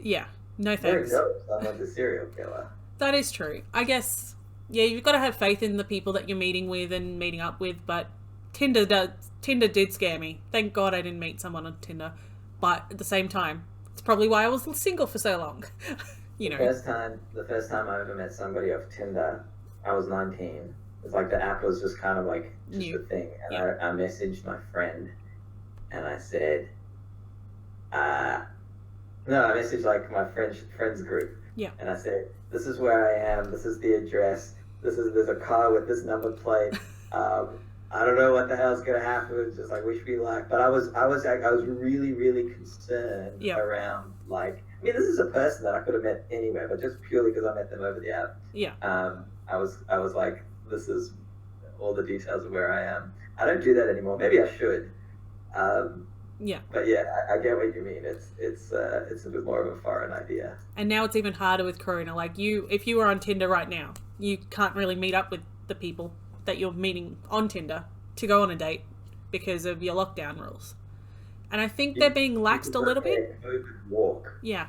Yeah, no thanks. Someone's a serial killer. That is true. I guess, yeah, you've got to have faith in the people that you're meeting with and meeting up with, but Tinder did scare me. Thank God I didn't meet someone on Tinder. But at the same time, it's probably why I was single for so long. You know. The first time I ever met somebody off Tinder, I was 19. It's like the app was just kind of like just a thing. And I messaged my friend and I said, No, I messaged like my friends group. Yeah. And I said, "This is where I am. This is the address. There's a car with this number plate. I don't know what the hell's gonna happen. Just like wish me luck." But I was really really concerned around like. I mean, this is a person that I could have met anywhere, but just purely because I met them over the app. Yeah. I was like, this is all the details of where I am. I don't do that anymore. Maybe I should. Yeah. But yeah, I get what you mean. It's a bit more of a foreign idea. And now it's even harder with Corona. Like if you were on Tinder right now, you can't really meet up with the people that you're meeting on Tinder to go on a date because of your lockdown rules. And I think they're being laxed a little bit. COVID walk. Yeah.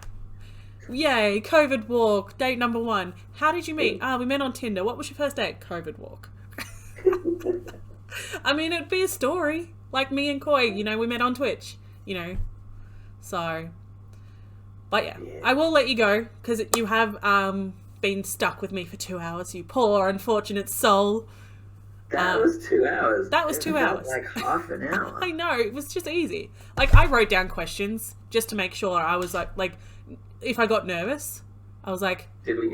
Yay, COVID walk, date number 1. How did you meet? We met on Tinder. What was your first date? COVID walk. I mean, it'd be a story. Like me and Koi, we met on Twitch, So, but yeah, I will let you go because you have been stuck with me for 2 hours, you poor unfortunate soul. That was 2 hours. That was 2 hours. Like half an hour. I know, it was just easy. Like, I wrote down questions just to make sure I was like, if I got nervous, I was like... Did we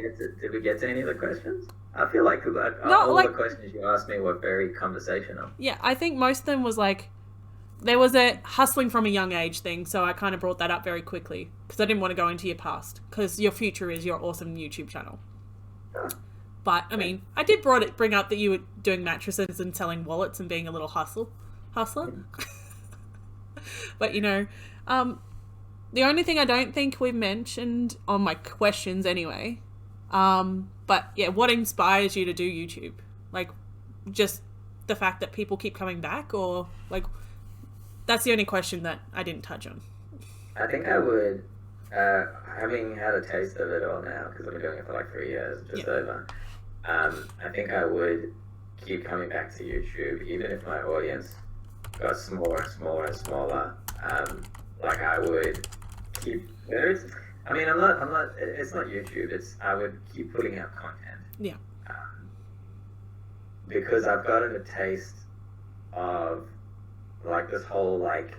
get to any of the questions? I feel like all the questions you asked me were very conversational. Yeah, I think most of them was like, there was a hustling from a young age thing, so I kind of brought that up very quickly because I didn't want to go into your past because your future is your awesome YouTube channel. But, I mean, I did bring up that you were doing mattresses and selling wallets and being a little hustler. But, the only thing I don't think we've mentioned on my questions anyway, but yeah, what inspires you to do YouTube? Like, just the fact that people keep coming back, or like, that's the only question that I didn't touch on. I think I would, having had a taste of it all now, because I've been doing it for like 3 years, just over, I think I would keep coming back to YouTube, even if my audience got smaller and smaller and smaller. Like I would keep, I mean, I'm not, it's not YouTube, I would keep putting out content. Yeah. Because I've gotten a taste of like this whole like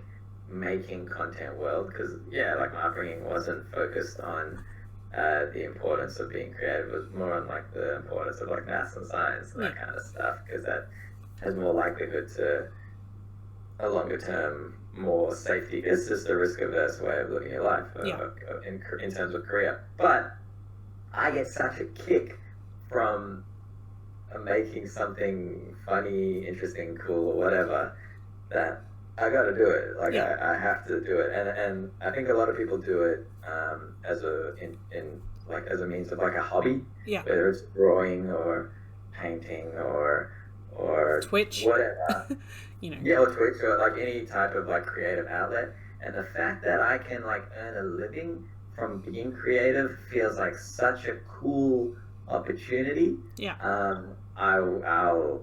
making content world, because like my upbringing wasn't focused on the importance of being creative, it was more on like the importance of like maths and science and that kind of stuff, because that has more likelihood to a longer term, more safety. It's just a risk averse way of living your life in terms of career. But I get such a kick from making something funny, interesting, cool, or whatever, that I got to do it. Like I have to do it, and I think a lot of people do it as a means of like a hobby. Yeah. Whether it's drawing or painting or Twitch, whatever. Or Twitch, or like any type of like creative outlet. And the fact that I can like earn a living from being creative feels like such a cool opportunity. Yeah. I'll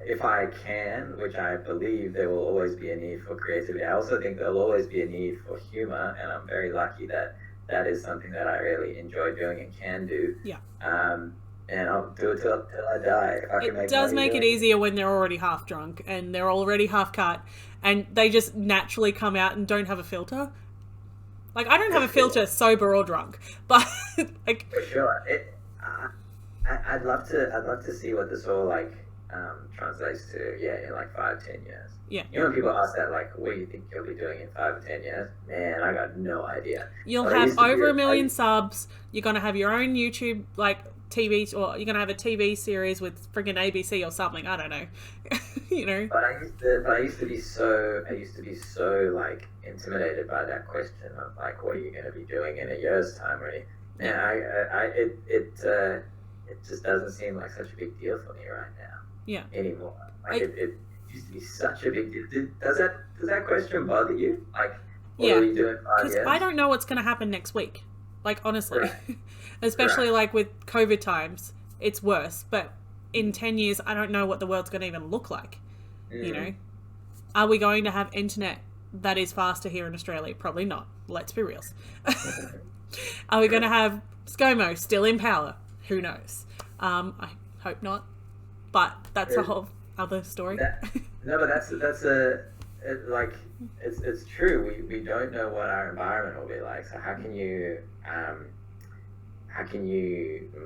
if I can, which I believe there will always be a need for creativity. I also think there'll always be a need for humor, and I'm very lucky that that is something that I really enjoy doing and can do. Yeah. And I'll do it till I die. It does make it easier when they're already half drunk and they're already half cut and they just naturally come out and don't have a filter. Like, I don't have a filter sober or drunk, but like... For sure. I'd love to see what this all like translates to, in like 5-10 years. Yeah. When people ask that, like, what do you think you'll be doing in 5 or 10 years? Man, I got no idea. You'll have over 1 million subs. You're going to have your own YouTube, like, TV, or you're going to have a TV series with friggin' ABC or something. I don't know. But I used to be so like intimidated by that question of like, what are you going to be doing in a year's time, really? And it just doesn't seem like such a big deal for me right now. Yeah. Anymore. Like it used to be such a big deal. Does that question bother you? Like, what are you doing 5 years? I don't know what's going to happen next week. Like, honestly. Right. Especially like with COVID times, it's worse. But in 10 years, I don't know what the world's going to even look like. Are we going to have internet that is faster here in Australia? Probably not. Let's be real. Are we going to have ScoMo still in power? Who knows? I hope not. But that's a whole other story. No, but that's like it's true. We don't know what our environment will be like. So how can you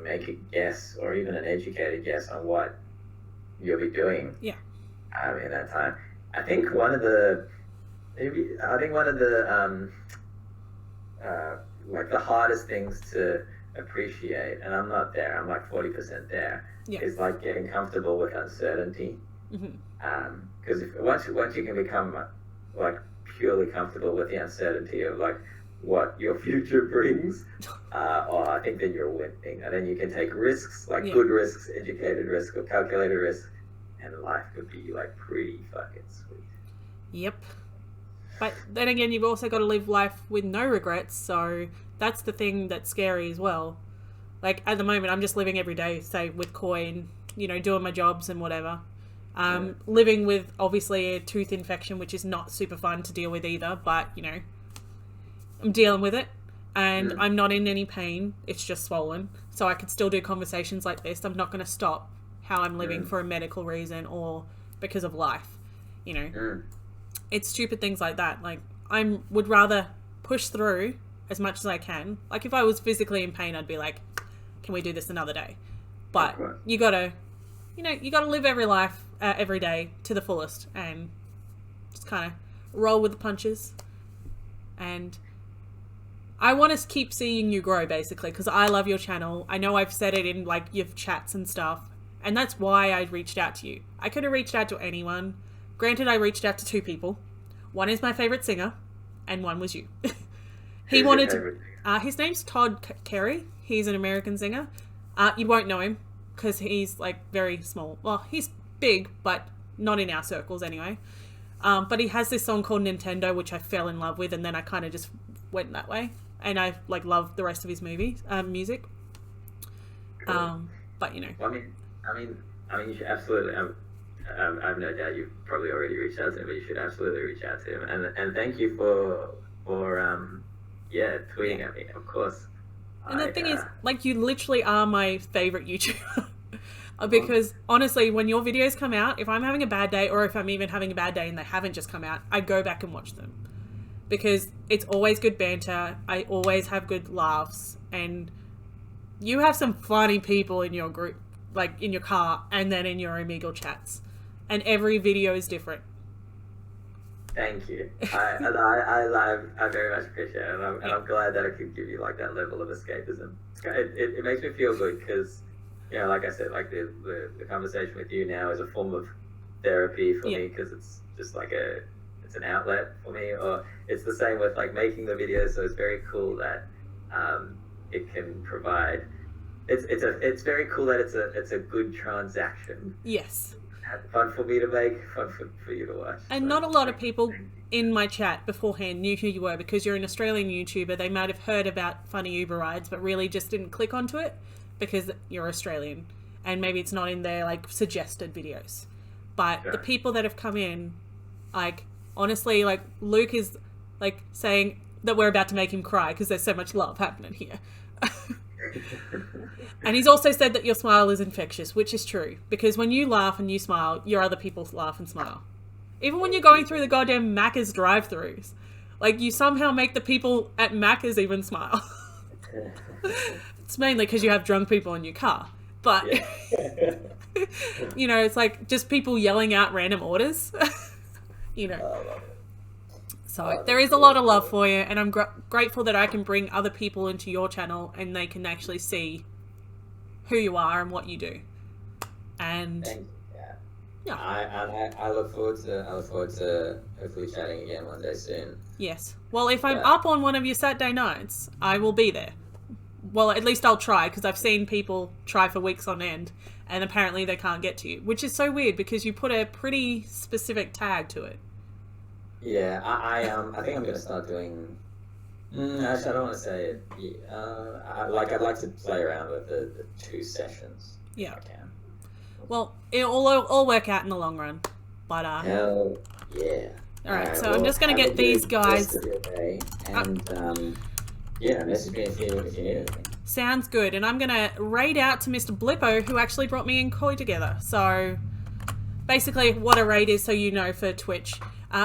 make a guess or even an educated guess on what you'll be doing? Yeah. In that time, I think one of the like the hardest things to appreciate, and I'm not there. I'm like 40% there. Yeah. Is like getting comfortable with uncertainty. Because once you can become like purely comfortable with the uncertainty of like what your future brings, I think then you're winning, and then you can take risks, like good risks, educated risks, or calculated risks, and life could be like pretty fucking sweet. Yep. But then again, you've also got to live life with no regrets, so that's the thing that's scary as well. Like, at the moment, I'm just living every day, say, with Koi, and, doing my jobs and whatever. Living with, obviously, a tooth infection, which is not super fun to deal with either, but, I'm dealing with it, and I'm not in any pain. It's just swollen, so I can still do conversations like this. I'm not going to stop how I'm living for a medical reason or because of life, It's stupid things like that. Like, I would rather push through as much as I can. Like, if I was physically in pain, I'd be like, can we do this another day? But you gotta live every day to the fullest and just kind of roll with the punches. And I want to keep seeing you grow, basically, because I love your channel. I know I've said it in, like, your chats and stuff, and that's why I reached out to you. I could have reached out to anyone. Granted, I reached out to 2 people. One is my favourite singer, and one was you. He wanted to... his name's Todd Carey. He's an American singer. You won't know him, because he's, like, very small. Well, he's big, but not in our circles anyway. But he has this song called Nintendo, which I fell in love with, and then I kind of just went that way. And I, like, love the rest of his music. Cool. But, I mean, you should absolutely... I've no doubt you've probably already reached out to him, but you should absolutely reach out to him. And thank you for tweeting at me, of course. And the thing is, like, you literally are my favourite YouTuber. Because, honestly, when your videos come out, if I'm having a bad day, or if I'm even having a bad day and they haven't just come out, I go back and watch them. Because it's always good banter, I always have good laughs, and you have some funny people in your group, like, in your car, and then in your Omegle chats. And every video is different. Thank you. I very much appreciate it, and I'm glad that I could give you like that level of escapism. It makes me feel good because, like I said, like the conversation with you now is a form of therapy for me, because it's just like it's an outlet for me. Or it's the same with like making the videos. So it's very cool that it can provide. It's very cool that it's a good transaction. Yes. Fun for me to make, fun for you to watch. And not a lot of people in my chat beforehand knew who you were, because you're an Australian YouTuber. They might have heard about funny Uber rides, but really just didn't click onto it because you're Australian. And maybe it's not in their, like, suggested videos. But the people that have come in, like, honestly, like, Luke is, like, saying that we're about to make him cry because there's so much love happening here. And he's also said that your smile is infectious, which is true, because when you laugh and you smile, your other people laugh and smile. Even when you're going through the goddamn Macca's drive-thrus, like, you somehow make the people at Macca's even smile. It's mainly because you have drunk people in your car, but it's like just people yelling out random orders. I love it. So there is a lot of love for you, and I'm grateful that I can bring other people into your channel and they can actually see who you are and what you do. And I look forward to hopefully chatting again one day soon. Yes. Well, if I'm up on one of your Saturday nights, I will be there. Well, at least I'll try, because I've seen people try for weeks on end, and apparently they can't get to you, which is so weird because you put a pretty specific tag to it. Yeah, I think I'm gonna start doing. Actually, I don't want to say it. I'd like to play around with the 2 sessions. Yeah. If I can. Well, it'll all work out in the long run. But hell yeah. All right, so I'm just gonna get these guys. And message me if you need anything. Sounds good, and I'm gonna raid out to Mr. Blippo, who actually brought me and Koi together. So basically, what a raid is, so you know, for Twitch.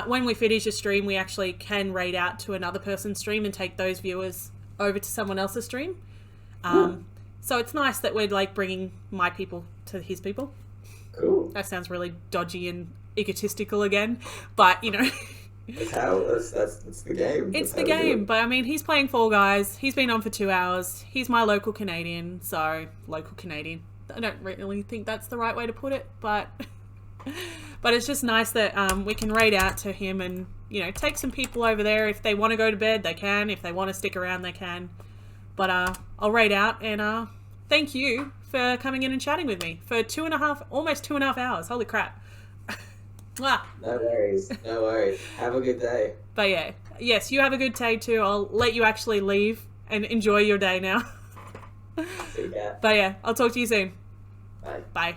when we finish a stream, we actually can raid out to another person's stream and take those viewers over to someone else's stream. So it's nice that we're like bringing my people to his people. Cool. That sounds really dodgy and egotistical again, but you know. That's the game. It's the game, but I mean, he's playing Fall Guys. He's been on for 2 hours. He's my local Canadian, so local Canadian. I don't really think that's the right way to put it, but it's just nice that we can raid out to him and, you know, take some people over there. If they want to go to bed, they can. If they want to stick around, they can. But I'll raid out, and thank you for coming in and chatting with me for almost 2.5 hours. Holy crap. No worries. No worries. Have a good day. But yeah, yes, you have a good day too. I'll let you actually leave and enjoy your day now. See ya. But yeah, I'll talk to you soon. Bye. Bye.